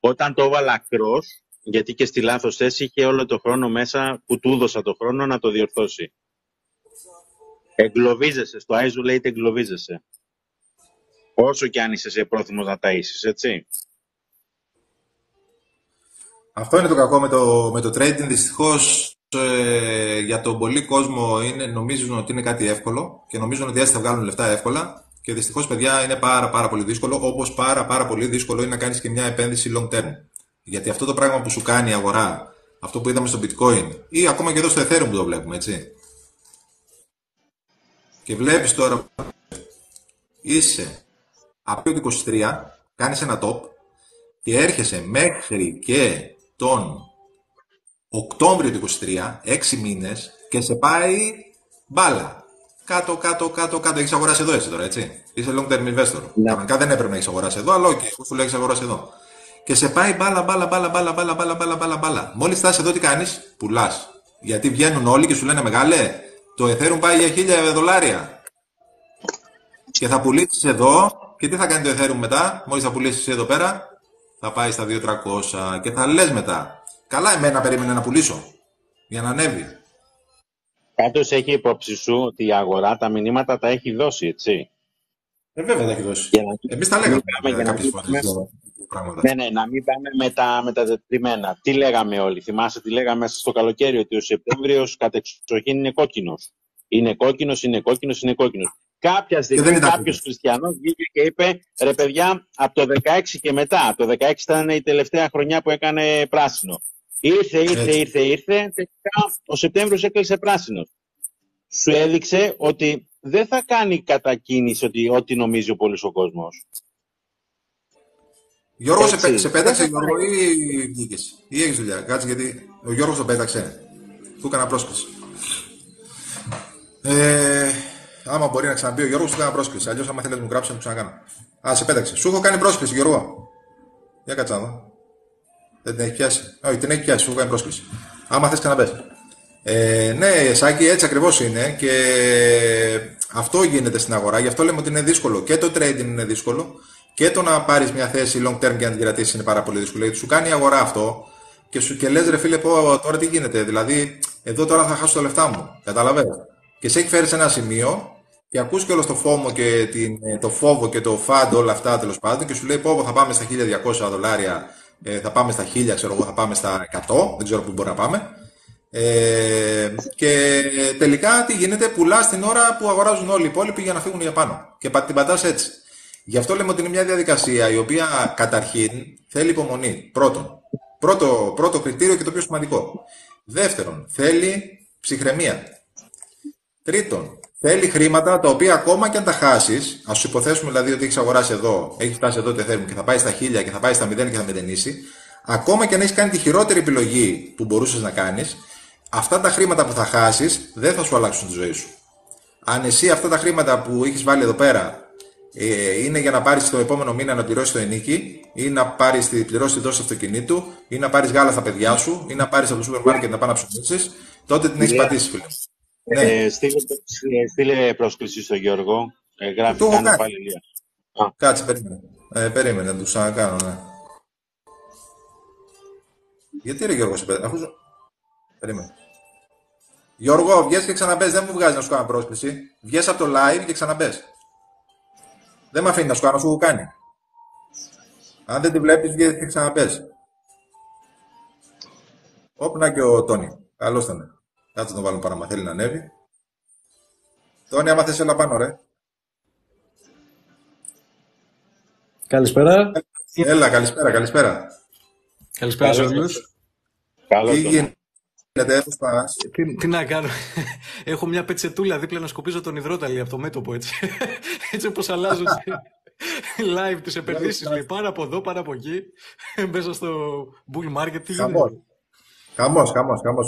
Όταν το έβαλα cross, γιατί και στη λάθος θέση είχε όλο το χρόνο μέσα που του έδωσα το χρόνο να το διορθώσει. Εγκλωβίζεσαι, στο isolate εγκλωβίζεσαι. Όσο και αν είσαι πρόθυμος να ταΐσεις, έτσι. Αυτό είναι το κακό με το trading. Δυστυχώς για τον πολύ κόσμο νομίζουν ότι είναι κάτι εύκολο και νομίζουν ότι έτσι θα βγάλουν λεφτά εύκολα. Και δυστυχώς, παιδιά, είναι πάρα πολύ δύσκολο. Όπως πάρα πολύ δύσκολο είναι να κάνεις και μια επένδυση long term. Γιατί αυτό το πράγμα που σου κάνει η αγορά, αυτό που είδαμε στο bitcoin ή ακόμα και εδώ στο ethereum που το βλέπουμε, έτσι. Και βλέπεις τώρα, είσαι από το 23, κάνεις ένα top και έρχεσαι μέχρι και τον Οκτώβριο του 23, 6 μήνες και σε πάει μπάλα. Κάτω. Έχεις αγοράσει εδώ, έτσι τώρα, έτσι. Είσαι long term investor. Κανονικά δεν έπρεπε να έχεις αγοράσει εδώ, αλλά όχι, εγώ σου λέω έχεις αγοράσει εδώ. Και σε πάει μπάλα. Μόλις φτάσεις εδώ, τι κάνεις? Πουλάς. Γιατί βγαίνουν όλοι και σου λένε, μεγάλε, το Ethereum πάει για $1.000. Και θα πουλήσεις εδώ. Και τι θα κάνει το Ethereum μετά, μόλις θα πουλήσεις εδώ πέρα? θα πάει στα 2.300 και θα λες μετά, καλά εμένα περίμενε να πουλήσω για να ανέβει. Πάντως έχει υπόψη σου ότι η αγορά τα μηνύματα τα έχει δώσει, έτσι. Βέβαια τα έχει δώσει. Εμείς τα λέγαμε κάποιες φορές. Ναι, να μην πάμε με τα τετριμένα. Τι λέγαμε όλοι, θυμάσαι τι λέγαμε μέσα στο καλοκαίρι, ότι ο Σεπτέμβριος κατ' εξοχήν είναι κόκκινος. Είναι κόκκινος. Κάποια στιγμή κάποιος χριστιανός βγήκε και είπε, ρε παιδιά, από το 16 και μετά, το 16 ήταν η τελευταία χρονιά που έκανε πράσινο. Ήρθε, τελικά ο Σεπτέμβριος έκλεισε πράσινος. Σου έδειξε ότι δεν θα κάνει κατακίνηση ότι ό,τι νομίζει ο πολύς ο κόσμος. Γιώργο, σε πέταξε Γιώργο ή βγήκες? Ή έχεις δουλειά? Κάτσε γιατί ο Γιώργος το πέταξε. Του έκανα πρόσκληση. Άμα μπορεί να ξαναπεί ο Γιώργος, του έκανα πρόσκληση. Αλλιώς άμα θέλεις να μου γράψεις να το ξανακάνω. Α, σε πέταξε. Σου έχω κάνει πρόσκληση Γιώργο. Για κάτσα να δω. Δεν την έχει πιάσει? Όχι, την έχει πιάσει, σου έχω κάνει πρόσκληση. Άμα θες ξαναπες. Ναι, Σάκη, έτσι ακριβώς είναι και αυτό γίνεται στην αγορά. Γι' αυτό λέμε ότι είναι δύσκολο. Και το trading είναι δύσκολο και το να πάρεις μια θέση long term και να την κρατήσεις είναι πάρα πολύ δύσκολο. Γιατί σου κάνει η αγορά αυτό και λες ρε φίλε, πω τώρα τι γίνεται. Δηλαδή, εδώ τώρα θα χάσω τα λεφτά μου. Καταλαβαίνεις. Και σε έχει φέρει σε ένα σημείο και ακούς και όλο το φόμο και το φόβο και το φαντ, όλα αυτά τέλος πάντων, και σου λέει πω θα πάμε στα $1.200, θα πάμε στα 1.000, ξέρω εγώ, θα πάμε στα 100, δεν ξέρω πού μπορεί να πάμε. Και τελικά τι γίνεται, πουλάς την ώρα που αγοράζουν όλοι οι υπόλοιποι για να φύγουν για πάνω. Και την πατάς έτσι. Γι' αυτό λέμε ότι είναι μια διαδικασία η οποία καταρχήν θέλει υπομονή. Πρώτο κριτήριο και το πιο σημαντικό. Δεύτερον, θέλει ψυχραιμία. Τρίτον, θέλει χρήματα τα οποία ακόμα και αν τα χάσεις, ας σου υποθέσουμε δηλαδή ότι έχεις αγοράσει εδώ, έχει φτάσει εδώ το Ethereum και θα πάει στα 1.000 και θα πάει στα 0 και θα μηδενίσει, ακόμα και αν έχεις κάνει τη χειρότερη επιλογή που μπορούσες να κάνεις, αυτά τα χρήματα που θα χάσεις δεν θα σου αλλάξουν τη ζωή σου. Αν εσύ αυτά τα χρήματα που έχεις βάλει εδώ πέρα είναι για να πάρεις το επόμενο μήνα να πληρώσεις το ενίκη, ή να πληρώσεις την δόση αυτοκινήτου, ή να πάρεις γάλα στα παιδιά σου, ή να πάρεις από το σούπερ μάρκετ να πάνε να ψωνίσεις, τότε την έχεις πατήσει, φίλε. Ναι. Στείλε πρόσκληση στον Γιώργο. Γράφει κάνω πάλι λίγα. Κάτσε, περίμενε να του ξανακάνω, ναι. Γιατί ρε Γιώργο, αφού... Περίμενε. Γιώργο, βγες και ξαναμπες, δεν μου βγάζει να σου κάνω πρόσκληση. Βγες από το live και ξαναμπες. Δεν με αφήνει να σου κάνω, σου έχω κάνει. Αν δεν τη βλέπεις, βγες και ξαναμπες. Όπνα και ο Τόνι. Καλώς ήταν. Κάτσε να τον βάλουμε παρά, μα θέλει να ανέβει. Τόνι, άμα θες, έλα πάνω, ρε. Καλησπέρα. Έλα, καλησπέρα. Καλησπέρα σε όλους. Καλώς. Τι γίνεται, πώς πας? Τι να κάνω. Έχω μια πετσετούλα δίπλα να σκοπίζω τον υδρόταλι από το μέτωπο, έτσι. Έτσι όπως αλλάζουν live τις επενδύσεις. Πάρα από εδώ, πάρα από εκεί. Μέσα στο bull market. Τι γίνεται? Χαμός,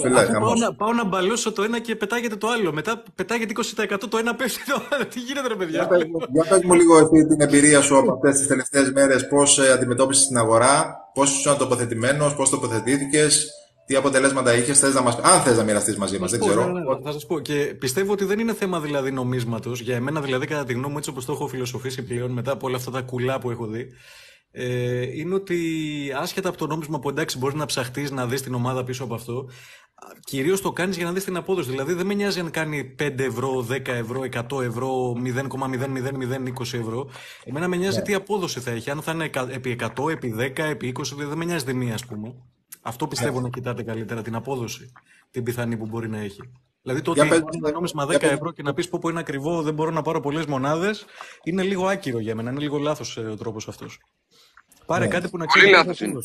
φίλε. Πάω να μπαλώσω το ένα και πετάγεται το άλλο. Μετά πετάγεται 20% το ένα, πέφτει το άλλο. Τι γίνεται, ρε παιδιά? Για πες μου λίγο εσύ την εμπειρία σου από αυτές τις τελευταίες μέρες. Πώς αντιμετώπισες την αγορά, πώς ήσουν τοποθετημένος, πώς τοποθετήθηκες, τι αποτελέσματα είχες, αν θες να μοιραστείς μαζί μας, δεν ξέρω. Ναι, θα σας πω. Και πιστεύω ότι δεν είναι θέμα δηλαδή νομίσματος. Για εμένα, δηλαδή, κατά τη γνώμη μου, έτσι όπως το έχω φιλοσοφήσει πλέον, μετά από όλα αυτά τα κουλά που έχω δει, είναι ότι άσχετα από το νόμισμα που εντάξει μπορείς να ψαχτείς να δεις την ομάδα πίσω από αυτό, κυρίως το κάνεις για να δεις την απόδοση. Δηλαδή δεν με νοιάζει αν κάνει 5 ευρώ, 10 ευρώ, 100 ευρώ, 0,00020 ευρώ. Εμένα με νοιάζει τι απόδοση θα έχει. Αν θα είναι επί 100, επί 10, επί 20, δεν με νοιάζει τη μία, ας πούμε. Αυτό πιστεύω να κοιτάτε καλύτερα, την απόδοση, την πιθανή που μπορεί να έχει. Δηλαδή το ότι είναι νόμισμα 10 ευρώ και να πεις πω είναι ακριβό, δεν μπορώ να πάρω πολλές μονάδες, είναι λίγο άκυρο για μένα, είναι λίγο λάθος ο τρόπος αυτός. Πάρε κάτι που να ξέρει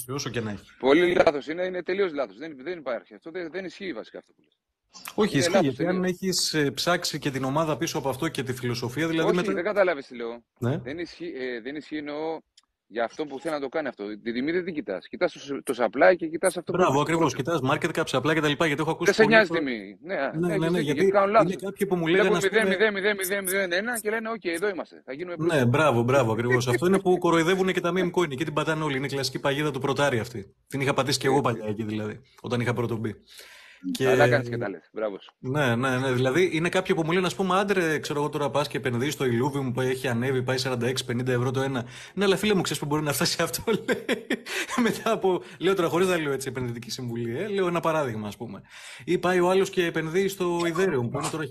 όσο και να έχει. Πολύ λάθος είναι τελείως λάθος. Δεν υπάρχει. Αυτό δεν ισχύει βασικά αυτό που λες. Όχι, ισχύει. Γιατί αν έχεις ψάξει και την ομάδα πίσω από αυτό και τη φιλοσοφία, δηλαδή. Όχι, δεν κατάλαβες τι λέω. Ναι? Δεν ισχύει εννοώ για αυτό που θέλει να το κάνει αυτό. Τη τιμή δεν την κοιτάς. Κοιτάς το supply και κοιτάς αυτό. Μπράβο, ακριβώς. Κοιτάς market cap, supply κτλ. Γιατί έχω ακούσει. Δεν σε νοιάζει τιμή. Ναι, γιατί κάνουν λάθος. Είναι κάποιοι που μου λένε. 0,000,001 και λένε: OK, εδώ είμαστε. Θα γίνουμε πλούσιοι. Ναι, μπράβο, ακριβώς. Αυτό είναι που κοροϊδεύουν και τα meme coin. Και την πατάνε όλοι. Είναι η κλασική παγίδα του πρωτάρι αυτή. Την είχα πατήσει και εγώ παλιά εκεί δηλαδή, όταν είχα πρώτο μπει. Αλλά κάνεις και τα λες. Μπράβο σου. Ναι. Δηλαδή είναι κάποιοι που μου λένε, ας πούμε, άντρε, ξέρω εγώ τώρα πας και επενδύεις στο Illuvium που έχει ανέβει, πάει 46-50 ευρώ το ένα. Ναι, αλλά φίλε μου, ξέρεις που μπορεί να φτάσει αυτό, λέει. Μετά από. Λέω τώρα, χωρίς να λέω έτσι επενδυτική συμβουλή, λέω ένα παράδειγμα, ας πούμε. Ή πάει ο άλλος και επενδύει στο Ethereum, που είναι τώρα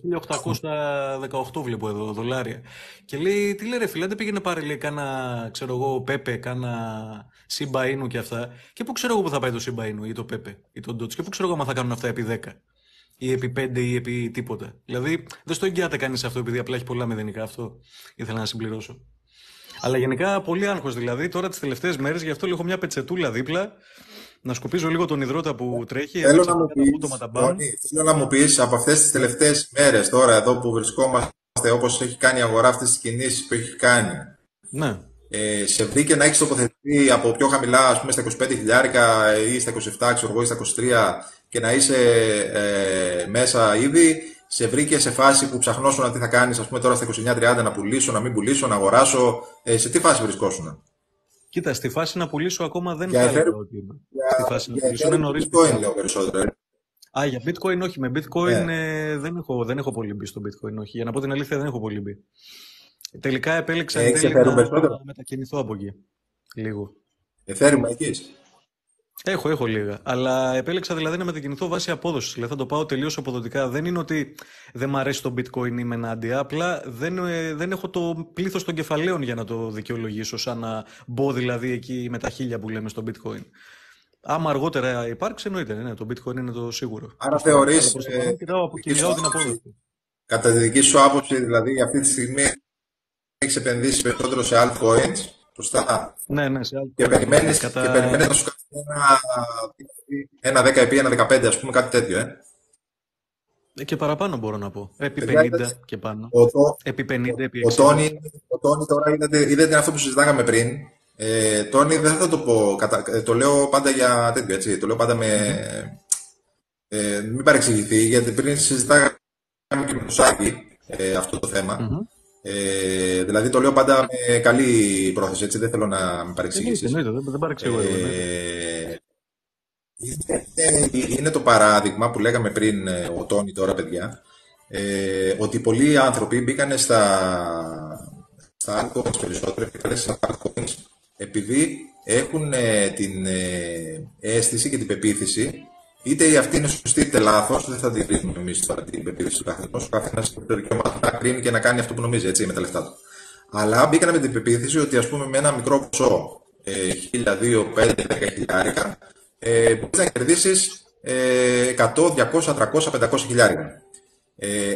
1818, βλέπω εδώ, δολάρια. Και λέει, τι λέει, ρε φίλε, δεν πήγαινε πάρει, λέει, κάνα, ξέρω εγώ, Pepe, κάνα Shiba Inu και αυτά. Και πού ξέρω εγώ που θα πάει το Shiba Inu ή το Pepe ή το Doge. Και πού ξέρω εγώ αν θα κάνουν αυτά επί 10 ή επί 5 ή επί τίποτα. Δηλαδή δεν στο εγγυάται κανείς αυτό επειδή απλά έχει πολλά μηδενικά. Αυτό ήθελα να συμπληρώσω. Αλλά γενικά πολύ άγχος δηλαδή τώρα τις τελευταίες μέρες, γι' αυτό έχω μια πετσετούλα δίπλα να σκουπίζω λίγο τον υδρότα που τρέχει. Θέλω να μου πεις από αυτές τις τελευταίες μέρες τώρα εδώ που βρισκόμαστε, όπως έχει κάνει η αγορά, αυτές τις κινήσεις που έχει κάνει. Ναι. Σε βρήκε να έχεις τοποθετηθεί από πιο χαμηλά, ας πούμε, στα 25 χιλιάρικα ή στα 27, ξέρω εγώ, ή στα 23 και να είσαι μέσα ήδη. Σε βρήκε σε φάση που ψαχνώσουν τι θα κάνεις, ας πούμε, τώρα στα 29-30 να πουλήσω, να μην πουλήσω, να αγοράσω. Σε τι φάση βρισκόσουν? Κοίτα, στη φάση να πουλήσω ακόμα δεν θα έλεγα ότι είμαι. Στη φάση να πουλήσω είναι νωρίς. Bitcoin λέω περισσότερο. Για bitcoin όχι. Με bitcoin δεν έχω πολύ μπει στο bitcoin, όχι. Για να πω την αλήθεια δεν έχω πολύ μπει. Τελικά επέλεξα να μετακινηθώ από εκεί. Λίγο. Ethereum έχεις? Έχω λίγα. Αλλά επέλεξα δηλαδή να μετακινηθώ βάσει απόδοσης. Δηλαδή θα το πάω τελείως αποδοτικά. Δεν είναι ότι δεν μ' αρέσει το bitcoin, είμαι ενάντια. Απλά δεν έχω το πλήθος των κεφαλαίων για να το δικαιολογήσω. Σαν να μπω δηλαδή εκεί με τα 1000 που λέμε στο bitcoin. Άμα αργότερα υπάρξει, εννοείται. Ναι, το bitcoin είναι το σίγουρο. Άρα θεωρείς. Κοιτάω την απόδοση. Κατά τη δική σου άποψη, δηλαδή αυτή τη στιγμή έχεις επενδύσει περισσότερο σε altcoins, σωστά? Ναι, σε altcoins. Και περιμένεις να σου κάνει ένα 10 επί ένα 15, ας πούμε, κάτι τέτοιο, Και παραπάνω μπορώ να πω. Επί 50 και πάνω. Επί 50, επί 60. Ο Τόνι τώρα είδατε αυτό που συζητάγαμε πριν. Τόνι δεν θα το πω, το λέω πάντα για τέτοιο, έτσι. Το λέω πάντα με... μην παρεξηγηθεί, γιατί πριν συζητάγαμε και με το Σάκη αυτό το θέμα. Δηλαδή το λέω πάντα με καλή πρόθεση, έτσι, δεν θέλω να με παρεξηγήσεις. Δεν παρεξηγώ εγώ. Είναι το παράδειγμα που λέγαμε πριν ο Τόνι τώρα, παιδιά, ότι πολλοί άνθρωποι μπήκανε στα altcoins περισσότερο, στα altcoins, επειδή έχουν την αίσθηση και την πεποίθηση, είτε αυτή είναι σωστή είτε λάθος, δεν θα την κρίνουμε εμείς τώρα την πεποίθηση του καθενός. Ο καθένας έχει το δικαίωμα να κρίνει και να κάνει αυτό που νομίζει, έτσι, με τα λεφτά του. Αλλά μπήκανε με την πεποίθηση ότι, ας πούμε, με ένα μικρό ποσό, 1.000, 2, 5, 10 χιλιάρικα, μπορείς να κερδίσεις 100, 200, 300, 500 χιλιάρικα.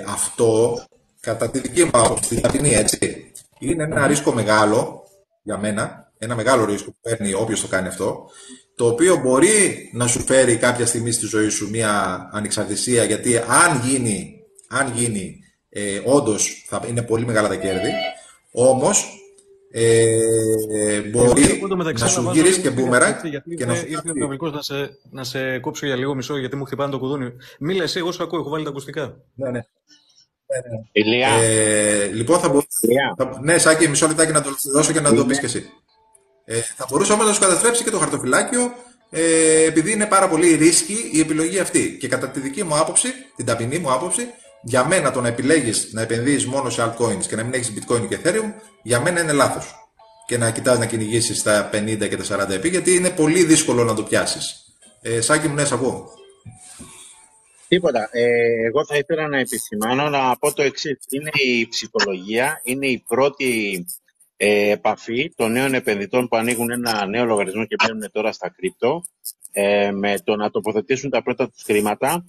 Αυτό, κατά τη δική μου άποψη, την ταπεινή, έτσι, είναι ένα ρίσκο μεγάλο για μένα, ένα μεγάλο ρίσκο που παίρνει όποιος το κάνει αυτό, το οποίο μπορεί να σου φέρει κάποια στιγμή στη ζωή σου μια ανεξαρτησία, γιατί αν γίνει όντως θα είναι πολύ μεγάλα τα κέρδη, όμως μπορεί να σου γυρίσει και μπούμερα και να σου ήρθε να σε κόψω για λίγο μισό, γιατί μου χτυπάνε το κουδούνι. Μίλα εσύ, εγώ σου ακούω, έχω βάλει τα ακουστικά. Ναι. Ηλία. Λοιπόν, ναι, Σάκη, μισό λεπτάκι να το δώσω και να το πεις και εσύ. Θα μπορούσε όμως να σου καταστρέψει και το χαρτοφυλάκιο, επειδή είναι πάρα πολύ ρίσκη η επιλογή αυτή. Και κατά τη δική μου άποψη, την ταπεινή μου άποψη, για μένα το να επιλέγεις να επενδύεις μόνο σε altcoins και να μην έχεις bitcoin και ethereum, για μένα είναι λάθος. Και να κοιτάς να κυνηγήσεις τα 50 και τα 40 επί, γιατί είναι πολύ δύσκολο να το πιάσεις. Σάκη μου, ναι, σ' ακούω. Τίποτα. Εγώ θα ήθελα να επισημάνω να πω το εξής. Είναι η ψυχολογία, είναι η πρώτη επαφή των νέων επενδυτών που ανοίγουν ένα νέο λογαριασμό και μπαίνουν τώρα στα κρυπτο, με το να τοποθετήσουν τα πρώτα τους χρήματα.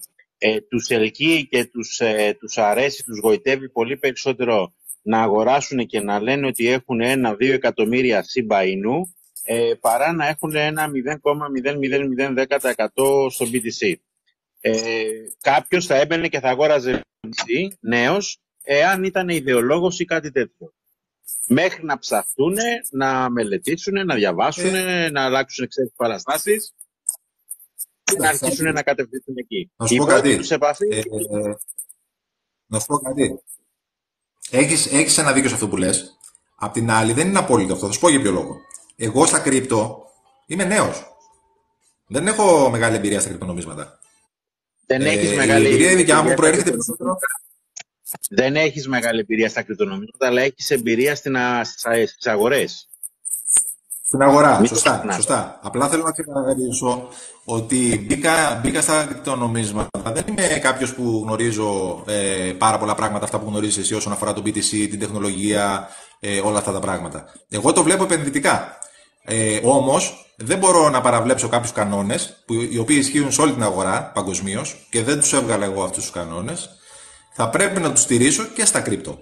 Τους ελκύει και τους αρέσει, τους γοητεύει πολύ περισσότερο να αγοράσουν και να λένε ότι έχουν 1-2 εκατομμύρια Shiba Inu, παρά να έχουν ένα 0,00010% στο BTC. Κάποιος θα έμπαινε και θα αγόραζε BTC νέος, εάν ήταν ιδεολόγος ή κάτι τέτοιο. Μέχρι να ψαχτούν, να μελετήσουν, να διαβάσουν, να αλλάξουν εξέλιξεις παραστάσεις και να αρχίσουν να κατευθύνουν εκεί. Να σου πω κάτι. Να σου πω κάτι. Έχεις ένα δίκιο σε αυτό που λες. Απ' την άλλη δεν είναι απόλυτο αυτό. Θα σου πω για ποιο λόγο. Εγώ στα κρύπτο είμαι νέος. Δεν έχω μεγάλη εμπειρία στα κρυπτονομίσματα. Δεν έχεις Η μεγάλη εμπειρία η δικιά μου εμπειρία προέρχεται στα περισσότερο. Δεν έχεις μεγάλη εμπειρία στα κρυπτονομίσματα, αλλά έχεις εμπειρία στις αγορές. Στην αγορά, Μην σωστά, σωστά. Απλά θέλω να ξεκαθαρίσω ότι μπήκα στα κρυπτονομίσματα. Δεν είμαι κάποιος που γνωρίζω πάρα πολλά πράγματα, αυτά που γνωρίζεις εσύ όσον αφορά το BTC, την τεχνολογία, όλα αυτά τα πράγματα. Εγώ το βλέπω επενδυτικά. Όμως δεν μπορώ να παραβλέψω κάποιους κανόνες οι οποίοι ισχύουν σε όλη την αγορά παγκοσμίως και δεν τους έβγαλα εγώ αυτούς τους κανόνες. Θα πρέπει να τους στηρίσω και στα κρύπτο.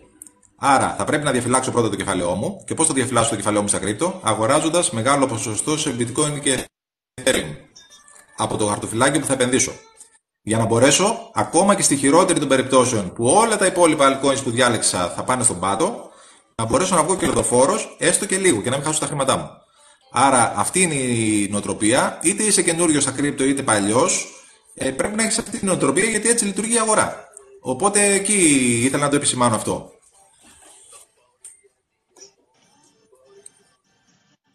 Άρα θα πρέπει να διαφυλάξω πρώτα το κεφάλαιό μου. Και πώς θα διαφυλάξω το κεφάλαιό μου στα κρύπτο? Αγοράζοντας μεγάλο ποσοστό σε bitcoin και ethereum από το χαρτοφυλάκιο που θα επενδύσω. Για να μπορέσω, ακόμα και στη χειρότερη των περιπτώσεων που όλα τα υπόλοιπα altcoins που διάλεξα θα πάνε στον πάτο, να μπορέσω να βγω κερδοφόρος έστω και λίγο και να μην χάσω τα χρήματά μου. Άρα αυτή είναι η νοοτροπία. Είτε είσαι καινούριος στα κρύπτο είτε παλιός, πρέπει να έχεις αυτή την νοοτροπία, γιατί έτσι λειτουργεί η αγορά. Οπότε εκεί ήθελα να το επισημάνω αυτό.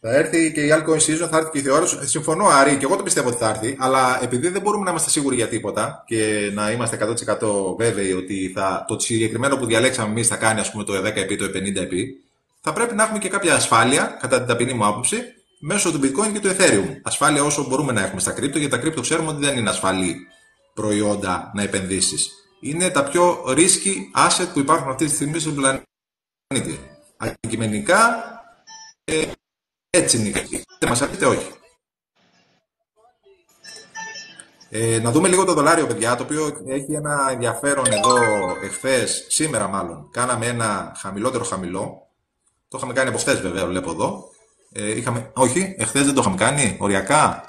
Θα έρθει και η altcoin season, θα έρθει και η θεώρηση. Συμφωνώ, Άρη, και εγώ το πιστεύω ότι θα έρθει, αλλά επειδή δεν μπορούμε να είμαστε σίγουροι για τίποτα και να είμαστε 100% βέβαιοι ότι το συγκεκριμένο που διαλέξαμε εμείς θα κάνει, ας πούμε, το 10 επί, το 50 επί, θα πρέπει να έχουμε και κάποια ασφάλεια, κατά την ταπεινή μου άποψη, μέσω του bitcoin και του ethereum. Ασφάλεια όσο μπορούμε να έχουμε στα κρύπτο, γιατί τα κρύπτο ξέρουμε ότι δεν είναι ασφαλή προϊόντα να επενδύσεις. Είναι τα πιο risky asset που υπάρχουν αυτή τη στιγμή στον πλανήτη. Αντικειμενικά, έτσι είναι. Είτε μας αρκείται όχι. Να δούμε λίγο το δολάριο, παιδιά, το οποίο έχει ένα ενδιαφέρον εδώ εχθές, σήμερα μάλλον. Κάναμε ένα χαμηλότερο χαμηλό. Το είχαμε κάνει από χθες, βέβαια, βλέπω εδώ. Όχι, εχθές δεν το είχαμε κάνει, οριακά.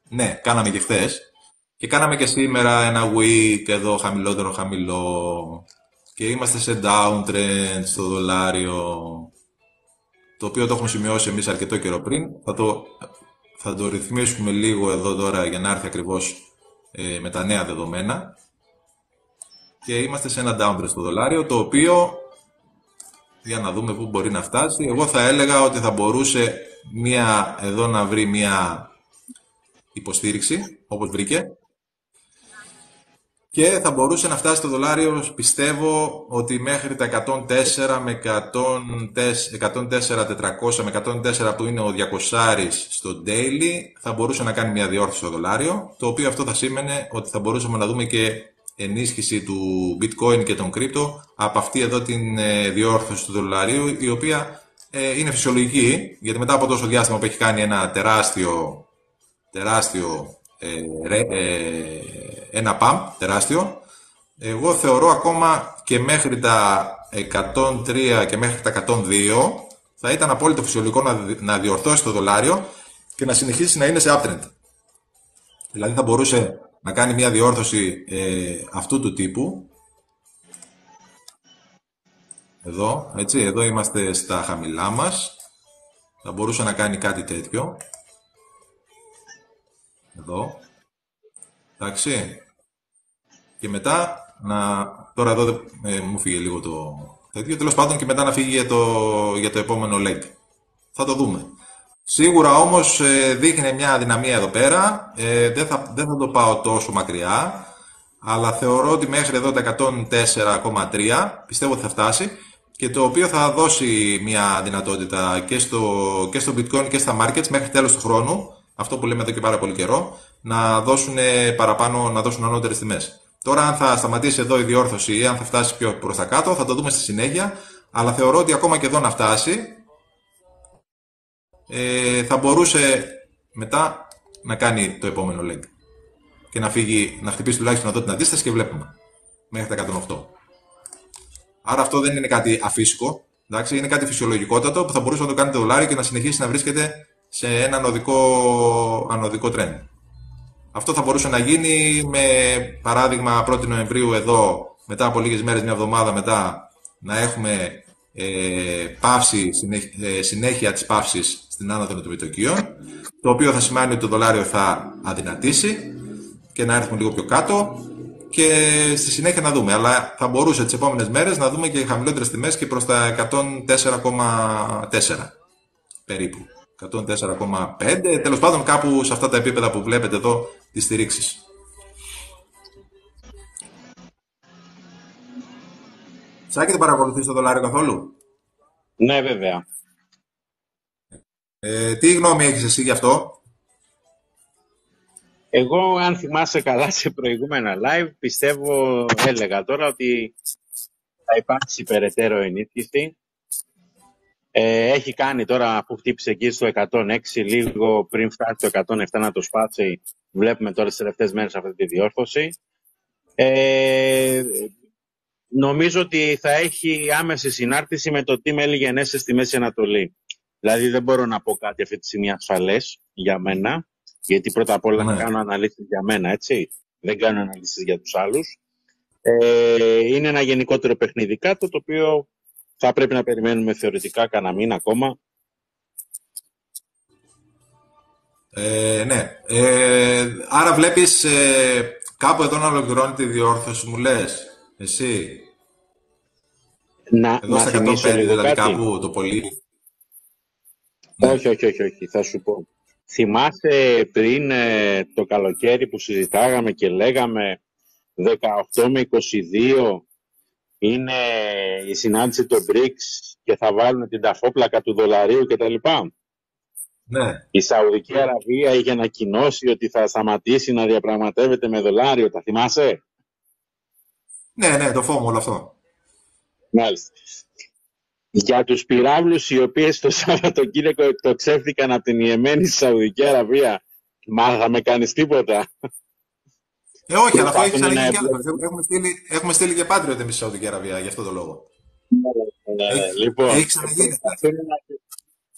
Ναι, κάναμε και χθες. Και κάναμε και σήμερα ένα week εδώ χαμηλότερο χαμηλό. Και είμαστε σε downtrend στο δολάριο, το οποίο το έχουμε σημειώσει εμείς αρκετό καιρό πριν. Θα το ρυθμίσουμε λίγο εδώ τώρα για να έρθει ακριβώς με τα νέα δεδομένα. Και είμαστε σε ένα downtrend στο δολάριο, το οποίο, για να δούμε πού μπορεί να φτάσει, εγώ θα έλεγα ότι θα μπορούσε εδώ να βρει μια υποστήριξη, όπως βρήκε. Και θα μπορούσε να φτάσει το δολάριο, πιστεύω, ότι μέχρι τα 104 με 104.400 με 104 που είναι ο 200 στο daily, θα μπορούσε να κάνει μια διόρθωση στο δολάριο, το οποίο αυτό θα σήμαινε ότι θα μπορούσαμε να δούμε και ενίσχυση του bitcoin και των κρύπτο από αυτή εδώ την διόρθωση του δολαρίου, η οποία είναι φυσιολογική, γιατί μετά από τόσο διάστημα που έχει κάνει ένα τεράστιο ένα pump τεράστιο, εγώ θεωρώ ακόμα και μέχρι τα 103 και μέχρι τα 102 θα ήταν απόλυτο φυσιολογικό να διορθώσει το δολάριο και να συνεχίσει να είναι σε uptrend. Δηλαδή θα μπορούσε να κάνει μια διόρθωση αυτού του τύπου. Εδώ, έτσι, εδώ είμαστε στα χαμηλά μας. Θα μπορούσε να κάνει κάτι τέτοιο. Εδώ. Εντάξει. Και μετά τώρα εδώ μου φύγε λίγο το τέτοιο. Τέλος πάντων, και μετά να φύγει για το επόμενο leg. Θα το δούμε. Σίγουρα όμως δείχνει μια αδυναμία εδώ πέρα. Δεν θα το πάω τόσο μακριά. Αλλά θεωρώ ότι μέχρι εδώ τα 104,3 πιστεύω ότι θα φτάσει. Και το οποίο θα δώσει μια δυνατότητα και στο bitcoin και στα markets μέχρι τέλος του χρόνου. Αυτό που λέμε εδώ και πάρα πολύ καιρό, να δώσουν παραπάνω, να δώσουν ανώτερες τιμές. Τώρα, αν θα σταματήσει εδώ η διόρθωση ή αν θα φτάσει πιο προς τα κάτω, θα το δούμε στη συνέχεια. Αλλά θεωρώ ότι ακόμα και εδώ να φτάσει, θα μπορούσε μετά να κάνει το επόμενο leg. Και να χτυπήσει τουλάχιστον εδώ την αντίσταση και βλέπουμε. Μέχρι τα 108. Άρα αυτό δεν είναι κάτι αφύσικο. Εντάξει, είναι κάτι φυσιολογικότατο που θα μπορούσε να το κάνει το δολάριο και να συνεχίσει να βρίσκεται σε ένα ανωδικό trend. Αυτό θα μπορούσε να γίνει με παράδειγμα 1η Νοεμβρίου εδώ, μετά από λίγες μέρες, μια εβδομάδα μετά, να έχουμε συνέχεια της παύσης στην άνοδο των επιτοκίων, το οποίο θα σημαίνει ότι το δολάριο θα αδυνατήσει και να έρθουμε λίγο πιο κάτω και στη συνέχεια να δούμε. Αλλά θα μπορούσε τις επόμενες μέρες να δούμε και χαμηλότερες τιμές και προς τα 104,4 περίπου. 104,5, τέλος πάντων κάπου σε αυτά τα επίπεδα που βλέπετε εδώ τις στηρίξεις. Σάκη, δεν παρακολουθείς το δολάριο καθόλου? Ναι, βέβαια. Τι γνώμη έχεις εσύ γι' αυτό? Εγώ, αν θυμάσαι καλά σε προηγούμενα live, έλεγα τώρα ότι θα υπάρξει περαιτέρω ενίσχυση. Έχει κάνει τώρα, αφού χτύπησε εκεί στο 106, λίγο πριν φτάσει το 107 να το σπάσει, βλέπουμε τώρα στις τελευταίες μέρες αυτή τη διόρθωση. Νομίζω ότι θα έχει άμεση συνάρτηση με το τι μέλη γενέσεις στη Μέση Ανατολή. Δηλαδή δεν μπορώ να πω κάτι αυτή τη στιγμή ασφαλές για μένα, γιατί πρώτα απ' όλα κάνω αναλύσεις για μένα, έτσι. Δεν κάνω αναλύσεις για τους άλλους. Είναι ένα γενικότερο παιχνιδικά, το οποίο θα πρέπει να περιμένουμε θεωρητικά κανένα μήνα ακόμα. Ναι. Άρα βλέπεις κάπου εδώ να ολοκληρώνει τη διόρθωση, μου λες, εσύ? Εδώ στα 105 δηλαδή κάπου το πολύ? Όχι, θα σου πω. Θυμάσαι πριν το καλοκαίρι που συζητάγαμε και λέγαμε 18 με 22 είναι η συνάντηση των BRICS και θα βάλουν την ταφόπλακα του δολαρίου κτλ. Ναι. Η Σαουδική Αραβία είχε ανακοινώσει ότι θα σταματήσει να διαπραγματεύεται με δολάριο. Τα θυμάσαι? Ναι, το φόβο όλο αυτό. Μάλιστα. Για τους πυράβλους οι οποίες το Σαββατοκύριακο εκτοξεύτηκαν από την Ιεμένη στη Σαουδική Αραβία, θα με κάνεις τίποτα? Όχι, αλλά αυτό έχει ξαναγίνει κι άλλο. Έχουμε στείλει και Patriot εμείς στη Σαουδική Αραβία, γι' αυτό το λόγο. Λοιπόν,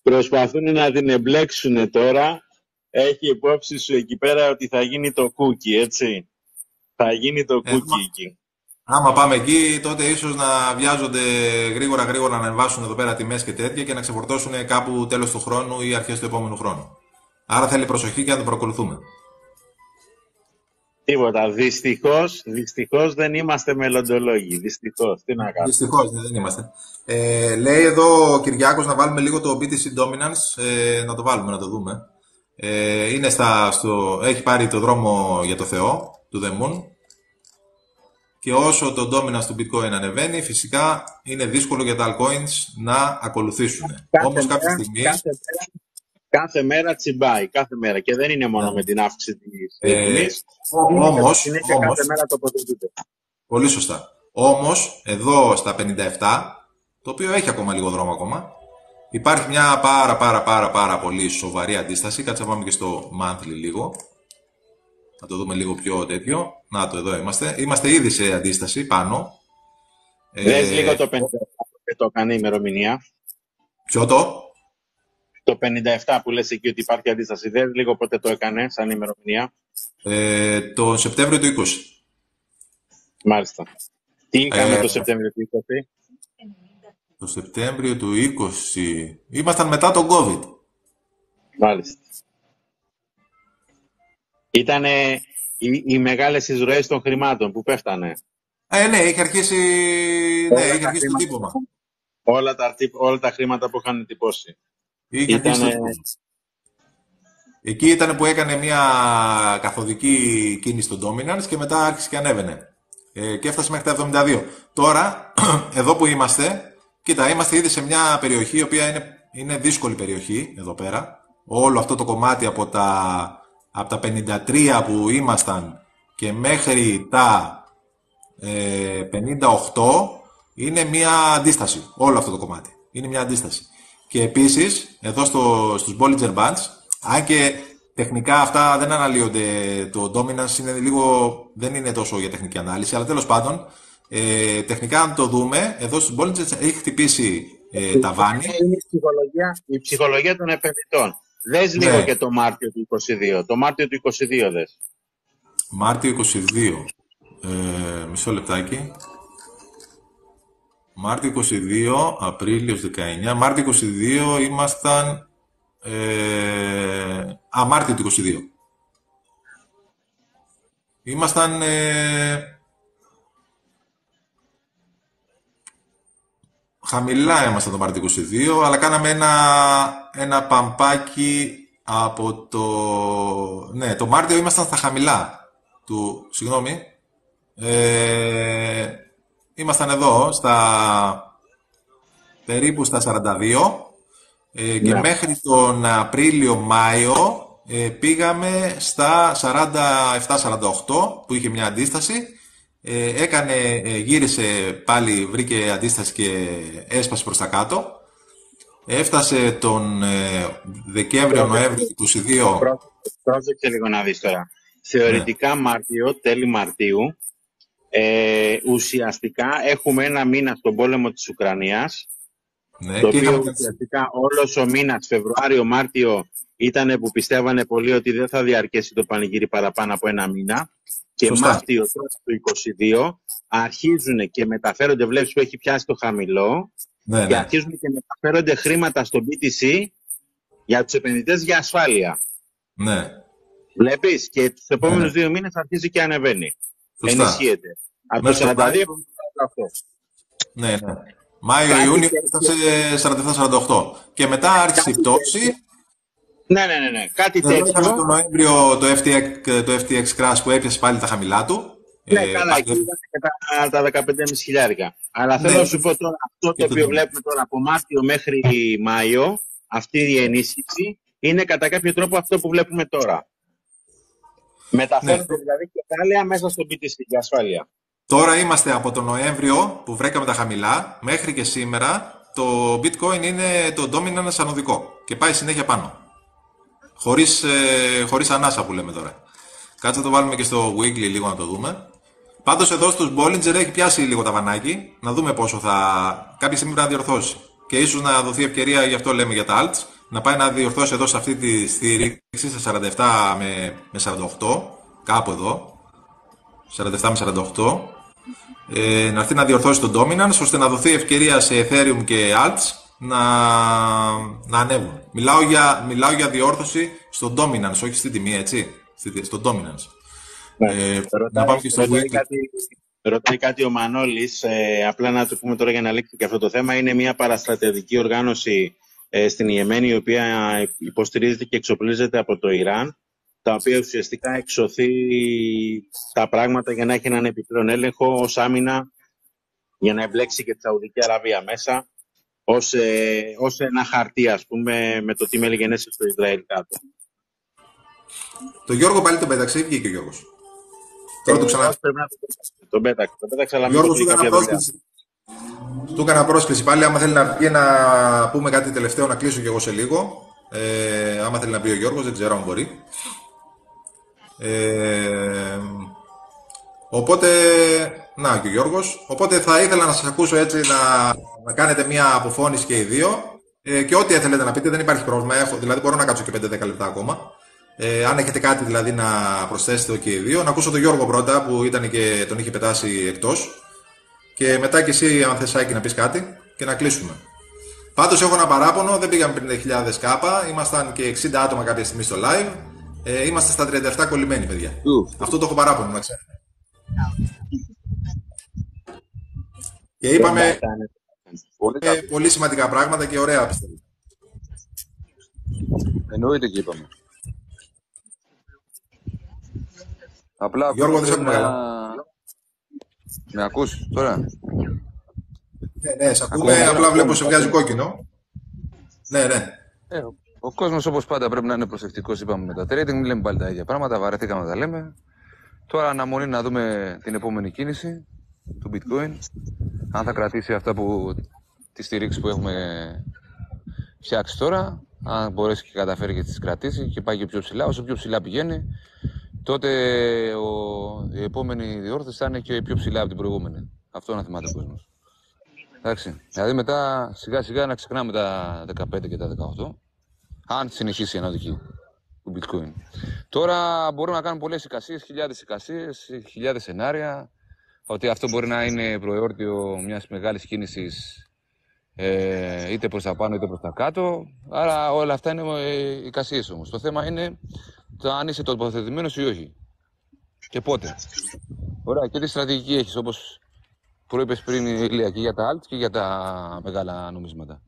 προσπαθούν να την εμπλέξουν τώρα. Έχει υπόψη σου εκεί πέρα ότι θα γίνει το κούκι, έτσι. Θα γίνει το κούκι εκεί. Άμα πάμε εκεί, τότε ίσως να βιάζονται γρήγορα να ανεβάσουν εδώ πέρα τιμές και τέτοια και να ξεφορτώσουν κάπου τέλος του χρόνου ή αρχές του επόμενου χρόνου. Άρα θέλει προσοχή και να το παρακολουθούμε. Τίποτα. Δυστυχώς δεν είμαστε μελλοντολόγοι. Δυστυχώς. Τι να κάνουμε. Δυστυχώς δεν είμαστε. Λέει εδώ ο Κυριάκος να βάλουμε λίγο το BTC Dominance. Να το βάλουμε, να το δούμε. Είναι έχει πάρει το δρόμο για το Θεό, του The Moon. Και όσο το dominance του bitcoin ανεβαίνει, φυσικά είναι δύσκολο για τα altcoins να ακολουθήσουν. Όμως κάποια στιγμή... Κάθε μέρα τσιμπάει, κάθε μέρα. Και δεν είναι μόνο με την αύξηση της τιμής. Όμως, κάθε μέρα τοποθετείται. Πολύ σωστά. Όμως, εδώ στα 57, το οποίο έχει ακόμα λίγο δρόμο ακόμα, υπάρχει μια πάρα πολύ σοβαρή αντίσταση. Κάτσε να πάμε και στο monthly λίγο. Να το δούμε λίγο πιο τέτοιο. Να το, εδώ είμαστε. Είμαστε ήδη σε αντίσταση πάνω. Δες λίγο το 57 που το έκανε η ημερομηνία. Ποιο το? Το 57 που λες εκεί ότι υπάρχει αντίσταση. Δες λίγο πότε το έκανε σαν ημερομηνία. Το Σεπτέμβριο του 20. Μάλιστα. Τι είχαμε το Σεπτέμβριο του 20? Το Σεπτέμβριο του 20. Ήμασταν μετά τον COVID. Μάλιστα. Ήτανε οι μεγάλες εισρωές των χρημάτων που πέφτανε. Ναι, είχε αρχίσει το τύπωμα. Όλα τα χρήματα που είχαν τυπώσει. Εκεί ήταν που έκανε μια καθοδική κίνηση στο Dominance και μετά άρχισε και ανέβαινε. Και έφτασε μέχρι τα 72. Τώρα, εδώ που είμαστε, κοίτα, είμαστε ήδη σε μια περιοχή η οποία είναι δύσκολη περιοχή, εδώ πέρα. Όλο αυτό το κομμάτι από τα 53 που ήμασταν και μέχρι τα 58 είναι μια αντίσταση. Όλο αυτό το κομμάτι είναι μια αντίσταση. Και επίσης, εδώ στους Bollinger Bands, αν και τεχνικά αυτά δεν αναλύονται, το dominance δεν είναι τόσο για τεχνική ανάλυση, αλλά τέλος πάντων, τεχνικά αν το δούμε, εδώ στους Bollinger έχει χτυπήσει ταβάνι. Είναι η ψυχολογία των επενδυτών. Δες λίγο και το Μάρτιο του 22. Το Μάρτιο του 22 δες. Μάρτιο 22. Μισό λεπτάκι. Μάρτιο 22, Απρίλιος 19. Μάρτιο 22 ήμασταν... Μάρτιο του 22. Ήμασταν... χαμηλά ήμασταν το Μάρτιο 22, αλλά κάναμε ένα παμπάκι από το... Ναι, το Μάρτιο ήμασταν στα χαμηλά του... Συγγνώμη. ήμασταν εδώ περίπου στα 42 και μέχρι τον Απρίλιο-Μάιο πήγαμε στα 47-48 που είχε μια αντίσταση. Γύρισε πάλι, βρήκε αντίσταση και έσπασε προς τα κάτω. Έφτασε τον Δεκέμβριο-Νοέμβριο του 22. Πρόσεξε λίγο να δεις τώρα. Θεωρητικά Μάρτιο, τέλη Μαρτίου, ουσιαστικά έχουμε ένα μήνα στον πόλεμο της Ουκρανίας, το οποίο ουσιαστικά όλος ο μήνας Φεβρουάριο-Μάρτιο ήταν που πιστεύανε πολλοί ότι δεν θα διαρκέσει το πανηγύρι παραπάνω από ένα μήνα. Και Σωστά. Μάρτιο του 22 αρχίζουν και μεταφέρονται, βλέπεις που έχει πιάσει το χαμηλό, και αρχίζουν και μεταφέρονται χρήματα στο BTC για τους επενδυτές για ασφάλεια. Ναι. Βλέπεις, και τους επόμενους 2 μήνες αρχίζει και ανεβαίνει. Σωστά. Ενισχύεται. Από το 42 αυτό. Ναι. Μάιο-Ιούνιο έφτασε 47-48. Και μετά άρχισε η πτώση. Ναι. Κάτι τέτοιο. Είχαμε τον Νοέμβριο το FTX crash που έπιασε πάλι τα χαμηλά του. Ναι, καλά, εκεί ήταν τα 15.500. Αλλά θέλω να σου πω τώρα, αυτό το οποίο βλέπουμε τώρα από Μάρτιο μέχρι Μάιο, αυτή η ενίσχυση, είναι κατά κάποιο τρόπο αυτό που βλέπουμε τώρα. Μεταφέρονται δηλαδή κεφάλαια μέσα στο BTC για ασφάλεια. Τώρα είμαστε από τον Νοέμβριο που βρέκαμε τα χαμηλά μέχρι και σήμερα το bitcoin είναι το dominance ανωδικό και πάει συνέχεια πάνω. Χωρίς ανάσα που λέμε τώρα. Κάτσε να το βάλουμε και στο weekly λίγο να το δούμε. Πάντως εδώ στους Bollinger έχει πιάσει λίγο τα βανάκι. Να δούμε πόσο κάποια στιγμή πρέπει να διορθώσει. Και ίσως να δοθεί ευκαιρία, γι' αυτό λέμε για τα alts, να πάει να διορθώσει εδώ σε αυτή τη στήριξη σε 47 με 48. Κάπου εδώ. 47 με 48. Να έρθει να διορθώσει τον dominance ώστε να δοθεί ευκαιρία σε Ethereum και alts να ανέβουν. Μιλάω για διόρθωση στο dominance, όχι στη τιμή, έτσι. Στο dominance. Να πάμε και στο ρωτάει κάτι ο Μανώλης, απλά να το πούμε τώρα για να λήξει και αυτό το θέμα. Είναι μια παραστρατιωτική οργάνωση στην Ιεμένη, η οποία υποστηρίζεται και εξοπλίζεται από το Ιράν, τα οποία ουσιαστικά εξωθεί τα πράγματα για να έχει έναν επιπλέον έλεγχο ως άμυνα, για να εμπλέξει και τη Σαουδική Αραβία μέσα, ως ένα χαρτί, ας πούμε, με το τι μελιγενέσει στο Ισραήλ κάτω. Το Γιώργο πάλι τον πέταξε ή βγήκε ο Γιώργος? Τώρα το ξανά. Τον πέταξε, αλλά Γιώργο, του έκανα πρόσκληση πάλι. Άμα θέλει να βγει να πούμε κάτι τελευταίο, να κλείσω κι εγώ σε λίγο. Άμα θέλει να πει ο Γιώργος, δεν ξέρω αν μπορεί. Οπότε, να και ο Γιώργος. Οπότε θα ήθελα να σας ακούσω έτσι να κάνετε μια αποφώνηση και οι δύο. Και ό,τι θέλετε να πείτε, δεν υπάρχει πρόβλημα. Δηλαδή μπορώ να κάτσω και 5-10 λεπτά ακόμα. Αν έχετε κάτι δηλαδή να προσθέσετε και οι δύο. Να ακούσω τον Γιώργο πρώτα που ήταν και τον είχε πετάσει εκτός. Και μετά και εσύ, αν θες, Άκη, να πεις κάτι και να κλείσουμε. Πάντως έχω ένα παράπονο, δεν πήγαμε 50.000 κάπα. Ήμασταν και 60 άτομα κάποια στιγμή στο live. Είμαστε στα 37 κολλημένοι, παιδιά. Αυτό το έχω παράπονο, να ξέρετε. Και είπαμε πολύ σημαντικά πράγματα και ωραία, πιστεύω. Εννοείται και είπαμε. Απλά Γιώργο, δεν σε ακούμε καλά. Με ακούς τώρα? Ναι, σε ακούμε, απλά βλέπω σε βγάζει κόκκινο. Ναι. Ο κόσμος όπως πάντα πρέπει να είναι προσεκτικός, είπαμε με τα trading, μην λέμε πάλι τα ίδια πράγματα, βαρεθήκαμε να τα λέμε. Τώρα αναμονή να δούμε την επόμενη κίνηση του bitcoin, αν θα κρατήσει αυτά τις στηρίξεις που έχουμε φτιάξει τώρα, αν μπορέσει και καταφέρει και τις κρατήσει και πάει και πιο ψηλά. Όσο πιο ψηλά πηγαίνει, τότε η επόμενη διόρθωση θα είναι και πιο ψηλά από την προηγούμενη. Αυτό να θυμάται ο κόσμος. Εντάξει, δηλαδή μετά σιγά σιγά να ξεχνάμε τα 15 και τα 18, αν συνεχίσει η αναδική του bitcoin. Τώρα μπορούμε να κάνουμε πολλές εικασίες, χιλιάδες σενάρια, ότι αυτό μπορεί να είναι προεόρτιο μιας μεγάλης κίνησης είτε προς τα πάνω είτε προς τα κάτω. Άρα όλα αυτά είναι εικασίες όμως. Το θέμα είναι αν είσαι τοποθετημένος ή όχι. Και πότε. Ωραία, και τι στρατηγική έχεις, όπως προείπες πριν, Ηλία, και για τα alt και για τα μεγάλα νομίσματα.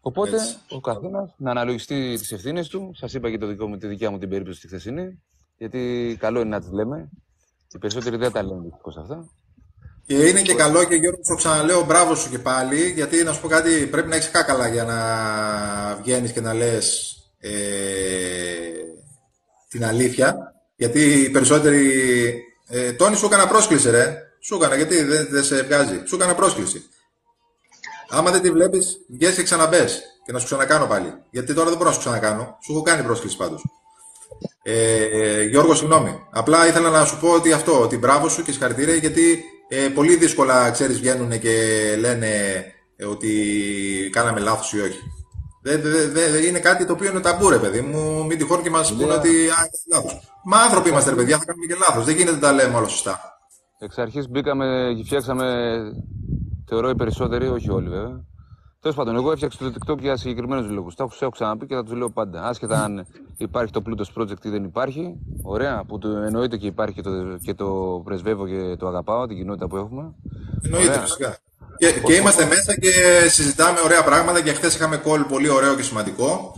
Οπότε ο καθένας να αναλογιστεί τις ευθύνες του. Σας είπα και τη δικιά μου την περίπτωση τη χθεσινή, γιατί καλό είναι να τις λέμε. Οι περισσότεροι δεν τα λένε δυστυχώς αυτά. Και είναι και καλό και Γιώργο, το ξαναλέω, μπράβο σου και πάλι, γιατί να σου πω κάτι, πρέπει να έχεις κάκαλα για να βγαίνεις και να λες την αλήθεια. Γιατί οι περισσότεροι. Τόνι, σου έκανα πρόσκληση, ρε. Σου έκανα, γιατί δεν σε βγάζει. Σου έκανα πρόσκληση. Άμα δεν τη βλέπεις, βγες και ξαναμπες. Και να σου ξανακάνω πάλι. Γιατί τώρα δεν μπορώ να σου ξανακάνω. Σου έχω κάνει πρόσκληση πάντως. Γιώργο, συγγνώμη. Απλά ήθελα να σου πω ότι αυτό, ότι μπράβο σου και συγχαρητήρια, γιατί πολύ δύσκολα, ξέρεις, βγαίνουν και λένε ότι κάναμε λάθος ή όχι. Είναι κάτι το οποίο είναι ταμπού, ρε παιδί μου. Μην τυχόν και μας πούνε ότι λάθος. Μα άνθρωποι είμαστε, ρε παιδιά, θα κάνουμε και λάθος. Δεν γίνεται να τα λέμε όλα σωστά. Εξ αρχής μπήκαμε και φτιάξαμε, θεωρώ οι περισσότεροι, όχι όλοι βέβαια. Τέλος πάντων, εγώ έφτιαξα το TikTok για συγκεκριμένους λόγους. Τα έχω ξαναπεί και θα τους λέω πάντα. Άσχετα αν υπάρχει το Plutos Project ή δεν υπάρχει. Ωραία, που το εννοείται και υπάρχει και το πρεσβεύω και το αγαπάω, την κοινότητα που έχουμε. Εννοείται, φυσικά. Και είμαστε μέσα και συζητάμε ωραία πράγματα και χθες είχαμε call πολύ ωραίο και σημαντικό.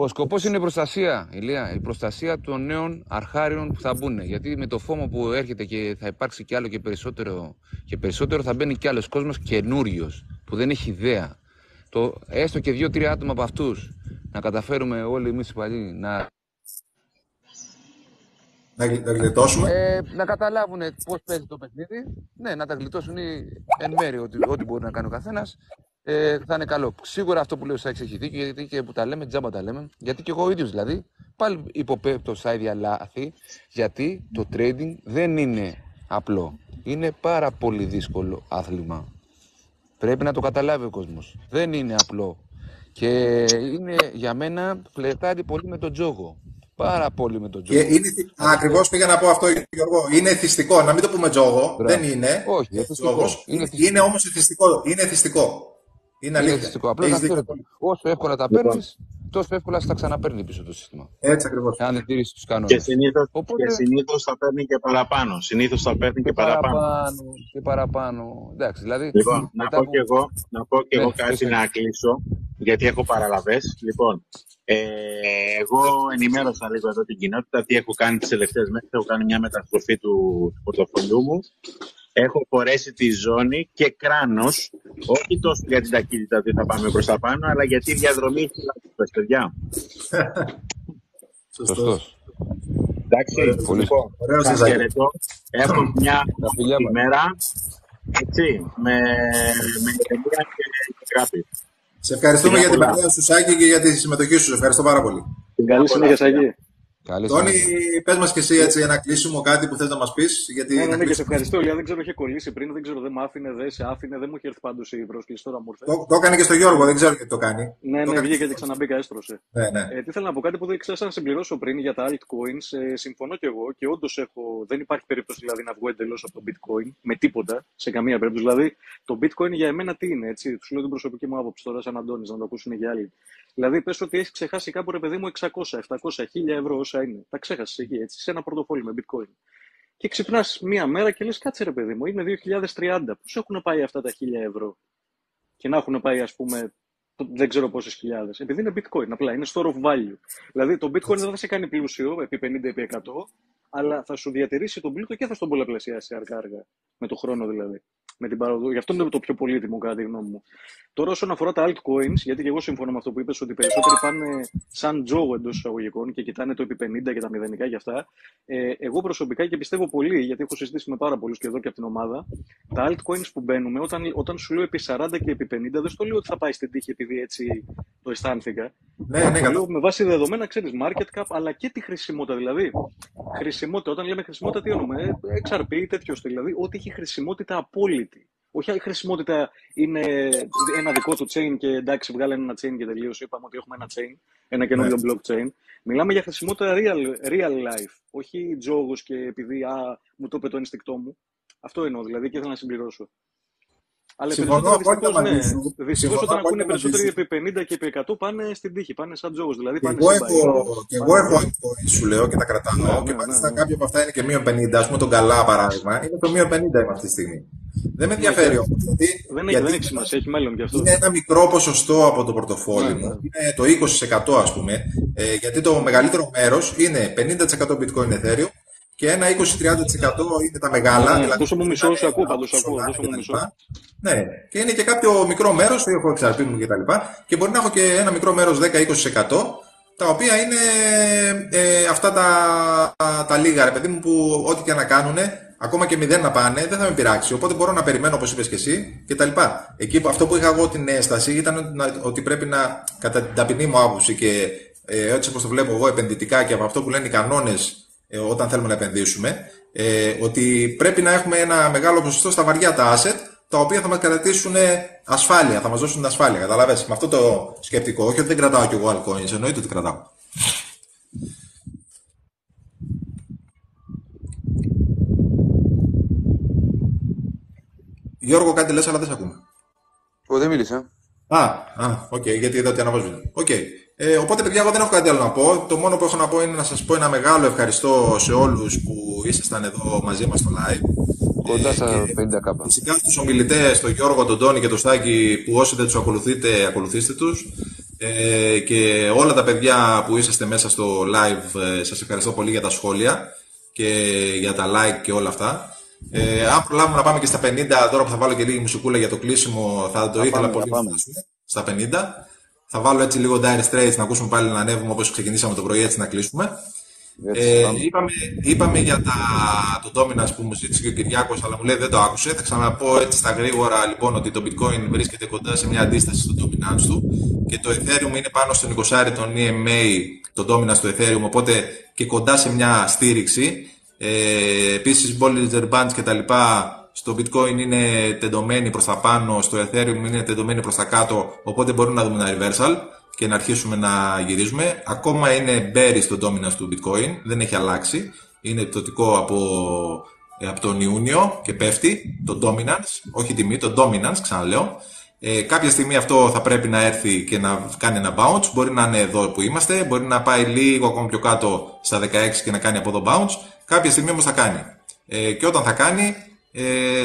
Ο σκοπός είναι η προστασία, Ηλία, η προστασία των νέων αρχάριων που θα μπουν. Γιατί με το φόμο που έρχεται και θα υπάρξει κι άλλο και περισσότερο θα μπαίνει κι άλλος κόσμος καινούριος που δεν έχει ιδέα. Έστω και 2-3 άτομα από αυτούς να καταφέρουμε όλοι εμείς οι παλιοί να γλιτώσουμε. Να καταλάβουν πώς παίζει το παιχνίδι. Ναι, να τα γλιτώσουν εν μέρει ό,τι μπορεί να κάνει ο καθένας. Θα είναι καλό. Σίγουρα αυτό που λέει ο Σάκης έχει δίκιο, γιατί και που τα λέμε, τζάμπα τα λέμε. Γιατί και εγώ ο ίδιος δηλαδή πάλι υποπέπτω στα ίδια λάθη. Γιατί το trading δεν είναι απλό. Είναι πάρα πολύ δύσκολο άθλημα. Πρέπει να το καταλάβει ο κόσμος. Δεν είναι απλό. Και είναι για μένα φλερτάρει πολύ με τον τζόγο. Πάρα πολύ με τον τζόγο. Ακριβώς πήγα να πω αυτό, Γιώργο. Είναι εθιστικό. Να μην το πούμε τζόγο. Δεν είναι. Όχι, είναι όμως εθιστικό. Είναι εθιστικό. Είναι εθιστικό. Απλώς να ξέρετε, όσο εύκολα τα παίρνεις, τόσο εύκολα θα ξαναπαίρνει πίσω το σύστημα. Έτσι ακριβώς. Αν δεν τηρήσεις τους κανόνες. Και συνήθως θα παίρνει και παραπάνω. Συνήθως θα παίρνει και παραπάνω. Εντάξει, δηλαδή. Λοιπόν, να πω και εγώ κάτι να κλείσω, γιατί έχω παραλαβές. Λοιπόν, εγώ ενημέρωσα λίγο εδώ την κοινότητα τι έχω κάνει τις τελευταίες μέρες. Έχω κάνει μια μεταστροφή του πορτοφολιού μου. Έχω φορέσει τη ζώνη και κράνος, όχι τόσο για την ταχύτητα ότι θα πάμε προς τα πάνω, αλλά γιατί η διαδρομή έχει λάθος, παιδιά. Σωστός. Εντάξει, λοιπόν, σας χαιρετώ. Έχω μια ημέρα, έτσι, με ηρεμία και αγάπη. Σε ευχαριστούμε για την παρέα σου, Σάκη, και για τη συμμετοχή σου. Σε ευχαριστώ πάρα πολύ. Την καλή συνέχεια, Σάκη. Τόνι, πες μας και εσύ έτσι ένα κλείσιμο, κάτι που θες να μας πεις. Γιατί ναι, και σε ευχαριστώ. Δεν ξέρω, είχε κολλήσει πριν, δεν ξέρω, δεν μ' άφηνε, δεν σε άφηνε, δεν μου είχε έρθει πάντως η πρόσκληση, τώρα μου ήρθε. Το έκανε και στο Γιώργο, δεν ξέρω γιατί το κάνει. Ναι, βγήκε και ξαναμπήκα, έστρωσε. Ναι. Τι θέλω να πω, κάτι που δεν ξέρω να συμπληρώσω πριν για τα altcoins. Συμφωνώ κι εγώ και όντως δεν υπάρχει περίπτωση δηλαδή να βγω εντελώς από το bitcoin με τίποτα, σε καμία περίπτωση. Δηλαδή, το bitcoin για εμένα τι είναι, έτσι. Του λέω την προσωπική μου άποψη τώρα, σαν Αντώνης, να το ακούσουν και άλλοι. Δηλαδή, πες ότι έχει ξεχάσει κάπου, ρε παιδί μου, 600, 700, 1000 ευρώ όσα είναι. Τα ξέχασες εκεί, έτσι, σε ένα πορτοφόλι με bitcoin. Και ξυπνάς μία μέρα και λες, κάτσε ρε παιδί μου, είναι 2030. Πώς έχουν πάει αυτά τα 1000 ευρώ και να έχουν πάει, ας πούμε, δεν ξέρω πόσες χιλιάδες. Επειδή είναι bitcoin, απλά είναι store of value. Δηλαδή, το bitcoin δεν θα σε κάνει πλούσιο επί 50 επί 100, αλλά θα σου διατηρήσει τον πλούτο και θα στον πολλαπλασιάσει αργά-αργά. Με το χρόνο δηλαδή. Με την παραδοχή. Γι' αυτό είναι το πιο πολύτιμο, κατά τη γνώμη μου. Τώρα, όσον αφορά τα altcoins, γιατί και εγώ συμφωνώ με αυτό που είπες, ότι οι περισσότεροι πάνε σαν τζόγο εντός εισαγωγικών και κοιτάνε το επί 50 και τα μηδενικά και αυτά. Εγώ προσωπικά και πιστεύω πολύ, γιατί έχω συζητήσει με πάρα πολλούς και εδώ και από την ομάδα, τα altcoins που μπαίνουμε, όταν σου λέω επί 40 και επί 50, δεν στο λέω ότι θα πάει στην τύχη επειδή έτσι το αισθάνθηκα. Ναι, με βάση δεδομένα, ξέρεις, market cap, αλλά και τη χρησιμότητα. Δηλαδή, χρησιμότητα, όταν λέμε χρησιμότητα, τι εννοούμε, XRP, τέτοιο δηλαδή, ότι έχει χρησιμότητα απόλυτη. Όχι η χρησιμότητα είναι ένα δικό του chain και εντάξει, βγάλανε ένα chain και τελείωσε. Είπαμε ότι έχουμε ένα chain, ένα καινούριο blockchain. Μιλάμε για χρησιμότητα real life. Όχι τζόγος και επειδή μου το είπε το ενστικτό μου. Αυτό εννοώ δηλαδή και ήθελα να συμπληρώσω. Αλλά δυστυχώς όταν ακούνε περισσότεροι επί 50 και επί 100 πάνε στην τύχη, πάνε σαν τζόγος. Δηλαδή πάνε και εγώ έχω σου λέω και τα κρατάω και μάλιστα κάποια από αυτά είναι και μείον 50, ας πούμε τον Καλά παράδειγμα, είναι το μείον 50 είμαι αυτή τη στιγμή. Δεν με ενδιαφέρει όμως. Δεν έχει σημασία, έχει μέλλον κι αυτό. Είναι ένα μικρό ποσοστό από το πορτοφόλι μου, είναι το 20% ας πούμε, γιατί το μεγαλύτερο μέρος είναι 50% bitcoin Ethereum και ένα 20-30% είναι τα μεγάλα. Ναι, δηλαδή, δώσε μου μισό, σε ακούω πάντως, δώσε μου μισό. Ναι, και είναι και κάποιο μικρό μέρος, έχω εξαρτήμου και τα λοιπά, και μπορεί να έχω και ένα μικρό μέρος 10-20%, τα οποία είναι αυτά τα λίγα, ρε παιδί μου, που ό,τι και να κάνουνε, ακόμα και 0 να πάνε, δεν θα με πειράξει. Οπότε μπορώ να περιμένω, όπως είπες και εσύ, και τα λοιπά. Εκεί αυτό που είχα εγώ την αίσθηση ήταν ότι πρέπει να, κατά την ταπεινή μου άποψη και έτσι όπως το βλέπω εγώ επενδυτικά και από αυτό που λένε οι κανόνες όταν θέλουμε να επενδύσουμε, ότι πρέπει να έχουμε ένα μεγάλο ποσοστό στα βαριά τα asset, τα οποία θα μας κρατήσουν ασφάλεια, θα μας δώσουν ασφάλεια. Καταλαβες, με αυτό το σκεπτικό. Όχι ότι δεν κρατάω κι εγώ altcoins, εννοείται ότι κρατάω. Γιώργο, κάτι λες, αλλά δεν σε ακούμε. Δεν μίλησα. Οκ, γιατί είδα ότι αναβάζουν. Οκ. Οπότε, παιδιά, εγώ δεν έχω κάτι άλλο να πω. Το μόνο που έχω να πω είναι να σας πω ένα μεγάλο ευχαριστώ σε όλους που ήσασταν εδώ μαζί μας στο live. Κοντά στα 50k. Φυσικά στους ομιλητές, τον Γιώργο, τον Τόνι και τον Στάκη, που όσοι δεν τους ακολουθείτε, ακολουθήστε τους. Και όλα τα παιδιά που είσαστε μέσα στο live, σας ευχαριστώ πολύ για τα σχόλια και για τα like και όλα αυτά. Αν προλάβουμε να πάμε και στα 50, τώρα που θα βάλω και λίγη μουσικούλα για το κλείσιμο, θα το ήθελα πολύ να φτάσουμε στα 50. Θα βάλω έτσι λίγο Dire Straits να ακούσουμε πάλι να ανέβουμε όπως ξεκινήσαμε το πρωί, έτσι να κλείσουμε. Είπαμε για το Dominance που μου ζήτησε και ο Κυριάκος, αλλά μου λέει δεν το άκουσε. Θα ξαναπώ έτσι στα γρήγορα λοιπόν ότι το Bitcoin βρίσκεται κοντά σε μια αντίσταση στο Dominance του και το Ethereum είναι πάνω στον 20 των EMA, το Dominance του Ethereum, οπότε και κοντά σε μια στήριξη. Επίσης Bollinger Bands και τα λοιπά στο Bitcoin είναι τεντωμένοι προς τα πάνω, στο Ethereum είναι τεντωμένοι προς τα κάτω, οπότε μπορούμε να δούμε ένα reversal και να αρχίσουμε να γυρίζουμε. Ακόμα είναι bearish το dominance του Bitcoin, δεν έχει αλλάξει. Είναι πτωτικό από τον Ιούνιο και πέφτει το dominance, όχι τιμή, το dominance, ξαναλέω. Κάποια στιγμή αυτό θα πρέπει να έρθει και να κάνει ένα bounce. Μπορεί να είναι εδώ που είμαστε, μπορεί να πάει λίγο ακόμα πιο κάτω στα 16 και να κάνει από εδώ bounce. Κάποια στιγμή όμως θα κάνει. Και όταν θα κάνει,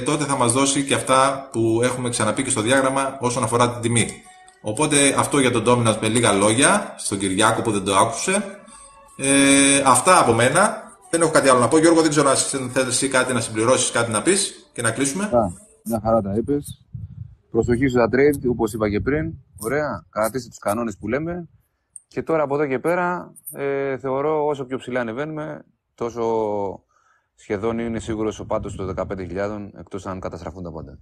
τότε θα μας δώσει και αυτά που έχουμε ξαναπεί και στο διάγραμμα όσον αφορά την τιμή. Οπότε αυτό για τον Dominance με λίγα λόγια, στον Κυριάκο που δεν το άκουσε. Αυτά από μένα. Δεν έχω κάτι άλλο να πω. Γιώργο, δεν ξέρω αν θέλεις κάτι να συμπληρώσεις, κάτι να πεις και να κλείσουμε. Μια χαρά τα είπες. Προσοχή στα trade, όπως είπα και πριν. Ωραία. Κρατήστε τους κανόνες που λέμε. Και τώρα από εδώ και πέρα θεωρώ όσο πιο ψηλά ανεβαίνουμε, τόσο σχεδόν είναι σίγουρος ο πάτος των 15.000, εκτός αν καταστραφούν τα πάντα.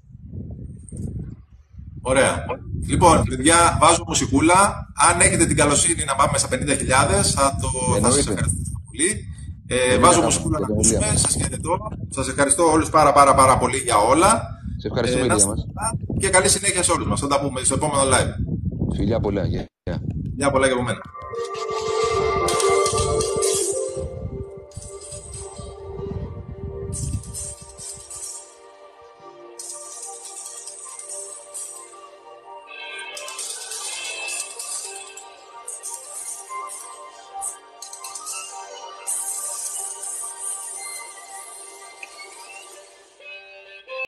Ωραία. Λοιπόν, παιδιά, βάζω μουσικούλα. Αν έχετε την καλοσύνη να πάμε στα 50.000, θα σας ευχαριστήσω πολύ. Βάζω μουσικούλα να ακούσουμε. Σας χαιρετώ. Σας ευχαριστώ όλους πάρα πολύ για όλα. Σε ευχαριστούμε, ίδια μας. Και καλή συνέχεια σε όλους μας. Θα τα πούμε στο επόμενο live. Φιλιά πολλά. Φιλιά πολλά και από μένα.